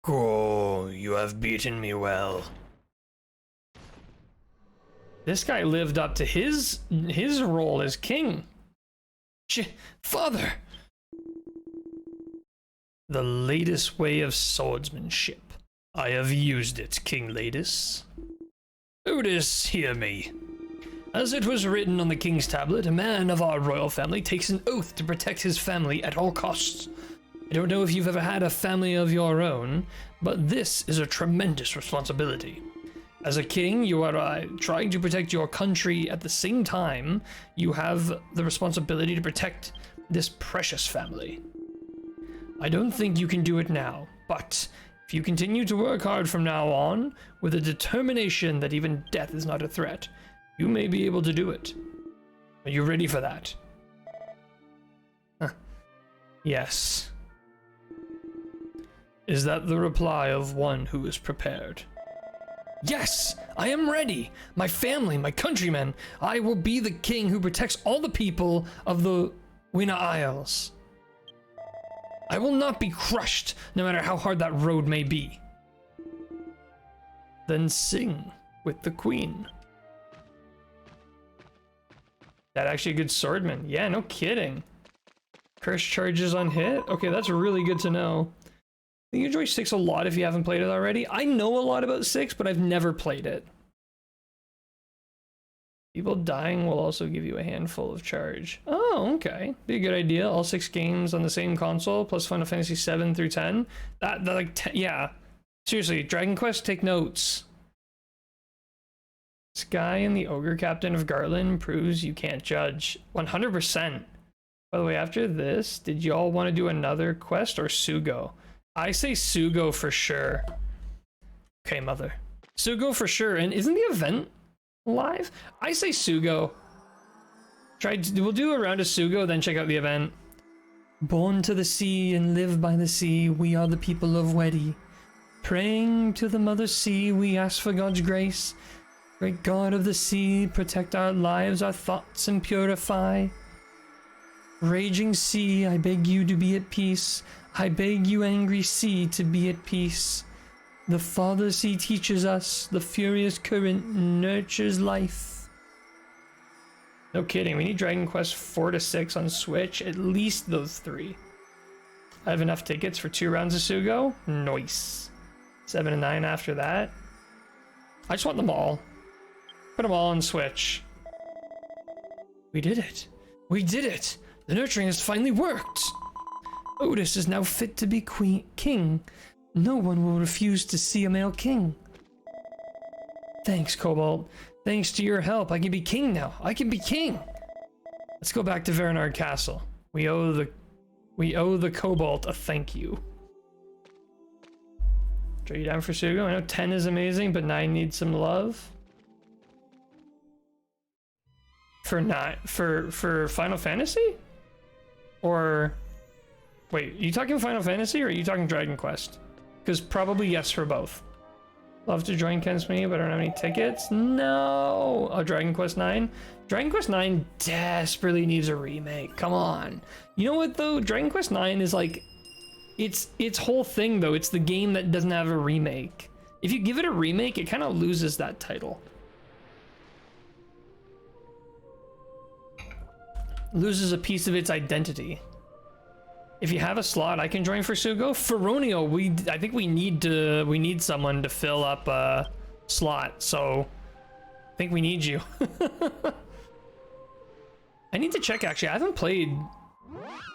Go, you have beaten me well. This guy lived up to his role as king. Father! The latest way of swordsmanship. I have used it, King Ladus. Otis, hear me. As it was written on the king's tablet, a man of our royal family takes an oath to protect his family at all costs. I don't know if you've ever had a family of your own, but this is a tremendous responsibility. As a king, you are trying to protect your country at the same time. You have the responsibility to protect this precious family. I don't think you can do it now, but if you continue to work hard from now on, with a determination that even death is not a threat, you may be able to do it. Are you ready for that? Huh. Yes. Is that the reply of one who is prepared? Yes, I am ready. My family, my countrymen, I will be the king who protects all the people of the Winna Isles. I will not be crushed, no matter how hard that road may be. Then sing with the queen. That actually a good swordman. Yeah, no kidding. Curse charges on hit? Okay, that's really good to know. You enjoy 6 a lot if you haven't played it already. I know a lot about 6, but I've never played it. People dying will also give you a handful of charge. Oh, okay. Be a good idea. All 6 games on the same console, plus Final Fantasy 7 through 10. That like, yeah. Seriously, Dragon Quest, take notes. This guy in the Ogre Captain of Garland proves you can't judge. 100%. By the way, after this, did y'all want to do another quest or Sugo? I say Sugo for sure. Okay, mother. Sugo for sure. And isn't the event live? I say Sugo. We'll do a round of Sugo, then check out the event. Born to the sea and live by the sea, we are the people of Wedi. Praying to the mother sea, we ask for God's grace. Great God of the sea, protect our lives, our thoughts, and purify. Raging sea, I beg you to be at peace. I beg you, angry sea, to be at peace. The father sea teaches us, the furious current nurtures life. No kidding, we need Dragon Quest 4 to 6 on Switch, at least those 3. I have enough tickets for 2 rounds of Sugo. Nice. 7 and 9 after that. I just want them all. Put them all on Switch. We did it. We did it. The nurturing has finally worked. Otis is now fit to be king. No one will refuse to see a male king. Thanks, Cobalt. Thanks to your help, I can be king now. I can be king. Let's go back to Verenard Castle. We owe the Cobalt a thank you. Trade you down for Sugo. I know 10 is amazing, but 9 needs some love. For Final Fantasy? Or wait, are you talking Final Fantasy or are you talking Dragon Quest? Because probably yes for both. Love to join Ken Smee, but I don't have any tickets. No. Oh, Dragon Quest 9. Dragon Quest 9 desperately needs a remake. Come on. You know what though? Dragon Quest 9 is like its whole thing though. It's the game that doesn't have a remake. If you give it a remake, it kind of loses that title. Loses a piece of its identity. If you have a slot, I can join for Sugo. Feronio, I think we need someone to fill up a slot, so I think we need you. I need to check actually. I haven't played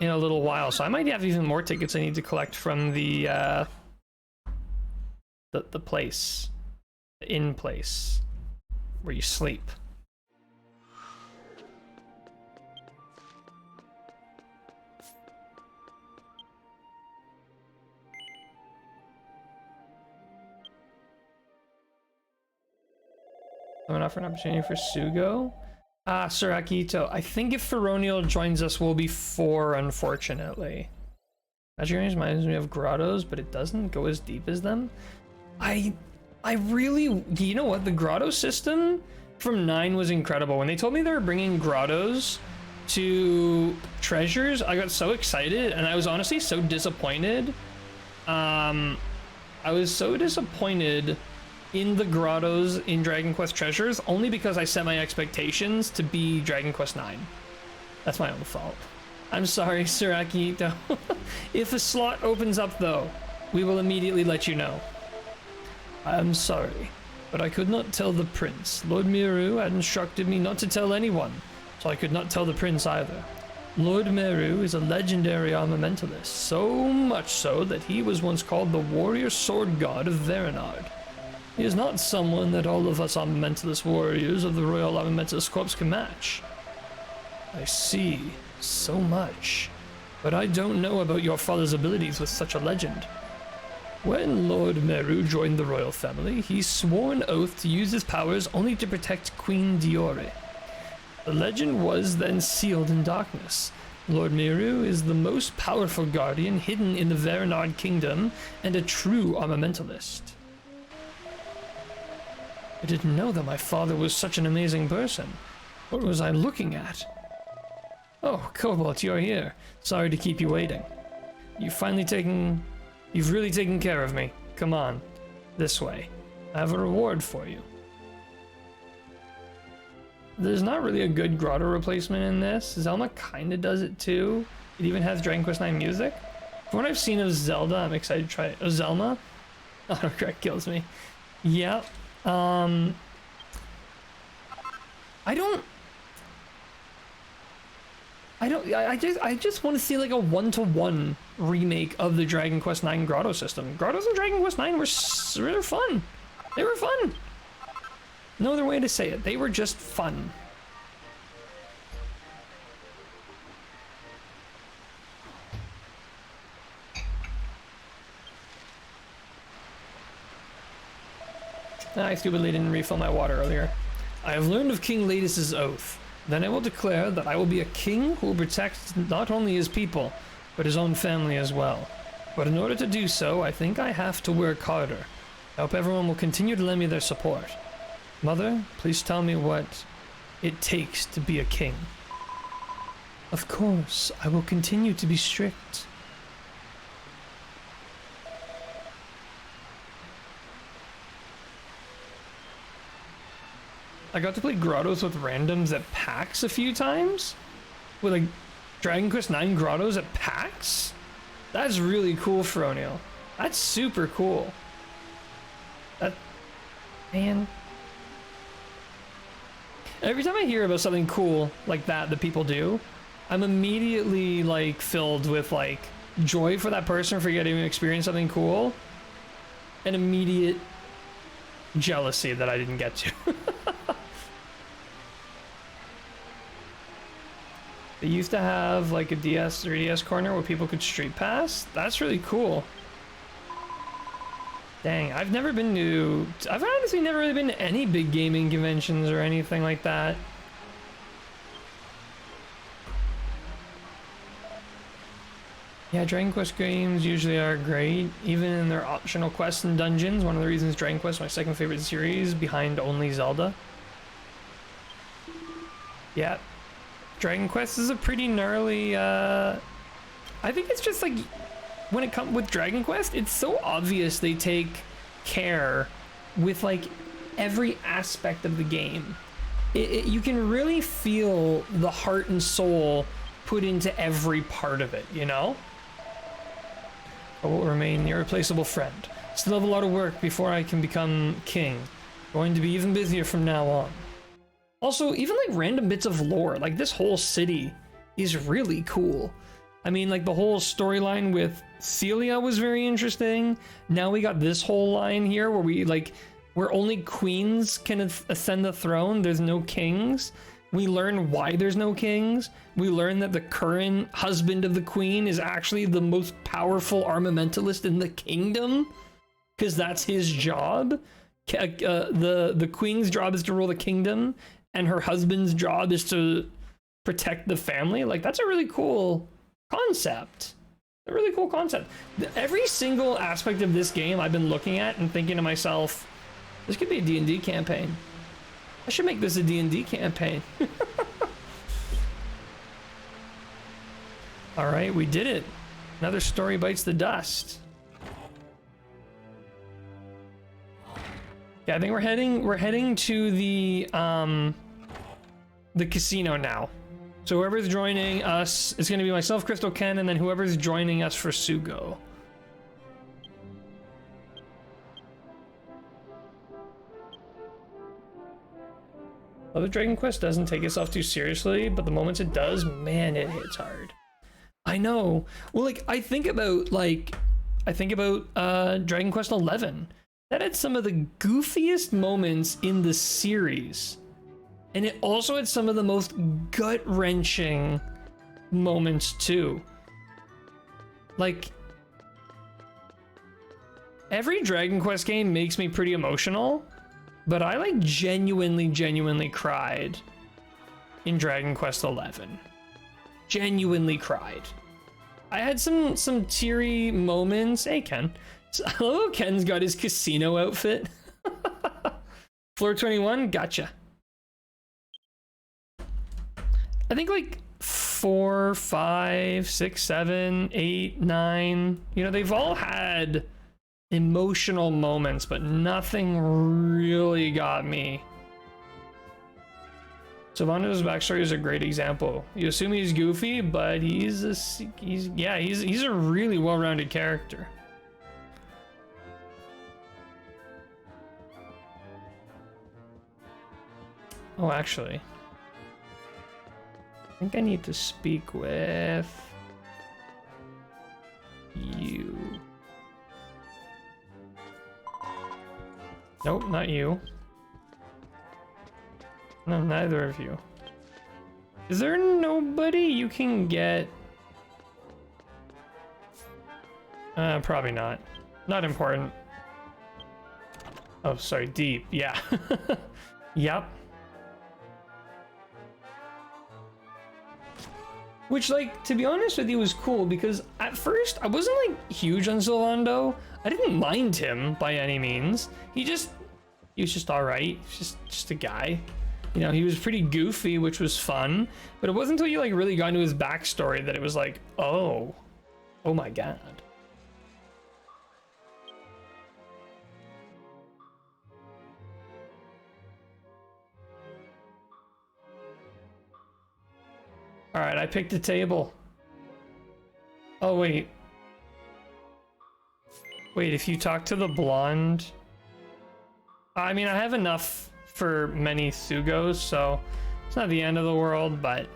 in a little while, so I might have even more tickets I need to collect from the place, the inn place where you sleep. I'm gonna offer an opportunity for Sugo. Sir Akito. I think if Feronial joins us, we'll be 4, unfortunately. Magic Range reminds me of grottos, but it doesn't go as deep as them. I really, you know what? The grotto system from 9 was incredible. When they told me they were bringing grottos to treasures, I got so excited, and I was honestly so disappointed. I was so disappointed in the grottos in Dragon Quest Treasures, only because I set my expectations to be Dragon Quest 9. That's my own fault. I'm sorry, Sir Akito. If a slot opens up though, we will immediately let you know. I'm sorry, but I could not tell the prince. Lord Miru had instructed me not to tell anyone, so I could not tell the prince either. Lord Meru is a legendary armamentalist, so much so that he was once called the warrior sword god of Verenard. He is not someone that all of us armamentalist warriors of the Royal Armamentalist Corps can match. I see so much, but I don't know about your father's abilities with such a legend. When Lord Meru joined the royal family, he swore an oath to use his powers only to protect Queen Diore. The legend was then sealed in darkness. Lord Meru is the most powerful guardian hidden in the Verenard Kingdom and a true armamentalist. I didn't know that my father was such an amazing person. What was I looking at? Oh, Cobalt, you're here. Sorry to keep you waiting. You've really taken care of me. Come on, this way. I have a reward for you. There's not really a good grotto replacement in this. Zelma kinda does it too. It even has Dragon Quest 9 music. From what I've seen of Zelda, I'm excited to try it. Oh, Zelma? Autocorrect kills me. Yeah. I just want to see like a 1-to-1 remake of the Dragon Quest 9 grotto system. Grottos in Dragon Quest 9 were really fun. They were fun. No other way to say it. They were just fun. I stupidly didn't refill my water earlier. I have learned of King Ladis's oath. Then I will declare that I will be a king who will protect not only his people, but his own family as well. But in order to do so, I think I have to work harder. I hope everyone will continue to lend me their support. Mother, please tell me what it takes to be a king. Of course, I will continue to be strict. I got to play grottos with randoms at PAX a few times. With like Dragon Quest 9 grottos at PAX? That's really cool, Feronio. That's super cool. Man. Every time I hear about something cool like that people do, I'm immediately like filled with like joy for that person for getting to experience something cool, and immediate jealousy that I didn't get to. They used to have like a DS 3DS corner where people could street pass. That's really cool. Dang, I've honestly never really been to any big gaming conventions or anything like that. Yeah, Dragon Quest games usually are great, even in their optional quests and dungeons. One of the reasons Dragon Quest is my second favorite series, behind only Zelda. Yeah, Dragon Quest is a pretty gnarly, I think it's just like, when it comes with Dragon Quest, it's so obvious they take care with like every aspect of the game. You can really feel the heart and soul put into every part of it, you know? I will remain an irreplaceable friend. Still have a lot of work before I can become king. Going to be even busier from now on. Also, even like random bits of lore, like this whole city is really cool. I mean, like the whole storyline with Celia was very interesting. Now we got this whole line here where only queens can ascend the throne. There's no kings. We learn why there's no kings. We learn that the current husband of the queen is actually the most powerful armamentalist in the kingdom, because that's his job. The queen's job is to rule the kingdom, and her husband's job is to protect the family. Like, that's a really cool concept. A really cool concept. Every single aspect of this game I've been looking at and thinking to myself, this could be a D&D campaign. I should make this a D&D campaign. All right, we did it. Another story bites the dust. Yeah, I think we're heading to the casino now. So whoever's joining us, it's going to be myself, Crystal Ken, and then whoever's joining us for Sugo. Well, the Dragon Quest doesn't take itself too seriously, but the moments it does, man, it hits hard. I know. Well, like, I think about Dragon Quest 11. That had some of the goofiest moments in the series. And it also had some of the most gut-wrenching moments, too. Like, every Dragon Quest game makes me pretty emotional, but I, like, genuinely cried in Dragon Quest 11. Genuinely cried. I had some teary moments. Hey, Ken. I love how Ken's got his casino outfit. Floor 21, gotcha. I think like 4, 5, 6, 7, 8, 9, you know, they've all had emotional moments, but nothing really got me. Sylvando's backstory is a great example. You assume he's goofy, but he's a really well-rounded character. Oh, actually, I think I need to speak with you. Nope, not you. No, neither of you. Is there nobody you can get? Probably not. Not important. Oh, sorry, deep. Yeah. Yep. Which, like, to be honest with you, was cool because at first I wasn't like huge on Sylvando. I didn't mind him by any means. He was just all right. Just a guy. You know, he was pretty goofy, which was fun. But it wasn't until you like really got into his backstory that it was like, oh my god. All right, I picked a table. Oh, wait. Wait, if you talk to the blonde... I mean, I have enough for many Sugos, so it's not the end of the world, but...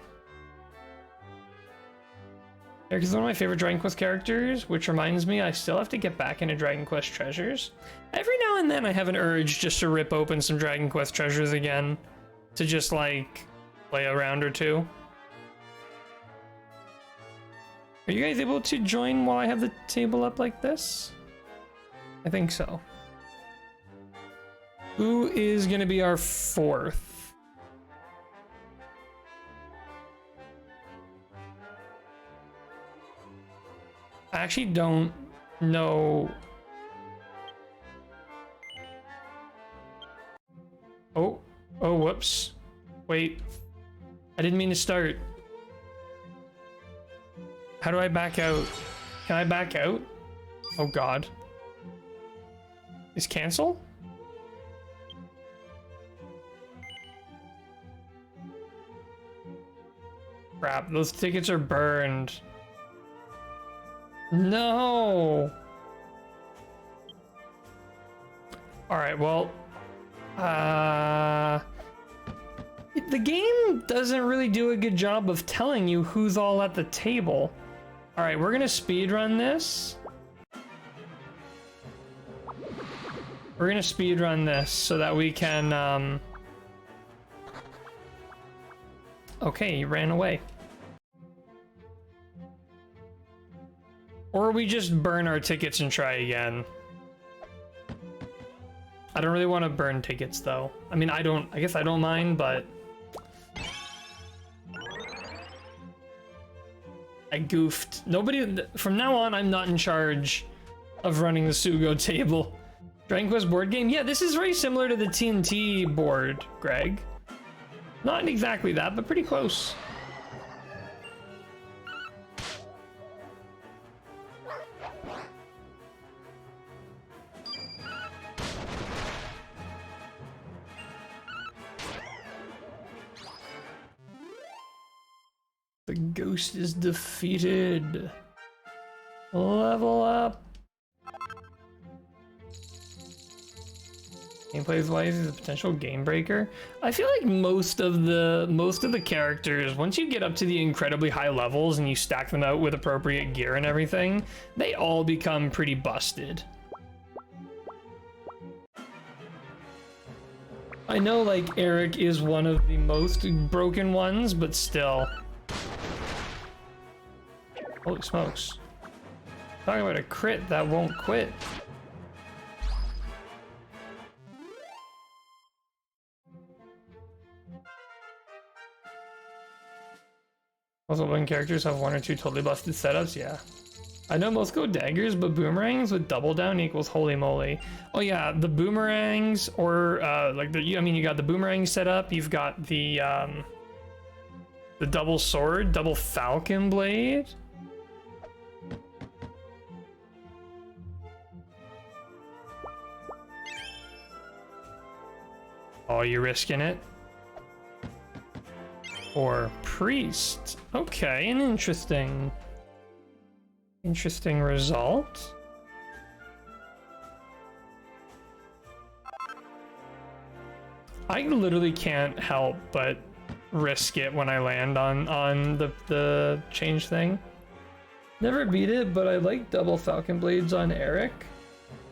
Eric is one of my favorite Dragon Quest characters, which reminds me I still have to get back into Dragon Quest Treasures. Every now and then I have an urge just to rip open some Dragon Quest Treasures again, to just, like, play a round or two. Are you guys able to join while I have the table up like this? I think so. Who is gonna be our fourth? I actually don't know. Oh, whoops. Wait, I didn't mean to start. How do I back out? Can I back out? Oh God. Is cancel? Crap, those tickets are burned. No. All right, well, the game doesn't really do a good job of telling you who's all at the table. All right, we're gonna speed run this. We're gonna speed run this so that we can, okay, he ran away. Or we just burn our tickets and try again. I don't really want to burn tickets though. I mean, I guess I don't mind, but I goofed. Nobody, from now on, I'm not in charge of running the Sugo table. Dragon Quest board game? Yeah, this is very similar to the TNT board, Greg. Not exactly that, but pretty close. The ghost is defeated. Level up. Gameplay wise is a potential game breaker. I feel like most of the characters, once you get up to the incredibly high levels and you stack them out with appropriate gear and everything, they all become pretty busted. I know like Eric is one of the most broken ones, but still. Holy smokes. Talking about a crit that won't quit. Also, when characters have one or two totally busted setups, yeah. I know most go daggers, but boomerangs with double down equals holy moly. Oh yeah, the boomerangs, or like I mean, you got the boomerang set up. You've got the double sword, double falcon blade. Oh, you're risking it? Or priest. Okay, an interesting result. I literally can't help but risk it when I land on the change thing. Never beat it, but I like double falcon blades on Eric.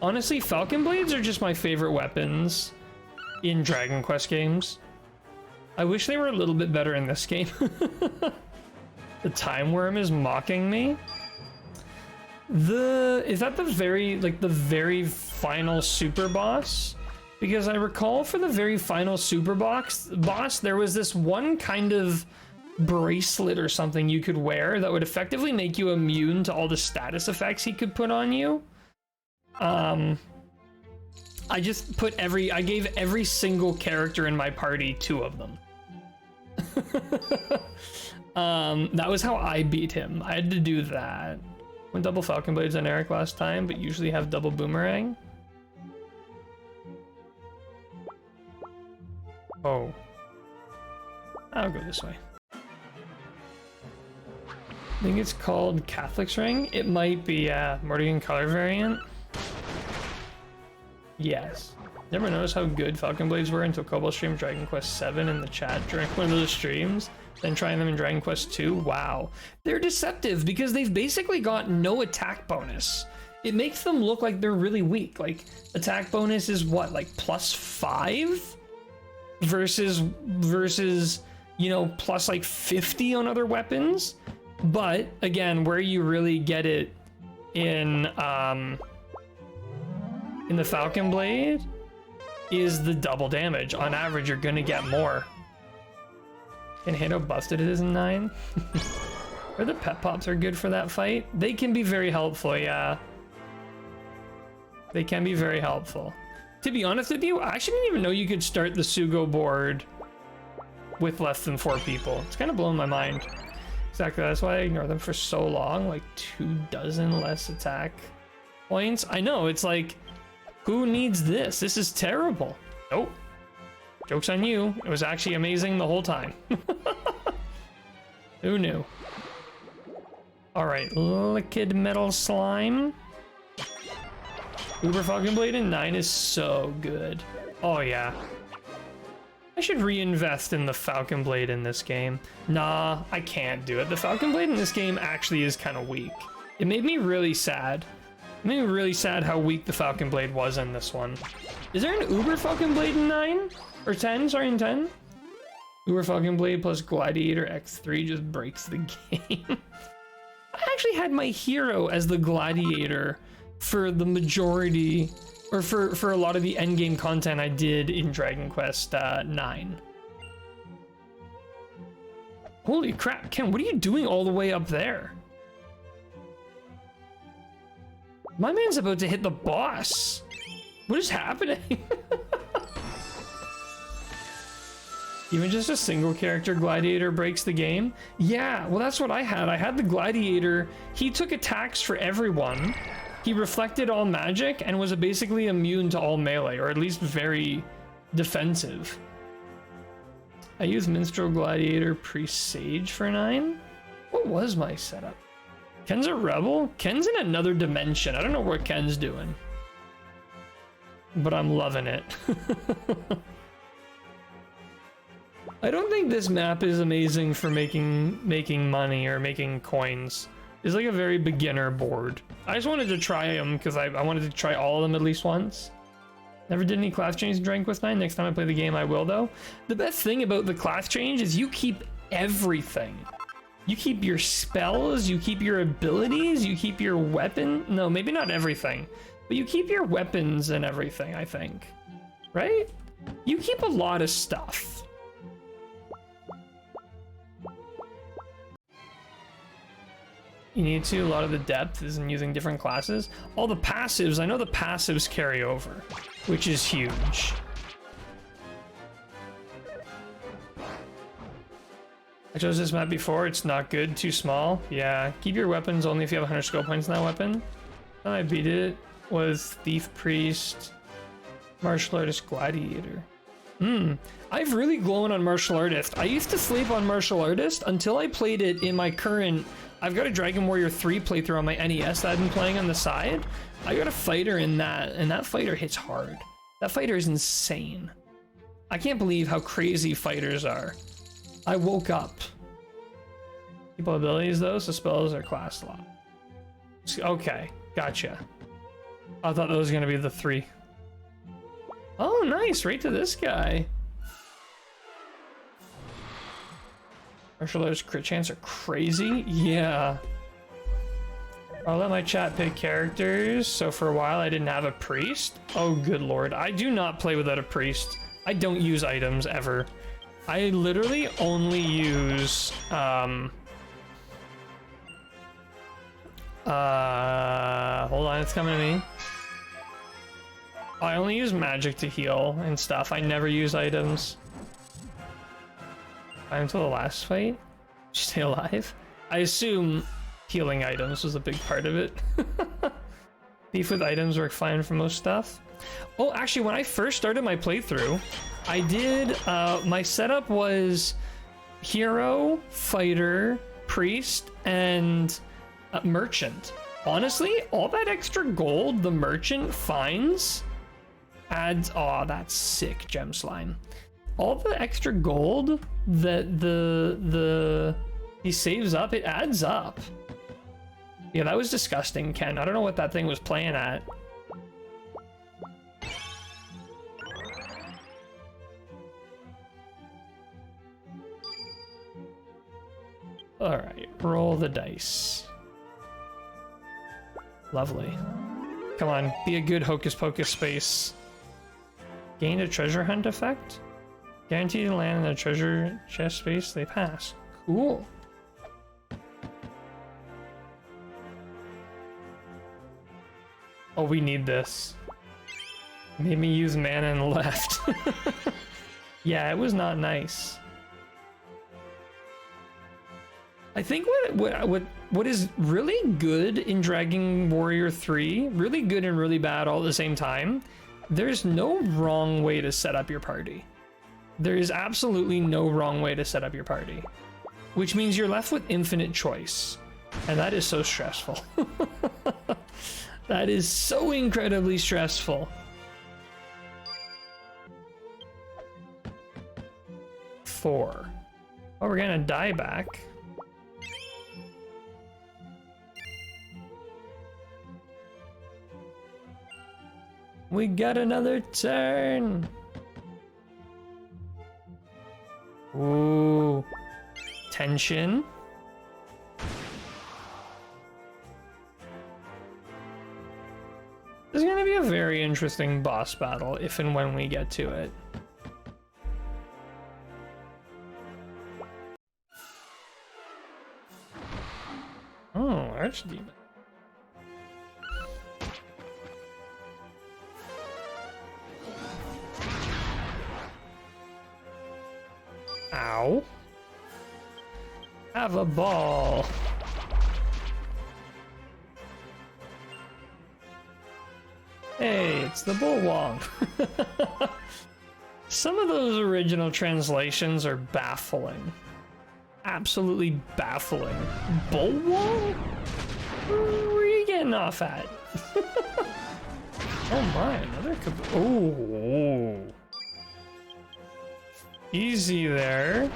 Honestly, falcon blades are just my favorite weapons in Dragon Quest games. I wish they were a little bit better in this game. The time worm is mocking me. Is that the very final super boss? Because I recall for the very final super boss, there was this one kind of bracelet or something you could wear that would effectively make you immune to all the status effects he could put on you. I just I gave every single character in my party 2 of them. That was how I beat him. I had to do that. Went double falcon blades on Eric last time, but usually have double boomerang. Oh. I'll go this way. I think it's called Catholic's Ring. It might be Mordigan color variant. Yes. Never noticed how good Falcon Blades were until Kobo streamed Dragon Quest 7 in the chat during one of those streams. Then trying them in Dragon Quest 2. Wow. They're deceptive because they've basically got no attack bonus. It makes them look like they're really weak. Like, attack bonus is what, like +5? Versus, you know, plus like 50 on other weapons? But again, where you really get it in the Falcon Blade is the double damage. On average, you're gonna get more. And hit how busted it is in 9. Or the pet pops are good for that fight. They can be very helpful, yeah. They can be very helpful. To be honest with you, I actually didn't even know you could start the Sugo board with less than 4 people. It's kind of blowing my mind. Exactly, that's why I ignored them for so long. Like 24 less attack points. I know, it's like, who needs this? This is terrible. Nope. Joke's on you. It was actually amazing the whole time. Who knew? Alright, Liquid Metal Slime. Uber Falcon Blade in 9 is so good. Oh yeah. I should reinvest in the Falcon Blade in this game. Nah, I can't do it. The Falcon Blade in this game actually is kind of weak. It made me really sad. It made me really sad how weak the Falcon Blade was in this one. Is there an Uber Falcon Blade in 9? Or 10, sorry, in 10? Uber Falcon Blade plus Gladiator X3 just breaks the game. I actually had my hero as the Gladiator for the majority, or for a lot of the endgame content I did in Dragon Quest 9. Holy crap, Ken, what are you doing all the way up there? My man's about to hit the boss. What is happening? Even just a single character Gladiator breaks the game? Yeah, well that's what I had. I had the Gladiator. He took attacks for everyone. He reflected all magic and was basically immune to all melee, or at least very defensive. I used Minstrel, Gladiator, Priest, Sage for 9. What was my setup? Ken's a rebel? Ken's in another dimension. I don't know what Ken's doing, but I'm loving it. I don't think this map is amazing for making money or making coins. It's like a very beginner board. I just wanted to try them because I wanted to try all of them at least once. Never did any class change in Dragon Quest 9. Next time I play the game, I will though. The best thing about the class change is you keep everything. You keep your spells, you keep your abilities, you keep your weapon. No, maybe not everything, but you keep your weapons and everything, I think. Right? You keep a lot of stuff. You need to. A lot of the depth is in using different classes. All the passives, I know the passives carry over, which is huge. I chose this map before. It's not good. Too small. Yeah. Keep your weapons only if you have 100 skill points in that weapon. How I beat it was Thief, Priest, Martial Artist, Gladiator. I've really grown on Martial Artist. I used to sleep on Martial Artist until I played it in my current... I've got a Dragon Warrior 3 playthrough on my NES that I've been playing on the side. I got a fighter in that, and that fighter hits hard. That fighter is insane. I can't believe how crazy fighters are. I woke up. People abilities though, so spells are class lock. Okay, gotcha. I thought that was gonna be the 3. Oh, nice, right to this guy. Martial arts crit chance are crazy. Yeah. I'll let my chat pick characters. So for a while I didn't have a priest. Oh, good lord. I do not play without a priest. I don't use items ever. I literally only use hold on, it's coming to me. I only use magic to heal and stuff. I never use items. Until the last fight? Stay alive? I assume healing items was a big part of it. Thief with items work fine for most stuff. Oh, actually, when I first started my playthrough, I did, my setup was hero, fighter, priest, and merchant. Honestly, all that extra gold the merchant finds adds... Oh, that's sick, gem slime. All the extra gold that he saves up, it adds up. Yeah, that was disgusting, Ken. I don't know what that thing was playing at. All right. Roll the dice. Lovely. Come on, be a good Hocus Pocus space. Gained a treasure hunt effect? Guaranteed to land in a treasure chest space, they pass. Cool. Oh, we need this. Made me use mana and left. Yeah, it was not nice. I think what is really good in Dragon Warrior 3, really good and really bad all at the same time, there's no wrong way to set up your party. There is absolutely no wrong way to set up your party. Which means you're left with infinite choice. And that is so stressful. That is so incredibly stressful. 4. Oh, we're gonna die back. We got another turn. Ooh. Tension. This is going to be a very interesting boss battle if and when we get to it. Oh, Archdemon. Ow. Have a ball. Hey, it's the Bullwong. Some of those original translations are baffling. Absolutely baffling. Bullwong? Where are you getting off at? Oh my, another oh. Easy there.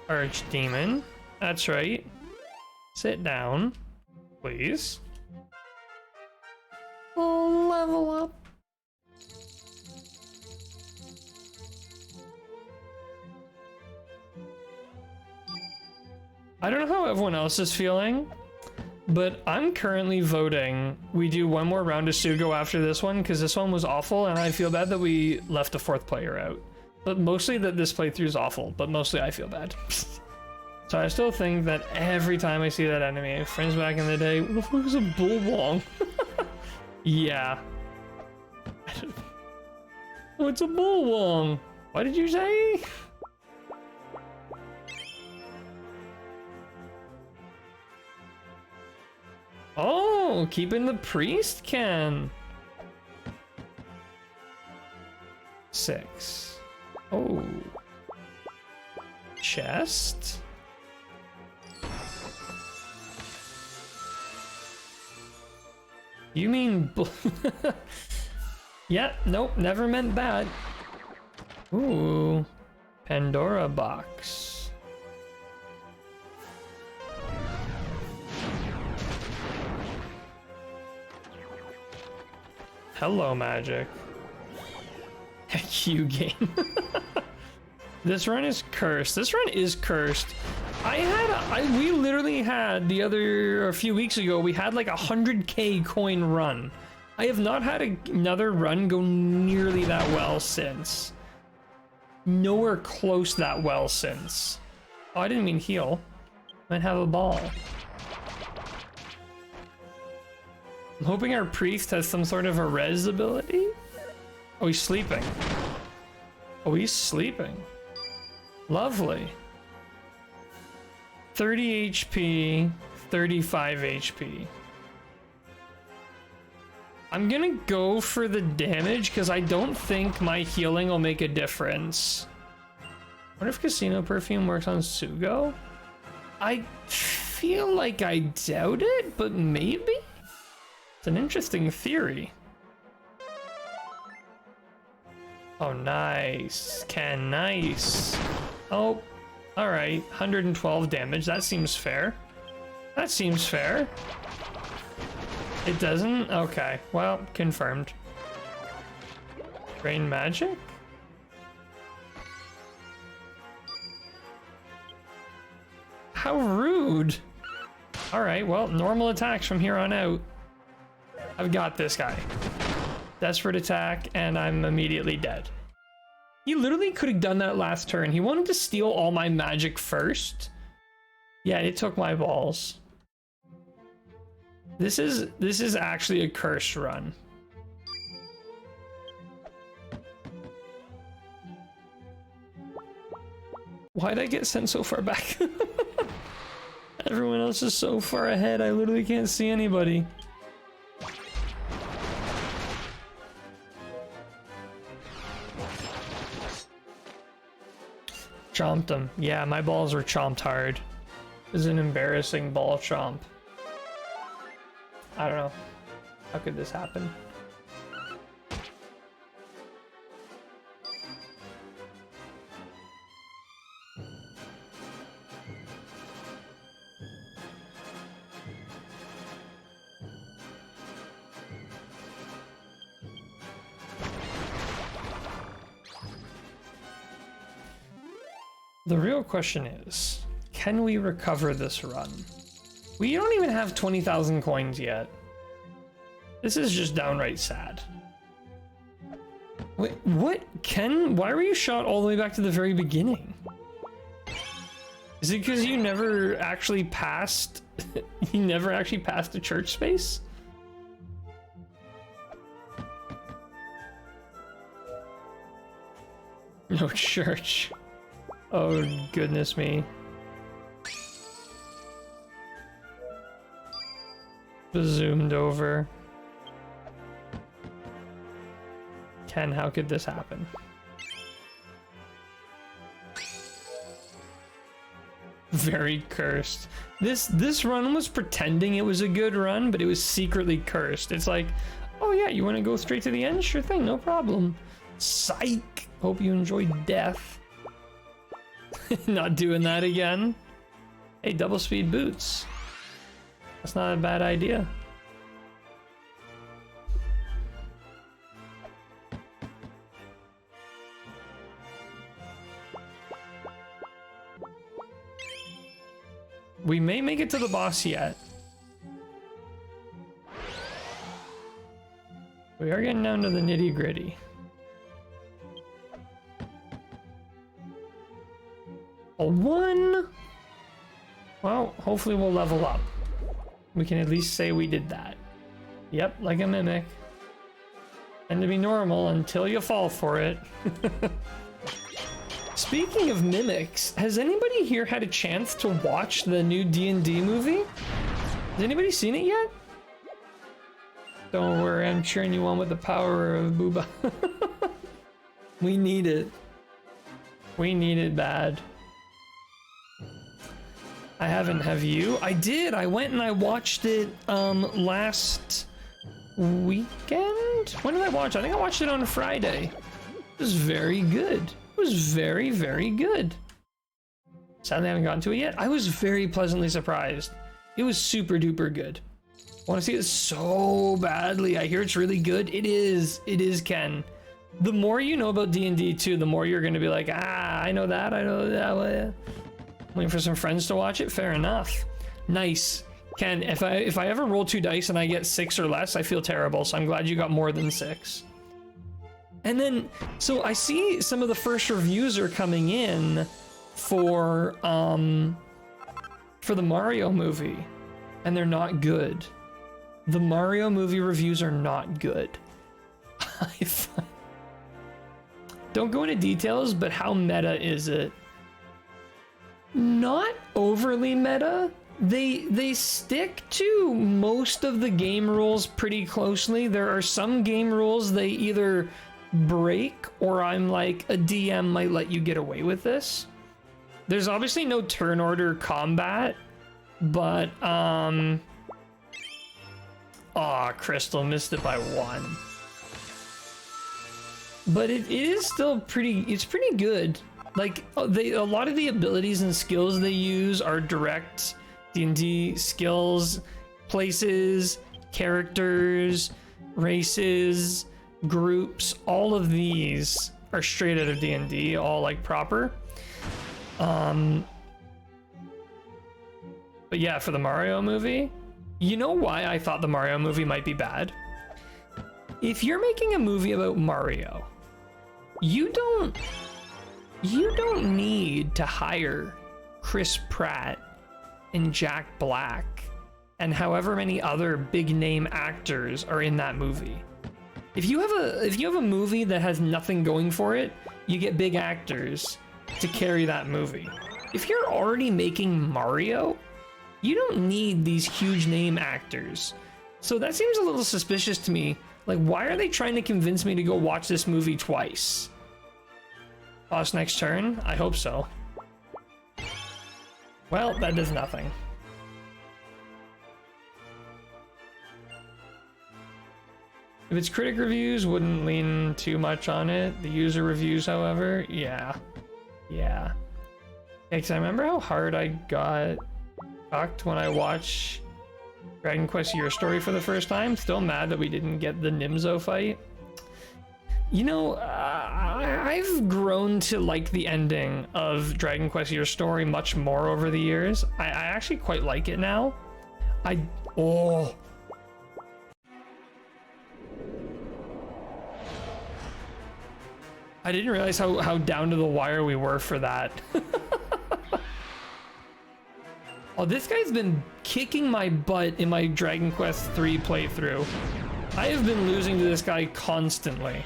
Archdemon. That's right. Sit down, please. Oh, level up. I don't know how everyone else is feeling, but I'm currently voting we do one more round of Sugo after this one, because this one was awful, and I feel bad that we left a 4th player out. But mostly that this playthrough is awful, but mostly I feel bad. So I still think that every time I see that enemy, friends back in the day, what the fuck is a Bullwong? Yeah. Oh, it's a Bullwong. What did you say? Oh, keeping the priest can. 6. Oh. Chest. You mean yeah, nope, never meant that. Ooh. Pandora box. Hello, magic. Heck you, game. This run is cursed. This run is cursed. We literally had a few weeks ago, we had like 100k coin run. I have not had another run go nearly that well since. Nowhere close that well since. Oh, I didn't mean heal. I might have a ball. I'm hoping our priest has some sort of a res ability. Oh, he's sleeping. Oh, he's sleeping. Lovely. 30 HP, 35 HP. I'm gonna go for the damage because I don't think my healing will make a difference. What if Casino Perfume works on Sugo? I feel like I doubt it, but maybe? It's an interesting theory. Oh, nice. Ken, nice. Oh, all right. 112 damage. That seems fair. That seems fair. It doesn't? Okay. Well, confirmed. Drain magic? How rude. All right, well, normal attacks from here on out. I've got this guy. Desperate attack, and I'm immediately dead. He literally could have done that last turn. He wanted to steal all my magic first. Yeah, it took my balls. This is actually a curse run. Why'd I get sent so far back? Everyone else is so far ahead, I literally can't see anybody. Chomped him. Yeah, my balls were chomped hard. This is an embarrassing ball chomp. I don't know. How could this happen? The real question is, can we recover this run? We don't even have 20,000 coins yet. This is just downright sad. Wait, what? Ken, why were you shot all the way back to the very beginning? Is it because you never actually passed, you never actually passed a church space? No church. Oh, goodness me. Zoomed over. Ken, how could this happen? Very cursed. This run was pretending it was a good run, but it was secretly cursed. It's like, oh yeah, you want to go straight to the end? Sure thing, no problem. Psych! Hope you enjoyed death. Not doing that again. Hey, double speed boots. That's not a bad idea. We may make it to the boss yet. We are getting down to the nitty-gritty. A 1? Well, hopefully we'll level up. We can at least say we did that. Yep, like a mimic. And to be normal until you fall for it. Speaking of mimics, has anybody here had a chance to watch the new D&D movie? Has anybody seen it yet? Don't worry, I'm cheering you on with the power of Booba. We need it. We need it bad. I haven't, have you? I did! I went and I watched it last weekend? When did I watch it? I think I watched it on Friday. It was very good. It was very, very good. Sadly, I haven't gotten to it yet. I was very pleasantly surprised. It was super duper good. I want to see it so badly. I hear it's really good. It is. It is, Ken. The more you know about D&D too, the more you're going to be like, ah, I know that, I know that. Well, yeah. Waiting for some friends to watch it? Fair enough. Nice. Ken, if I ever roll 2 dice and I get 6 or less, I feel terrible, so I'm glad you got more than 6. And then, so I see some of the first reviews are coming in for the Mario movie, and they're not good. The Mario movie reviews are not good. Don't go into details, but how meta is it? Not overly meta. They stick to most of the game rules pretty closely. There are some game rules they either break or I'm like, a DM might let you get away with this. There's obviously no turn order combat, but aw, Crystal missed it by 1. But it is still it's pretty good. Like, a lot of the abilities and skills they use are direct D&D skills, places, characters, races, groups. All of these are straight out of D&D, all like proper. But yeah, for the Mario movie, you know why I thought the Mario movie might be bad? If you're making a movie about Mario, you don't need to hire Chris Pratt and Jack Black and however many other big name actors are in that movie. If you have a movie that has nothing going for it, you get big actors to carry that movie. If you're already making Mario, you don't need these huge name actors. So that seems a little suspicious to me. Like, why are they trying to convince me to go watch this movie twice? Boss next turn? I hope so. Well, that does nothing. If it's critic reviews, wouldn't lean too much on it. The user reviews, however, yeah. Yeah. Because I remember how hard I got fucked when I watched Dragon Quest Your Story for the first time. Still mad that we didn't get the Nimzo fight. You know, I've grown to like the ending of Dragon Quest Your Story much more over the years. I actually quite like it now. Oh. I didn't realize how down to the wire we were for that. Oh, this guy's been kicking my butt in my Dragon Quest 3 playthrough. I have been losing to this guy constantly.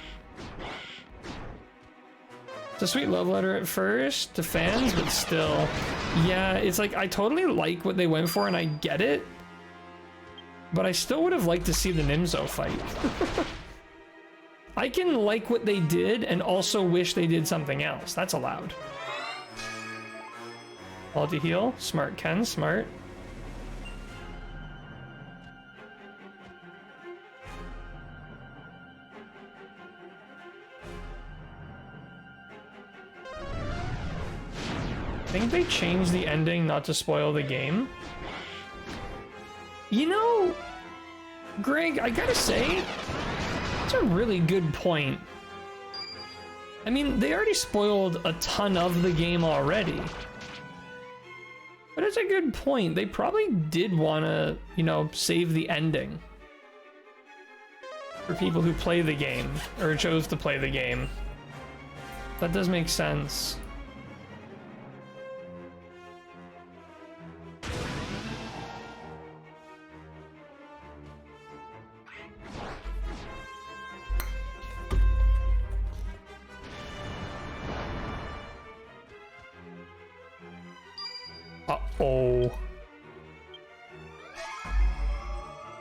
It's a sweet love letter at first to fans, but still. Yeah, it's like I totally like what they went for and I get it. But I still would have liked to see the Nimzo fight. I can like what they did and also wish they did something else. That's allowed. Multi heal. Smart, Ken. Smart. I think they changed the ending not to spoil the game. You know, Greg, I gotta say, that's a really good point. I mean, they already spoiled a ton of the game already. But it's a good point. They probably did want to, you know, save the ending for people who play the game or chose to play the game. That does make sense. Uh-oh.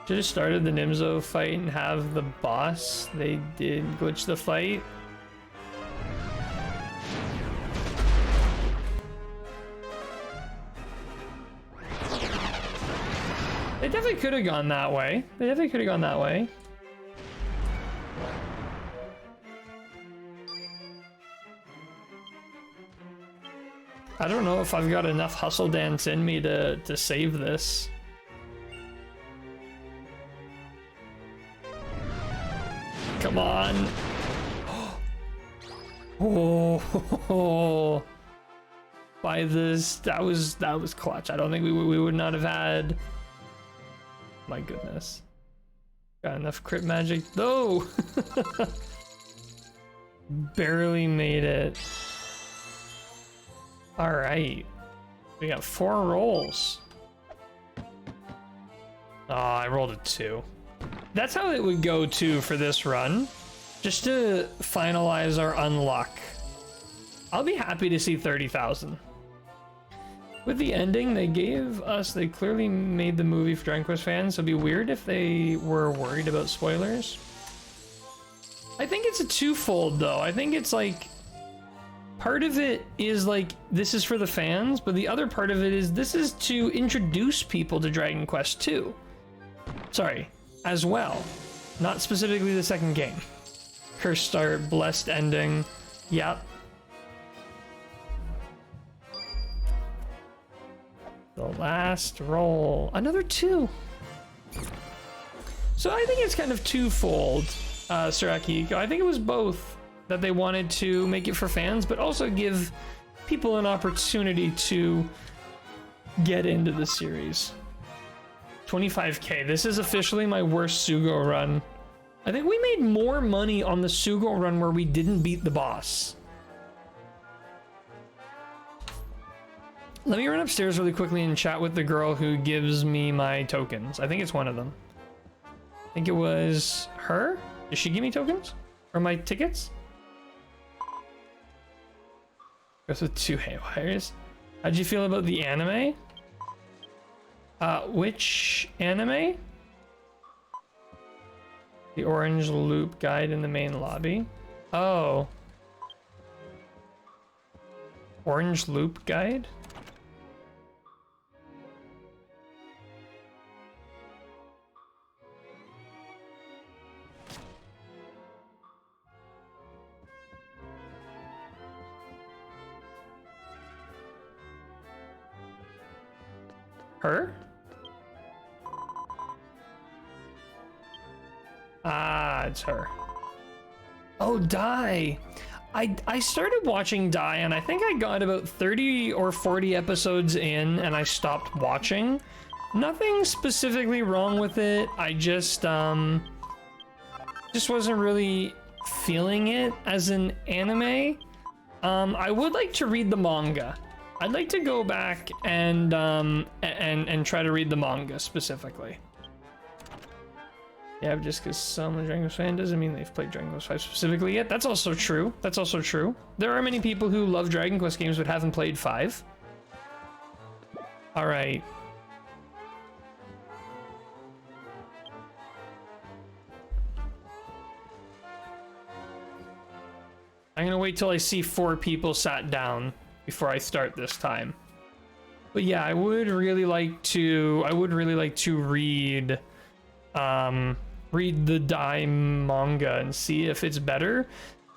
Should have started the Nimzo fight and have the boss. They did glitch the fight. They definitely could have gone that way. They definitely could have gone that way. I don't know if I've got enough hustle dance in me to save this. Come on. Oh, by this, that was clutch. I don't think we would not have had. My goodness. Got enough crit magic though. Barely made it. All right, we got 4 rolls. Oh, I rolled a 2. That's how it would go too for this run, just to finalize our unluck. I'll be happy to see 30,000. With the ending they gave us, they clearly made the movie for Dragon Quest fans, so it'd be weird if they were worried about spoilers. I think it's a twofold though. I think it's like, part of it is like, this is for the fans, but the other part of it is this is to introduce people to Dragon Quest 2. Sorry, as well. Not specifically the second game. Cursed start, blessed ending. Yep. The last roll. Another 2. So I think it's kind of twofold, Sir Akihiko. I think it was both. That they wanted to make it for fans, but also give people an opportunity to get into the series. 25k. This is officially my worst Sugo run. I think we made more money on the Sugo run where we didn't beat the boss. Let me run upstairs really quickly and chat with the girl who gives me my tokens. I think it's one of them. I think it was her. Did she give me tokens? Or my tickets? Goes with 2 haywires. How'd you feel about the anime? Which anime? The orange loop guide in the main lobby. Oh. Orange loop guide? Her? Ah, it's her. Oh, Die. I started watching Die and I think I got about 30 or 40 episodes in and I stopped watching. Nothing specifically wrong with it. I just wasn't really feeling it as an anime. I would like to read the manga. I'd like to go back and try to read the manga specifically. Yeah, just because someone's Dragon Quest fan doesn't mean they've played Dragon Quest 5 specifically yet. That's also true. That's also true. There are many people who love Dragon Quest games but haven't played 5. All right. I'm gonna wait till I see 4 people sat down before I start this time. But yeah, I would really like to read read the Die manga and see if it's better.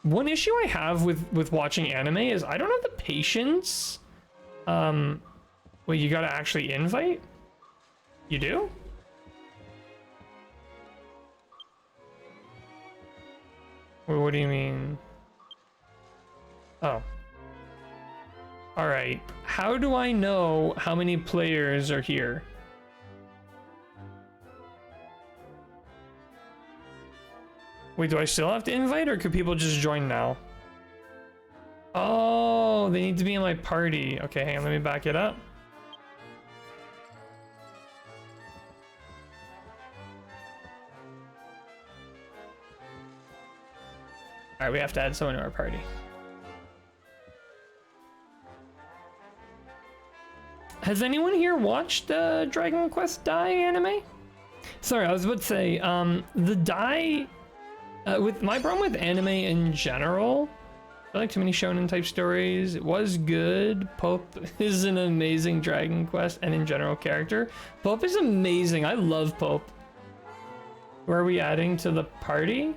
One issue I have with watching anime is I don't have the patience. Well, you gotta actually invite? You do? Well, what do you mean? Oh. Alright, how do I know how many players are here? Wait, do I still have to invite or could people just join now? Oh, they need to be in my party. Okay, hang on, let me back it up. Alright, we have to add someone to our party. Has anyone here watched Dragon Quest Die anime? Sorry, I was about to say, the Die, with my problem with anime in general, I like too many shonen type stories. It was good. Pope is an amazing Dragon Quest and in general character. Pope is amazing. I love Pope. Where are we adding to the party?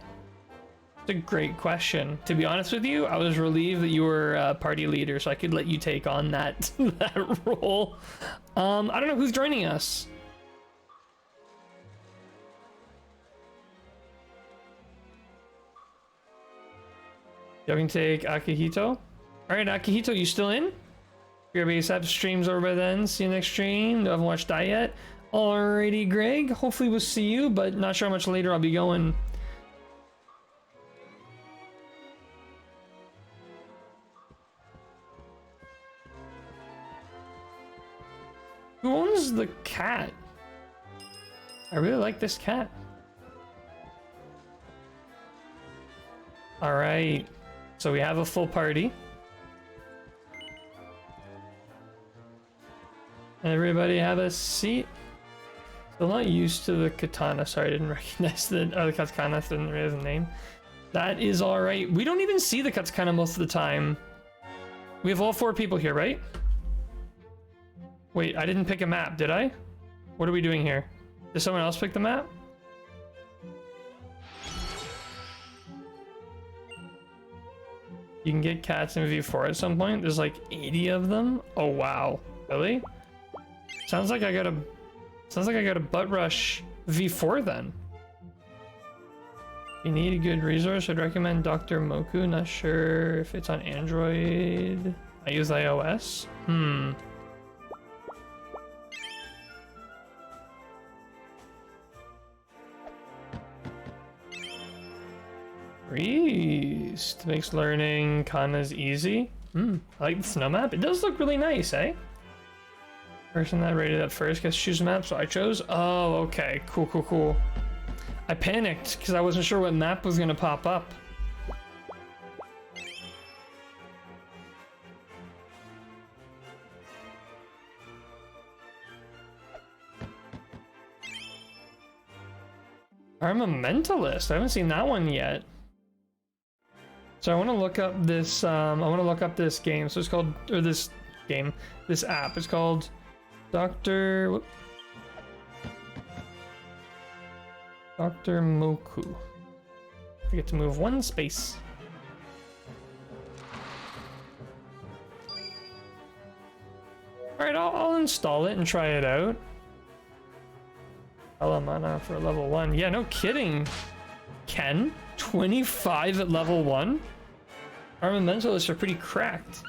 It's a great question. To be honest with you, I was relieved that you were a party leader so I could let you take on that that role. I don't know who's joining us. You can take Akihito. All right, Akihito, you still in? Your base app streams over by then. See you next stream. No, haven't watched Die yet. Alrighty, Greg. Hopefully we'll see you, but not sure how much later I'll be going. Who owns the cat? I really like this cat. All right, so we have a full party. Everybody have a seat. Still not used to the katana. Sorry, I didn't recognize the katakana. Didn't realize the name. That is all right. We don't even see the katakana most of the time. We have all 4 people here, right? Wait, I didn't pick a map, did I? What are we doing here? Did someone else pick the map? You can get cats in V4 at some point. There's like 80 of them. Oh wow, really? Sounds like I got a butt rush V4 then. If you need a good resource, I'd recommend Dr. Moku. Not sure if it's on Android. I use iOS. Priest makes learning kind of easy. I like the snow map. It does look really nice, eh? Person that rated at first gets to choose a map, so I chose. Oh, okay. Cool, cool, cool. I panicked because I wasn't sure what map was gonna pop up. I'm a mentalist. I haven't seen that one yet. So I want to look up this. I want to look up this game. So it's called, or this game, this app. It's called Dr. Moku. I get to move one space. All right, I'll install it and try it out. Mana for level 1. Yeah, no kidding. Ken, 25 at level 1. Armamentalists are pretty cracked.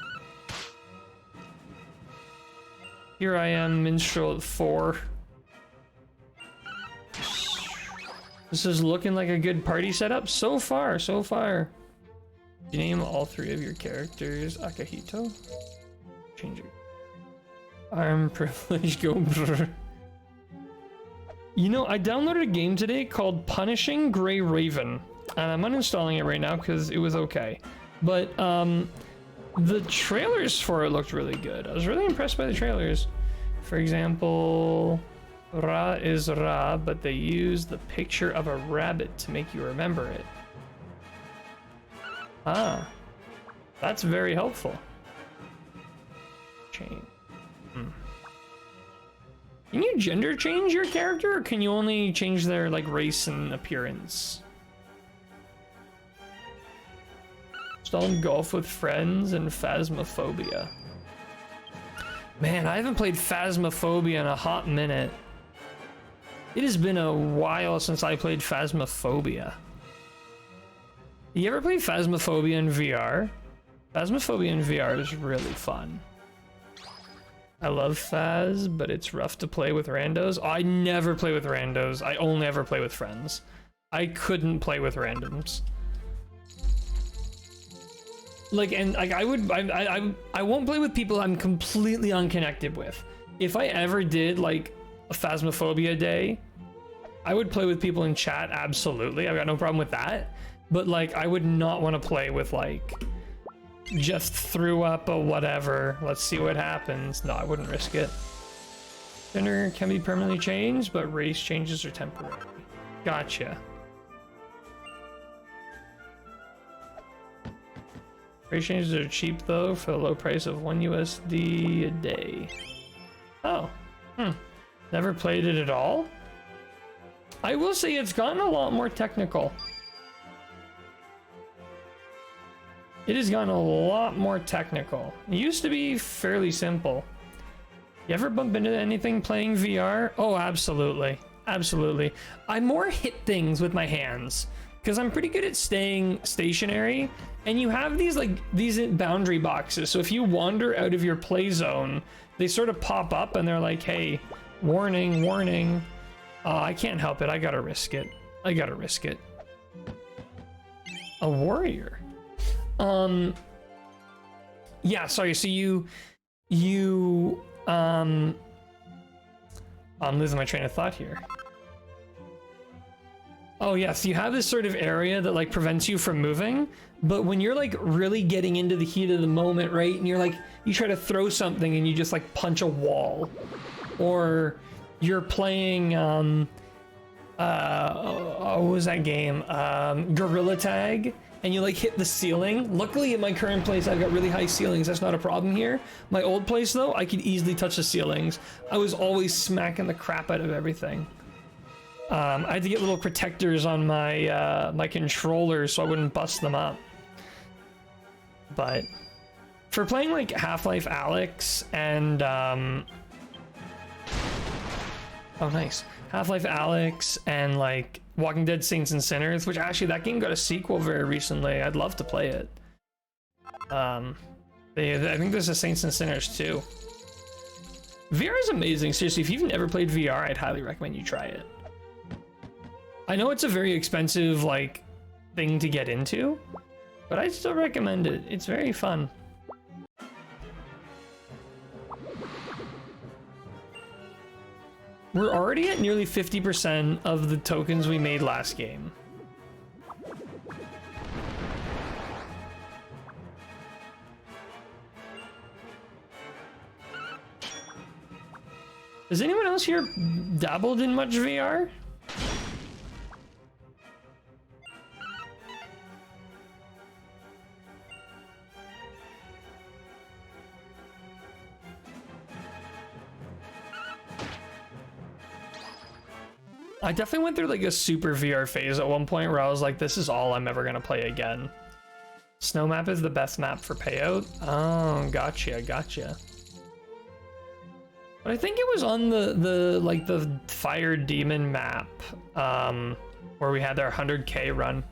Here I am, minstrel at 4. This is looking like a good party setup so far, so far. You name all 3 of your characters Akihito? Change it. I'm privileged, go brr. You know, I downloaded a game today called Punishing Grey Raven, and I'm uninstalling it right now because it was okay. But the trailers for it looked really good. I was really impressed by the trailers. For example, Ra is Ra, but they use the picture of a rabbit to make you remember it. Ah, that's very helpful. Change. Can you gender change your character, or can you only change their like race and appearance? Installed Golf with Friends and Phasmophobia. Man, I haven't played Phasmophobia in a hot minute. It has been a while since I played Phasmophobia. You ever play Phasmophobia in VR? Phasmophobia in VR is really fun. I love Phas, but it's rough to play with randos. I never play with randos. I only ever play with friends. I couldn't play with randoms. Like, and like I won't play with people I'm completely unconnected with. If I ever did like a Phasmophobia day, I would play with people in chat, absolutely. I've got no problem with that. But like, I would not want to play with like, just threw up a whatever, let's see what happens. No, I wouldn't risk it. Gender can be permanently changed, but race changes are temporary. Gotcha. Race changes are cheap though, for the low price of $1 USD a day. Oh, never played it at all. I will say it's gotten a lot more technical. It has gotten a lot more technical. It used to be fairly simple. You ever bump into anything playing VR? Oh, absolutely. Absolutely. I more hit things with my hands because I'm pretty good at staying stationary, and you have these like these boundary boxes. So if you wander out of your play zone, they sort of pop up and they're like, hey, warning, warning. I can't help it. I gotta risk it. I gotta risk it. A warrior. Yeah, sorry, so I'm losing my train of thought here. Oh yeah, so you have this sort of area that like prevents you from moving, but when you're like really getting into the heat of the moment, right, and you're like, you try to throw something and you just like punch a wall, or you're playing, what was that game? Gorilla Tag, and you like hit the ceiling. Luckily at my current place, I've got really high ceilings. That's not a problem here. My old place though, I could easily touch the ceilings. I was always smacking the crap out of everything. I had to get little protectors on my my controllers so I wouldn't bust them up. But for playing like Half-Life Alyx and oh nice, Half-Life Alyx and like Walking Dead Saints and Sinners, which actually that game got a sequel very recently. I'd love to play it. I think there's a Saints and Sinners too. VR is amazing. Seriously, if you've never played VR, I'd highly recommend you try it. I know it's a very expensive like thing to get into, but I still recommend it. It's very fun. We're already at nearly 50% of the tokens we made last game. Has anyone else here dabbled in much VR? I definitely went through like a super VR phase at one point where I was like, this is all I'm ever gonna play again. Snow map is the best map for payout? Oh, gotcha. But I think it was on the Fire Demon map, where we had our 100K run.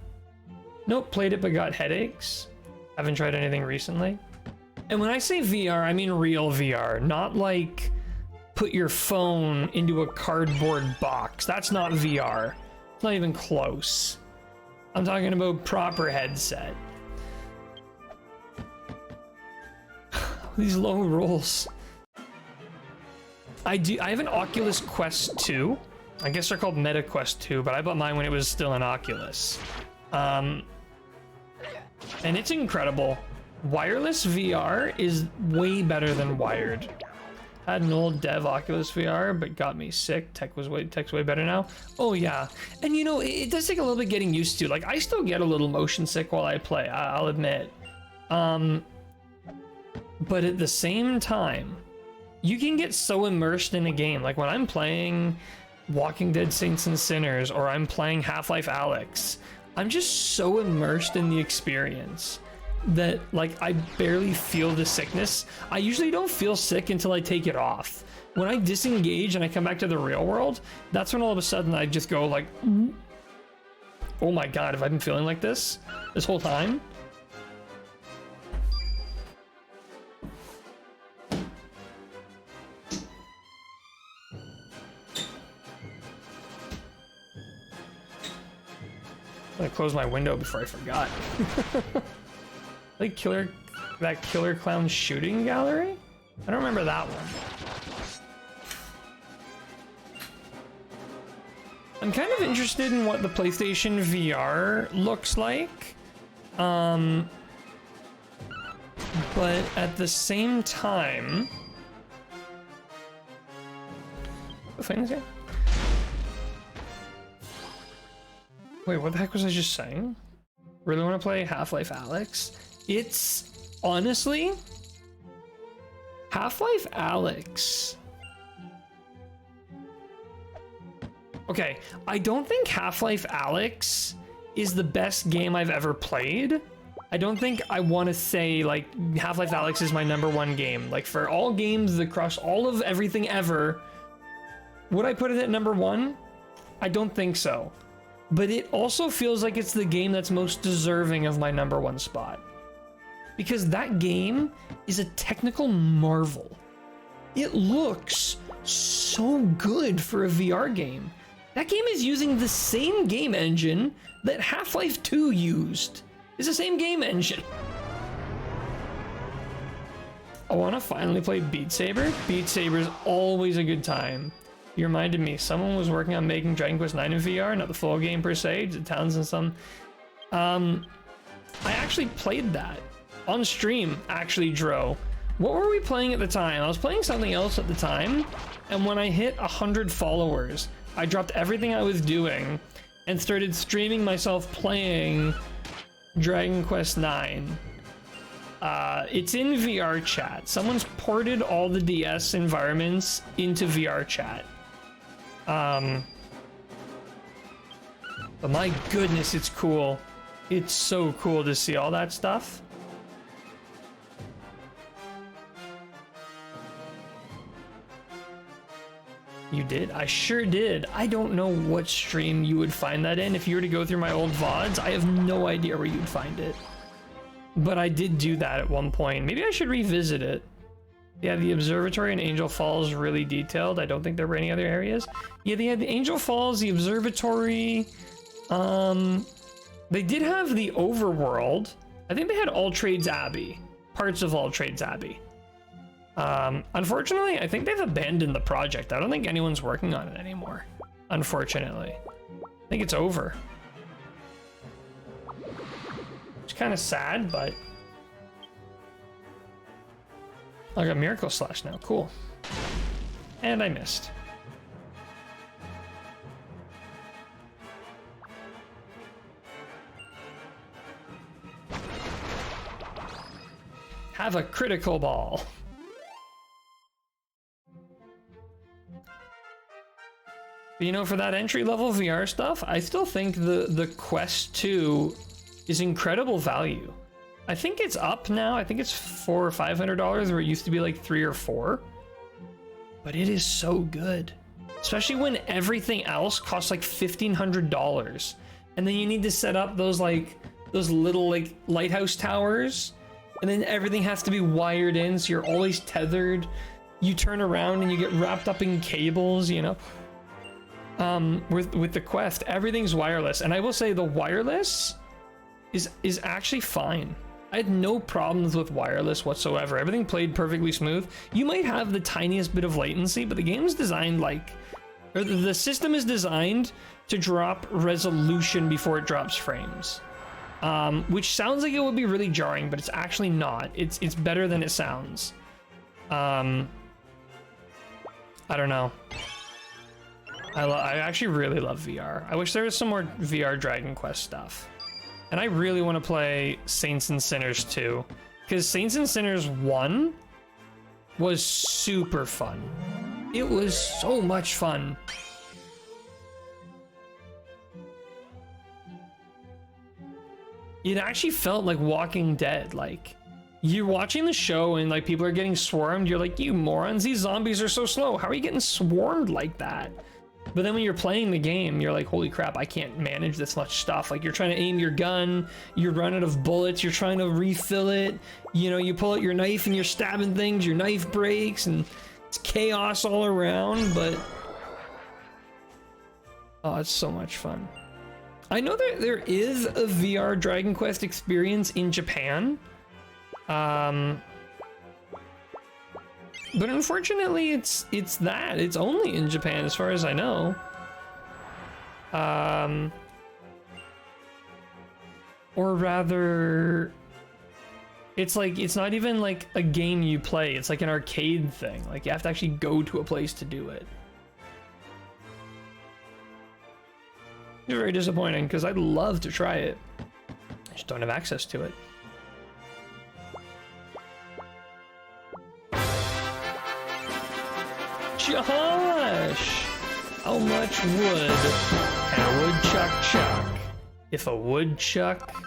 Nope, played it but got headaches. Haven't tried anything recently. And when I say VR, I mean real VR, not like put your phone into a cardboard box. That's not VR. It's not even close. I'm talking about proper headset. These low rolls. I have an Oculus Quest 2. I guess they're called Meta Quest 2, but I bought mine when it was still an Oculus. And it's incredible. Wireless VR is way better than wired. Had an old dev Oculus VR, but got me sick. Tech's way better now. Oh yeah, and you know, it does take a little bit getting used to. Like, I still get a little motion sick while I play, I'll admit. But at the same time, you can get so immersed in a game. Like when I'm playing Walking Dead Saints and Sinners, or I'm playing Half-Life Alyx, I'm just so immersed in the experience that like I barely feel the sickness. I usually don't feel sick until I take it off. When I disengage and I come back to the real world, that's when all of a sudden I just go like, oh my god, have I been feeling like this whole time? I'm gonna close my window before I forgot. Like that Killer Clown shooting gallery? I don't remember that one. I'm kind of interested in what the PlayStation VR looks like. But at the same time, what thing is it? Wait, what the heck was I just saying? Really want to play Half-Life Alyx? It's honestly Half-Life Alyx. Okay, I don't think Half-Life Alyx is the best game I've ever played. I don't think I want to say like Half-Life Alyx is my #1 game. Like for all games across all of everything ever, would I put it at #1? I don't think so. But it also feels like it's the game that's most deserving of my #1 spot. Because that game is a technical marvel. It looks so good for a VR game. That game is using the same game engine that Half-Life 2 used. It's the same game engine. I want to finally play Beat Saber. Beat Saber is always a good time. You reminded me, someone was working on making Dragon Quest 9 in VR, not the full game per se, the towns and some. I actually played that on stream, actually, Dro. What were we playing at the time? I was playing something else at the time, and when I hit 100 followers, I dropped everything I was doing and started streaming myself playing Dragon Quest 9. It's in VR chat. Someone's ported all the DS environments into VR chat. But my goodness, it's cool. It's so cool to see all that stuff. You did? I sure did. I don't know what stream you would find that in. If you were to go through my old VODs, I have no idea where you'd find it. But I did do that at one point. Maybe I should revisit it. Yeah, the observatory and Angel Falls really detailed. I don't think there were any other areas. Yeah, they had the Angel Falls, the observatory, They did have the overworld. I think they had All Trades Abbey, parts of All Trades Abbey. Unfortunately, I think they've abandoned the project. I don't think anyone's working on it anymore. Unfortunately, I think it's over. It's kind of sad, but I got Miracle Slash now. Cool. And I missed. Have a critical ball. But you know, for that entry level VR stuff, I still think the Quest 2 is incredible value. I think it's up now. I think it's $400 or $500 where it used to be like $300 or $400. But it is so good, especially when everything else costs like $1,500, and then you need to set up those little like lighthouse towers, and then everything has to be wired in, so you're always tethered. You turn around and you get wrapped up in cables, you know. With the Quest, everything's wireless, and I will say the wireless is actually fine. I had no problems with wireless whatsoever. Everything played perfectly smooth. You might have the tiniest bit of latency, but the game's designed or the system is designed to drop resolution before it drops frames. Which sounds like it would be really jarring, but it's actually not. It's better than it sounds. I don't know. I actually really love VR. I wish there was some more VR Dragon Quest stuff. And I really want to play Saints and Sinners 2, because Saints and Sinners 1 was super fun. It was so much fun. It actually felt like Walking Dead. Like, you're watching the show and like people are getting swarmed. You're like, you morons, these zombies are so slow. How are you getting swarmed like that? But then when you're playing the game, you're like, holy crap, I can't manage this much stuff. Like, you're trying to aim your gun, you're running out of bullets, you're trying to refill it. You know, you pull out your knife and you're stabbing things, your knife breaks, and it's chaos all around, but oh, it's so much fun. I know that there is a VR Dragon Quest experience in Japan. But unfortunately, it's only in Japan as far as I know. Or rather, it's not even like a game you play. It's like an arcade thing. Like, you have to actually go to a place to do it. It's very disappointing because I'd love to try it. I just don't have access to it. Josh! How much wood can a woodchuck chuck? If a woodchuck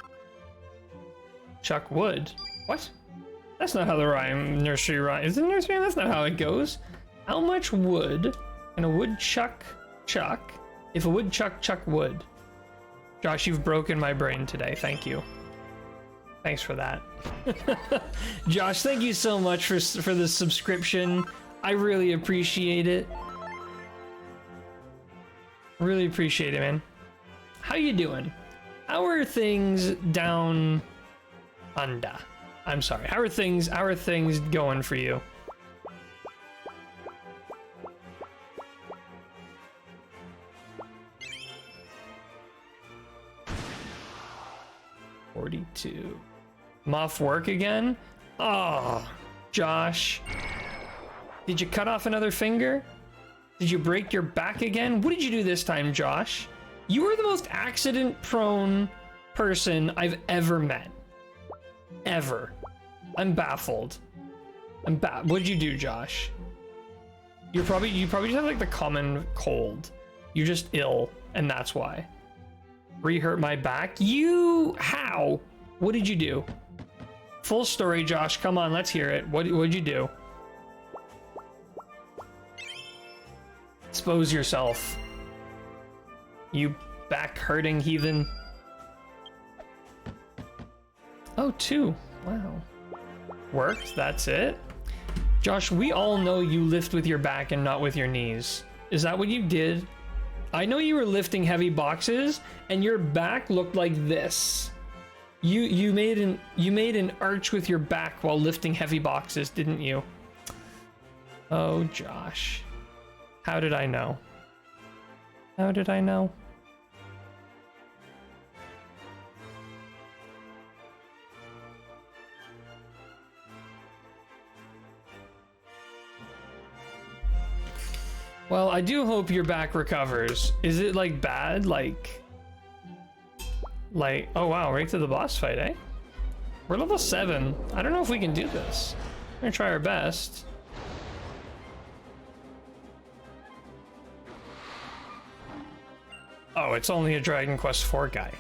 chuck wood? What? That's not how the nursery rhyme. Is it nursery? That's not how it goes. How much wood can a woodchuck chuck if a woodchuck chuck wood? Josh, you've broken my brain today. Thank you. Thanks for that. Josh, thank you so much for the subscription. I really appreciate it. Really appreciate it, man. How you doing? How are things down under? I'm sorry. How are things going for you? $42. I'm off work again? Oh, Josh. Did you cut off another finger? Did you break your back again? What did you do this time, Josh? You are the most accident-prone person I've ever met. Ever. I'm baffled. What did you do, Josh? You probably just have like the common cold. You're just ill, and that's why. Re-hurt my back? How? What did you do? Full story, Josh. Come on, let's hear it. What'd you do? Expose yourself. You back hurting heathen. Oh, 2. Wow. Worked, that's it. Josh, we all know you lift with your back and not with your knees. Is that what you did? I know you were lifting heavy boxes and your back looked like this. You made an arch with your back while lifting heavy boxes, didn't you? Oh, Josh. How did I know? How did I know? Well, I do hope your back recovers. Is it like bad? Like, oh wow, right to the boss fight, eh? We're level 7. I don't know if we can do this. We're gonna try our best. Oh, it's only a Dragon Quest IV guy.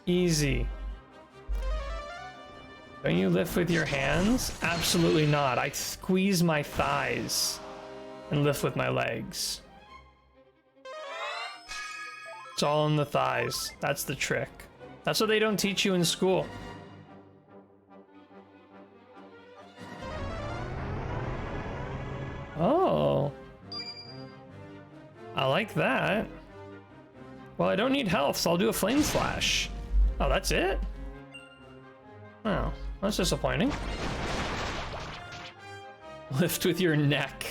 Easy. Don't you lift with your hands? Absolutely not. I squeeze my thighs and lift with my legs. It's all in the thighs. That's the trick. That's what they don't teach you in school. Oh. I like that. Well, I don't need health, so I'll do a flame slash. Oh, that's it? Oh, that's disappointing. Lift with your neck.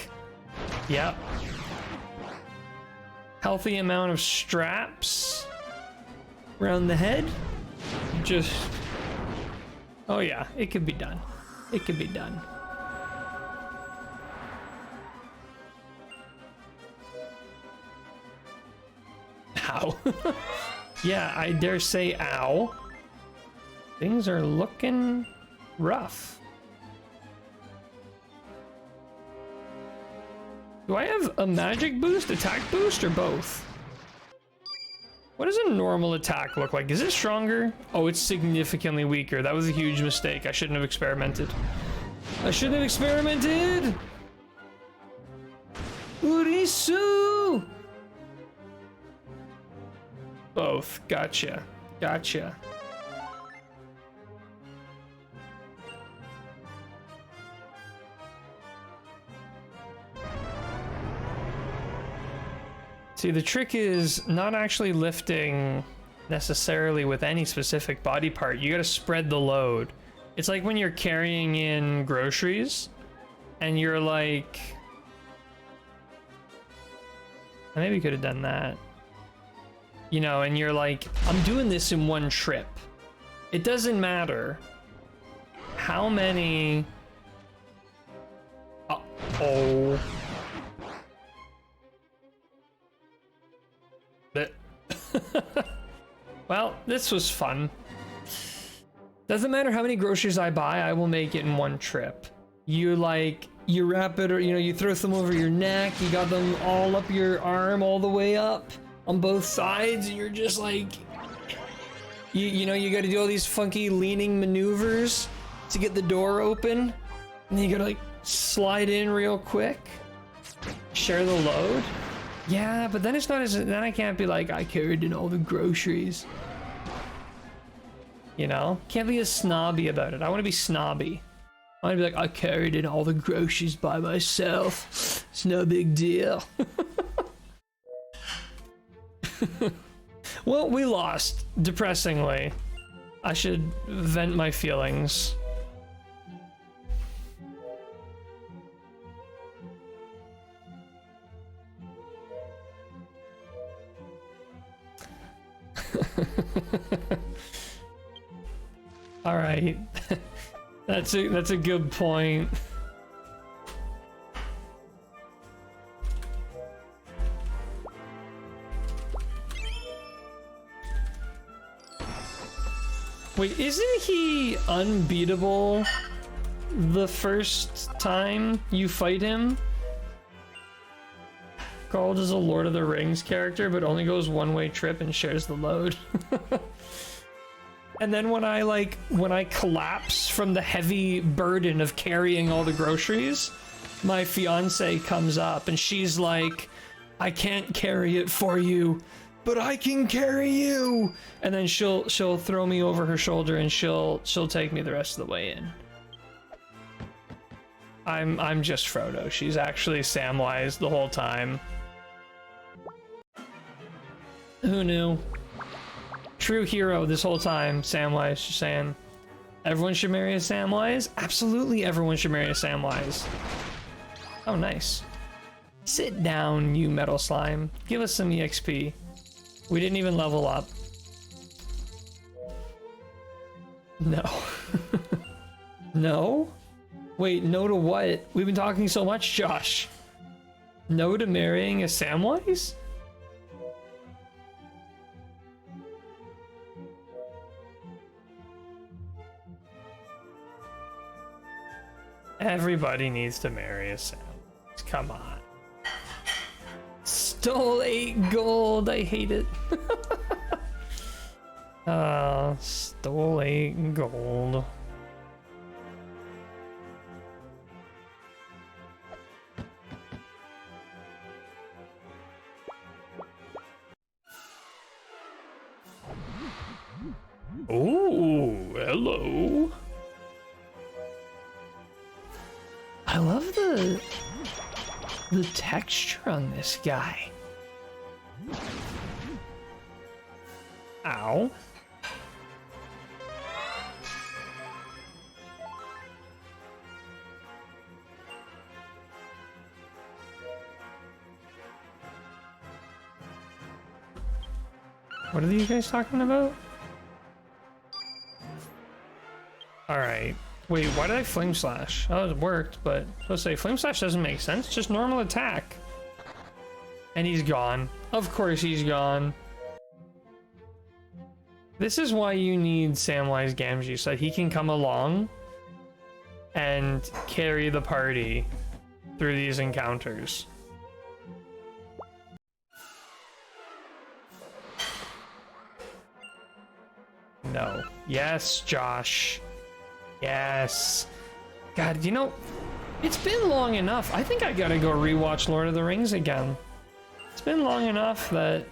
Yep. Healthy amount of straps around the head. Just... oh yeah, it could be done. It could be done. Ow. Yeah, I dare say ow. Things are looking rough. Do I have a magic boost, attack boost, or both? What does a normal attack look like? Is it stronger? Oh, it's significantly weaker. That was a huge mistake. I shouldn't have experimented. I shouldn't have experimented! Urisu! Both. Gotcha. Gotcha. See, the trick is not actually lifting necessarily with any specific body part. You gotta spread the load. It's like when you're carrying in groceries and you're like... I maybe could have done that. You know, and you're like, I'm doing this in one trip. It doesn't matter how many... Uh-oh. Well, this was fun. Doesn't matter how many groceries I buy, I will make it in one trip. You wrap it, or you throw some over your neck, you got them all up your arm all the way up on both sides, and you're just like, you gotta do all these funky leaning maneuvers to get the door open, and then you gotta like slide in real quick, share the load. Yeah, but then it's not as, then I can't be like, I carried in all the groceries. Can't be as snobby about it. I want to be snobby. I want to be like, I carried in all the groceries by myself. It's no big deal. Well, we lost, depressingly. I should vent my feelings. All right. That's a good point. Wait, isn't he unbeatable the first time you fight him? Called as a Lord of the Rings character, but only goes one-way trip and shares the load. And then when I collapse from the heavy burden of carrying all the groceries, my fiance comes up and she's like, I can't carry it for you, but I can carry you. And then she'll throw me over her shoulder and she'll take me the rest of the way in. I'm just Frodo. She's actually Samwise the whole time. Who knew? True hero this whole time, Samwise. Just saying. Everyone should marry a Samwise? Absolutely everyone should marry a Samwise. Oh, nice. Sit down, you metal slime. Give us some EXP. We didn't even level up. No. No? Wait, no to what? We've been talking so much, Josh. No to marrying a Samwise? Everybody needs to marry a Samwise. Come on. Stole 8 gold. I hate it. Stole 8 gold. Oh, hello. I love the texture on this guy. Ow. What are you guys talking about? Alright. Wait, why did I Flame Slash? Oh, it worked, but let's say Flame Slash doesn't make sense. Just normal attack. And he's gone. Of course he's gone. This is why you need Samwise Gamgee, so that he can come along and carry the party through these encounters. No. Yes, Josh. Yes. God, you know, it's been long enough. I think I gotta go rewatch Lord of the Rings again. It's been long enough that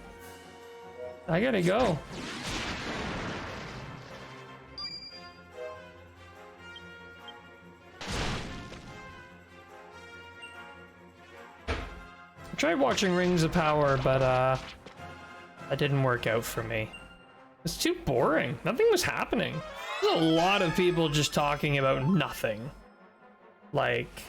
I gotta go. I tried watching Rings of Power, but that didn't work out for me. It's too boring. Nothing was happening. There's a lot of people just talking about nothing. Like,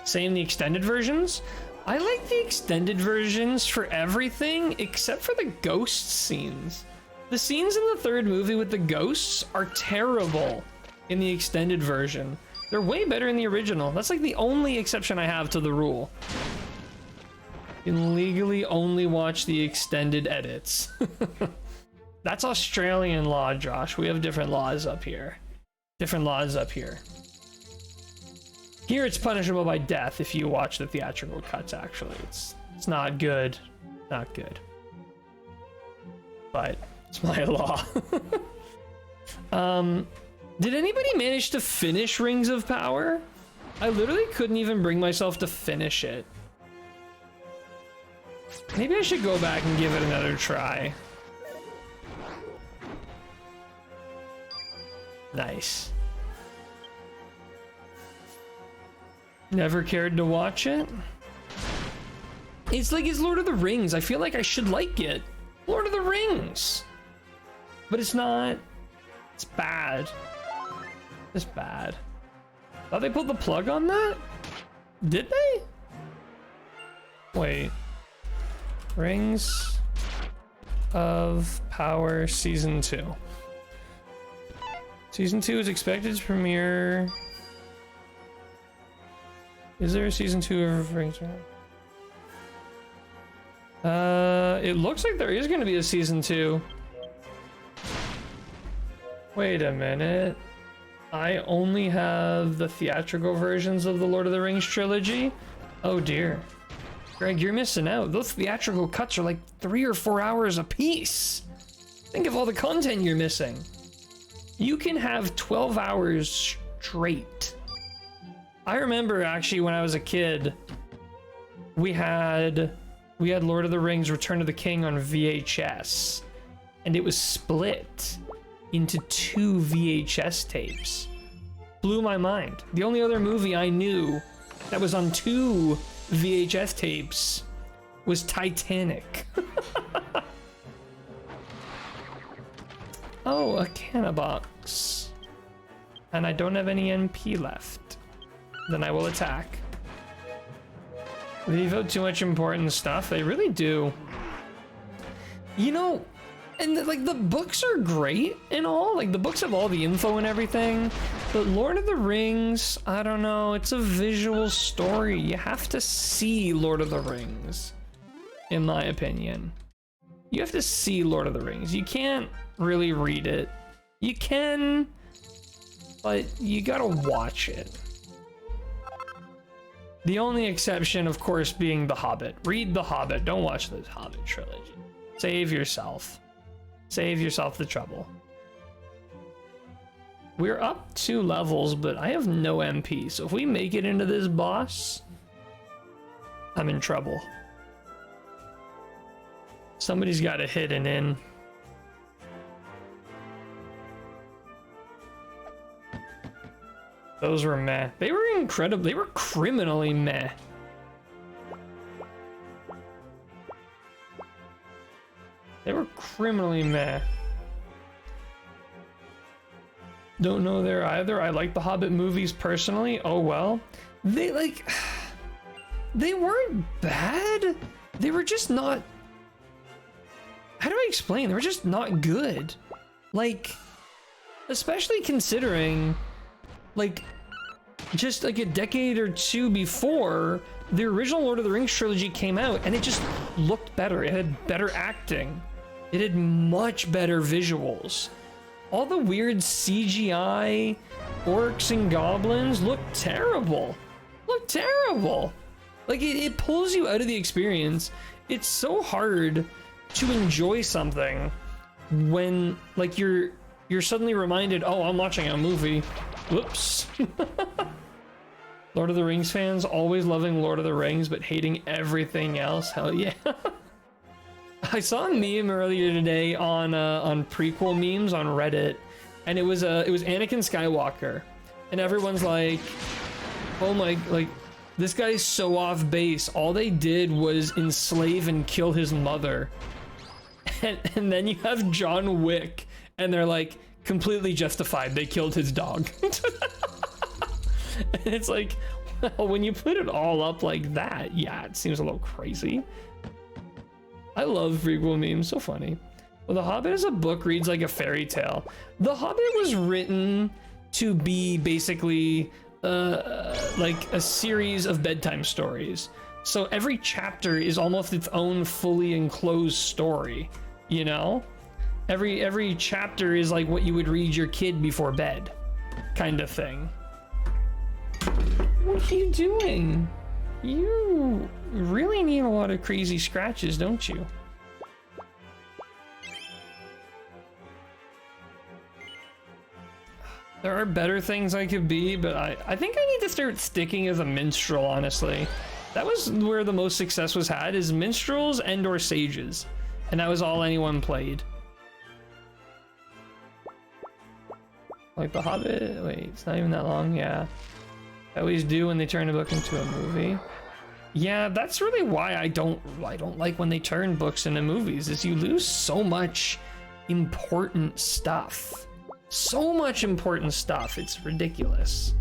same the extended versions. I like the extended versions for everything except for the ghost scenes. The scenes in the third movie with the ghosts are terrible in the extended version. They're way better in the original. That's like the only exception I have to the rule. You can legally only watch the extended edits. That's Australian law, Josh. We have different laws up here. Different laws up here. Here it's punishable by death if you watch the theatrical cuts, actually. It's not good. Not good. But it's my law. Did anybody manage to finish Rings of Power? I literally couldn't even bring myself to finish it. Maybe I should go back and give it another try. Nice. Never cared to watch it? It's like it's Lord of the Rings. I feel like I should like it. Lord of the Rings. But it's not. It's bad. It's bad. Thought they pulled the plug on that? Did they? Wait. Rings of Power Season 2. Season 2 is expected to premiere. Is there a Season 2 of Rings? It looks like there is going to be a Season 2. Wait a minute. I only have the theatrical versions of the Lord of the Rings trilogy? Oh dear. Greg, you're missing out. Those theatrical cuts are like 3 or 4 hours a piece. Think of all the content you're missing. You can have 12 hours straight. I remember actually when I was a kid, we had Lord of the Rings Return of the King on VHS, and it was split into 2 VHS tapes. Blew my mind. The only other movie I knew that was on 2 VHS tapes was Titanic. Oh, a canna box. And I don't have any NP left. Then I will attack. They leave out too much important stuff. They really do. You know, and like the books are great and all. Like the books have all the info and everything. But Lord of the Rings, I don't know. It's a visual story. You have to see Lord of the Rings, in my opinion. You have to see Lord of the Rings. You can't really read it. You can, but you gotta watch it. The only exception, of course, being The Hobbit. Read The Hobbit. Don't watch the Hobbit trilogy. Save yourself. Save yourself the trouble. We're up 2 levels, but I have no MP. So if we make it into this boss, I'm in trouble. Somebody's got to hit an in. Those were meh. They were incredible. They were criminally meh. They were criminally meh. Don't know there either. I like the Hobbit movies personally. Oh well. They like... They weren't bad. They were just not... How do I explain? They were just not good. Like... Especially considering... Like... Just like a decade or 2 before, the original Lord of the Rings trilogy came out, and it just looked better. It had better acting. It had much better visuals. All the weird CGI orcs and goblins look terrible. Look terrible. Like it pulls you out of the experience. It's so hard to enjoy something when like you're suddenly reminded, oh, I'm watching a movie. Whoops. Lord of the Rings fans always loving Lord of the Rings but hating everything else. Hell yeah. I saw a meme earlier today on prequel memes on Reddit, and it was Anakin Skywalker, and everyone's like, oh my, like this guy's so off base. All they did was enslave and kill his mother. And then you have John Wick, and they're like, completely justified. They killed his dog. And it's like, well, when you put it all up like that, yeah, it seems a little crazy. I love prequel memes, so funny. Well, The Hobbit as a book reads like a fairy tale. The Hobbit was written to be basically like a series of bedtime stories. So every chapter is almost its own fully enclosed story, you know? Every chapter is like what you would read your kid before bed, kind of thing. What are you doing? You really need a lot of crazy scratches, don't you? There are better things I could be, but I think I need to start sticking as a minstrel, honestly. That was where the most success was had, is minstrels and or sages. And that was all anyone played. Like The Hobbit, wait, it's not even that long, yeah. I always do when they turn a book into a movie. Yeah, that's really why I don't like when they turn books into movies, is you lose so much important stuff. So much important stuff, it's ridiculous.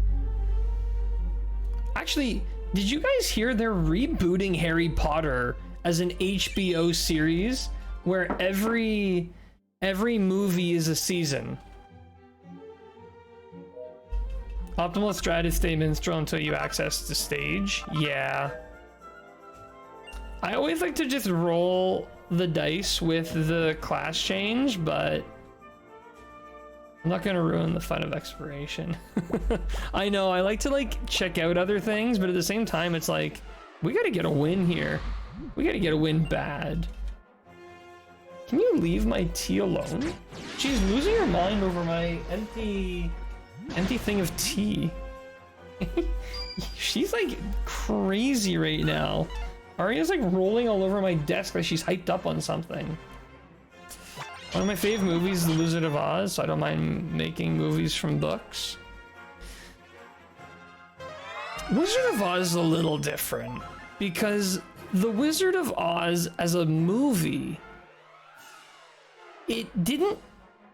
Actually, did you guys hear they're rebooting Harry Potter as an HBO series where every movie is a season? Optimal strat is stay minstrel until you access the stage. Yeah. I always like to just roll the dice with the class change, but I'm not gonna ruin the fun of exploration. I know, I like to like check out other things, but at the same time, it's like, we gotta get a win here. We gotta get a win bad. Can you leave my tea alone? She's losing her mind over my empty thing of tea. She's like crazy right now. Arya's like rolling all over my desk like she's hyped up on something. One of my fave movies is The Wizard of Oz, so I don't mind making movies from books. Wizard of Oz is a little different because The Wizard of Oz as a movie, it didn't,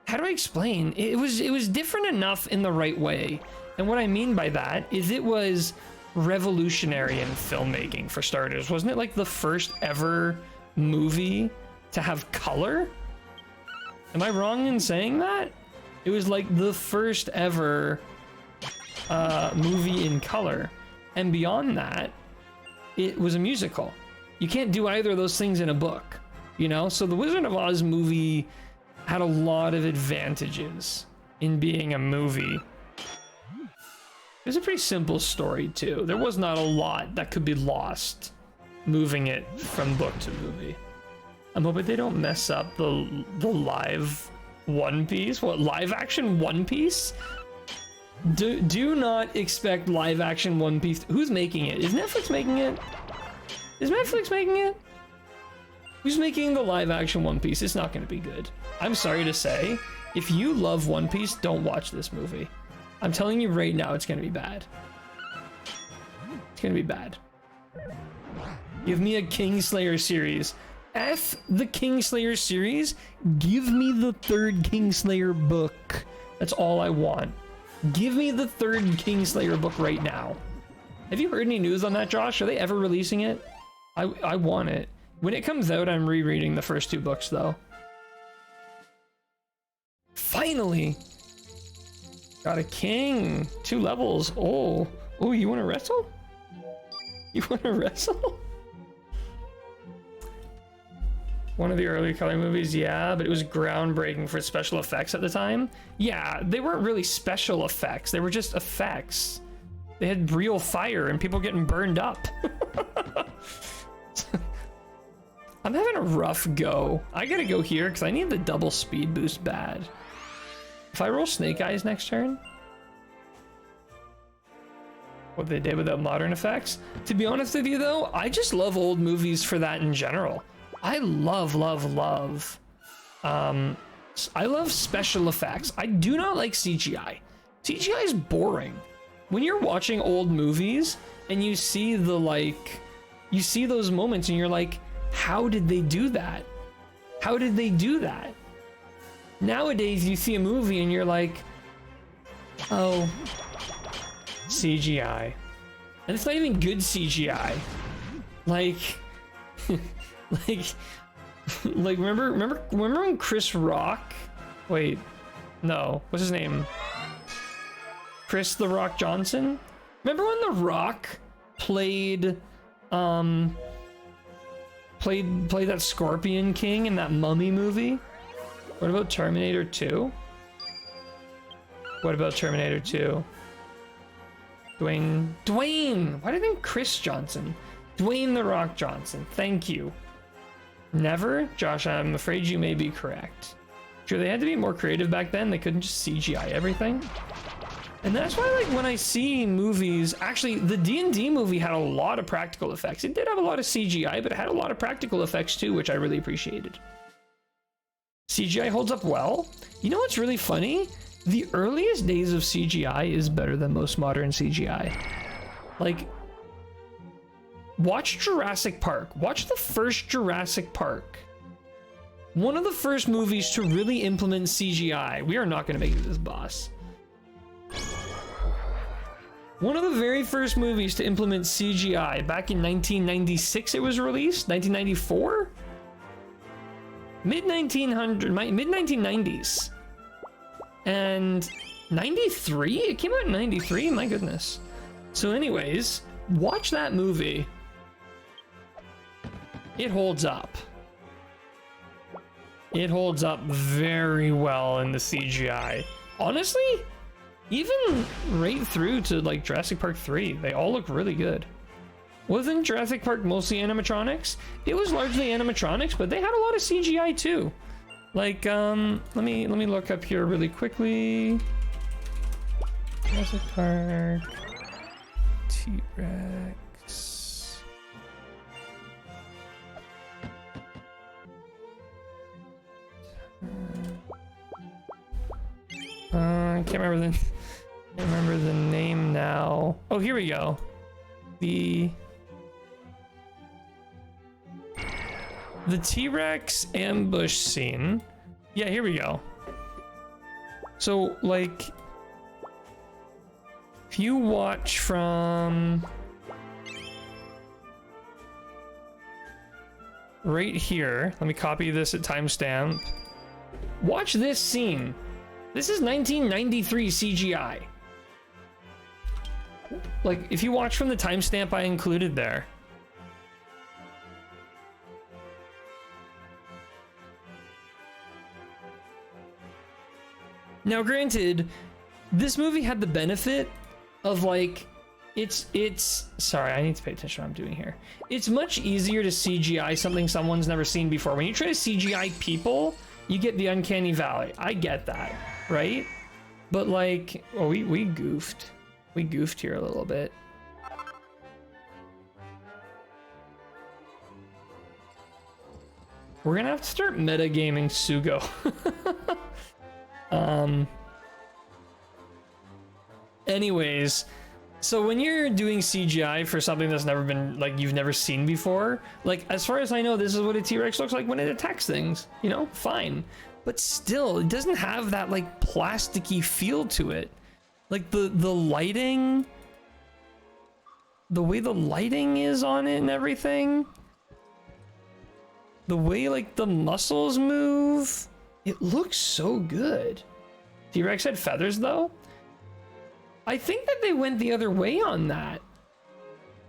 how do I explain? It was different enough in the right way. And what I mean by that is it was revolutionary in filmmaking for starters. Wasn't it like the first ever movie to have color? Am I wrong in saying that? It was like the first ever movie in color. And beyond that, it was a musical. You can't do either of those things in a book, you know? So the Wizard of Oz movie had a lot of advantages in being a movie. It was a pretty simple story too. There was not a lot that could be lost moving it from book to movie. I'm hoping they don't mess up the live One Piece. What, live action One Piece? Do not expect live action One Piece. Who's making it? Is Netflix making it? Is Netflix making it? Who's making the live action One Piece? It's not going to be good. I'm sorry to say, if you love One Piece, don't watch this movie. I'm telling you right now, it's going to be bad. It's going to be bad. Give me a Kingslayer series. F the Kingslayer series. Give me the third Kingslayer book. That's all I want. Give me the third Kingslayer book right now. Have you heard any news on that, Josh? Are they ever releasing it? I want it. When it comes out, I'm rereading the first two books, though. Finally! Got a king. 2 levels. Oh, you want to wrestle? You want to wrestle? One of the early color movies, yeah, but it was groundbreaking for special effects at the time. Yeah, they weren't really special effects. They were just effects. They had real fire and people getting burned up. I'm having a rough go. I gotta go here because I need the double speed boost bad. If I roll Snake Eyes next turn, what they did without modern effects. To be honest with you though, I just love old movies for that in general. I love I love special effects. I do not like CGI. CGI is boring. When you're watching old movies and you see you see those moments and you're like, how did they do that? How did they do that? Nowadays you see a movie and you're like, oh, CGI. And it's not even good CGI. Like remember when Chris Rock, wait, no, what's his name? Chris the Rock Johnson? Remember when The Rock played that Scorpion King in that Mummy movie? What about Terminator 2? What about Terminator 2? Dwayne! Why did I think Chris Johnson? Dwayne The Rock Johnson, thank you. Never? Josh, I'm afraid you may be correct. Sure, they had to be more creative back then. They couldn't just CGI everything. And that's why, like, when I see movies, actually, the D&D movie had a lot of practical effects. It did have a lot of CGI, but it had a lot of practical effects too, which I really appreciated. CGI holds up well. You know what's really funny? The earliest days of CGI is better than most modern CGI. Like, watch Jurassic Park. Watch the first Jurassic Park. One of the first movies to really implement CGI. We are not going to make it to this boss. One of the very first movies to implement CGI. Back in 1996 it was released? 1994? Mid-1990s. And 93? It came out in 93? My goodness. So anyways, watch that movie. It holds up. It holds up very well in the CGI. Honestly, even right through to like Jurassic Park 3, they all look really good. Wasn't Jurassic Park mostly animatronics? It was largely animatronics, but they had a lot of CGI too. Like, let me look up here really quickly. Jurassic Park, T-Rex. I can't remember the name now. Oh, here we go. the T-Rex ambush scene. Yeah, here we go. So, like, if you watch from right here, let me copy this at timestamp. Watch this scene. This is 1993 CGI. Like, if you watch from the timestamp I included there. Now, granted, this movie had the benefit of, like, it's sorry, I need to pay attention to what I'm doing here. It's much easier to CGI something someone's never seen before. When you try to CGI people, you get the uncanny valley. I get that, right? But, like, oh, we goofed. We goofed here a little bit. We're gonna have to start metagaming Sugo. Anyways, so when you're doing CGI for something that's never been, like, you've never seen before, like, as far as I know, this is what a T-Rex looks like when it attacks things, you know, fine. But still, it doesn't have that, like, plasticky feel to it. Like, the lighting, the way the lighting is on it and everything, the way, like, the muscles move, it looks so good. T-Rex had feathers, though. I think that they went the other way on that.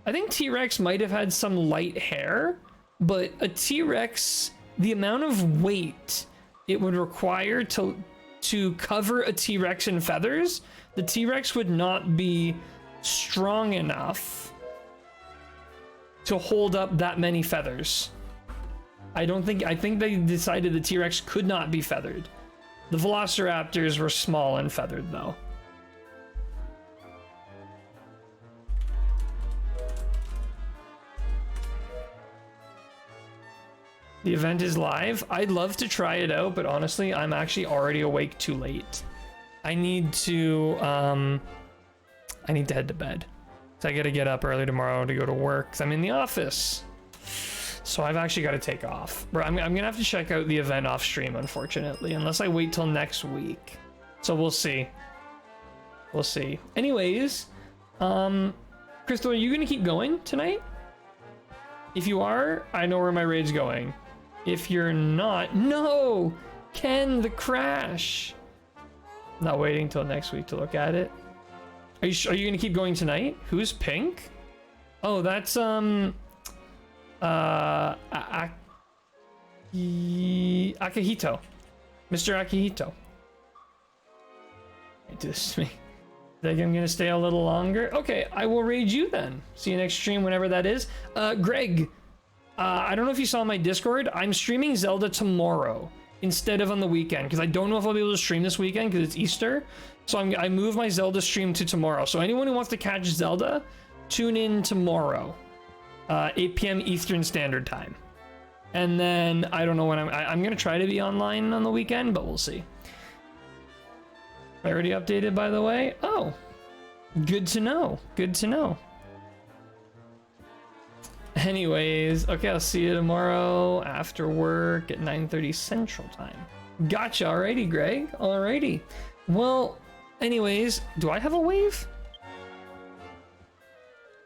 I think T-Rex might have had some light hair, but a T-Rex, the amount of weight it would require to cover a T-Rex in feathers, the T-Rex would not be strong enough to hold up that many feathers. I think they decided the T-Rex could not be feathered. The Velociraptors were small and feathered, though. The event is live. I'd love to try it out, but honestly, I'm actually already awake too late. I need to head to bed. So I gotta get up early tomorrow to go to work, 'cause I'm in the office. So I've actually got to take off. Bro, I'm gonna have to check out the event off stream, unfortunately, unless I wait till next week. So we'll see. We'll see. Anyways, Crystal, are you gonna keep going tonight? If you are, I know where my raid's going. If you're not, no! Ken, the crash! Not waiting till next week to look at it. Are you gonna keep going tonight? Who's Pink? Oh, that's, Akihito. Mr. Akihito. This me. Think I'm gonna stay a little longer? Okay, I will raid you then. See you next stream, whenever that is. Greg, I don't know if you saw my Discord. I'm streaming Zelda tomorrow instead of on the weekend, because I don't know if I'll be able to stream this weekend because it's Easter. So I moved my Zelda stream to tomorrow. So anyone who wants to catch Zelda, tune in tomorrow, 8 p.m. Eastern Standard Time. And then I don't know when I'm gonna try to be online on the weekend, but we'll see. I already updated, by the way. Oh, good to know. Good to know. Anyways, okay, I'll see you tomorrow after work at 9:30 Central Time. Gotcha. Alrighty, Greg. Alrighty. Well, anyways, do I have a wave?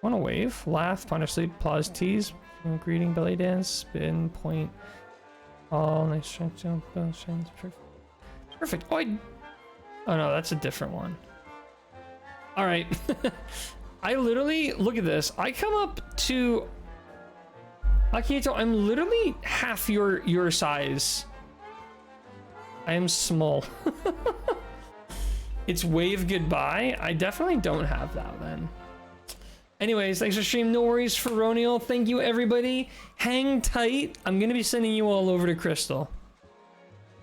Want a wave? Laugh, punish, sleep, applause, tease, greeting, belly dance, spin, point, all nice strength, jump, shines, perfect. Perfect. Oh no, that's a different one. All right. I literally, look at this. I come up to Akihito, I'm literally half your size. I am small. It's wave goodbye. I definitely don't have that then. Anyways, thanks for stream. No worries for Roniel. Thank you, everybody. Hang tight. I'm going to be sending you all over to Crystal.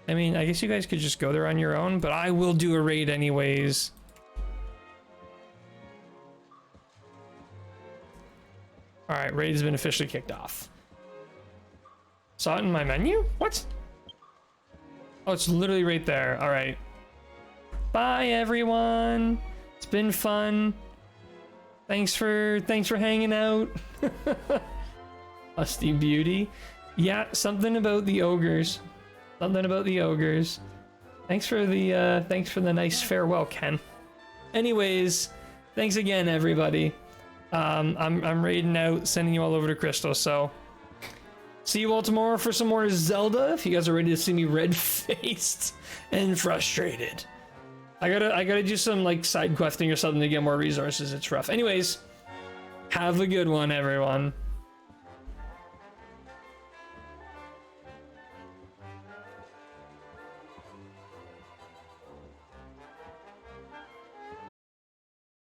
I mean, I guess you guys could just go there on your own, but I will do a raid anyways. All right, raid has been officially kicked off. Saw it in my menu? What? Oh, it's literally right there. All right. Bye, everyone. It's been fun. Thanks for hanging out. Lusty Beauty. Yeah, something about the ogres. Something about the ogres. Thanks for the nice farewell, Ken. Anyways, thanks again, everybody. I'm raiding out, sending you all over to Crystal, so see you all tomorrow for some more Zelda, if you guys are ready to see me red-faced and frustrated. I gotta do some like side questing or something to get more resources. It's rough. Anyways, have a good one, everyone.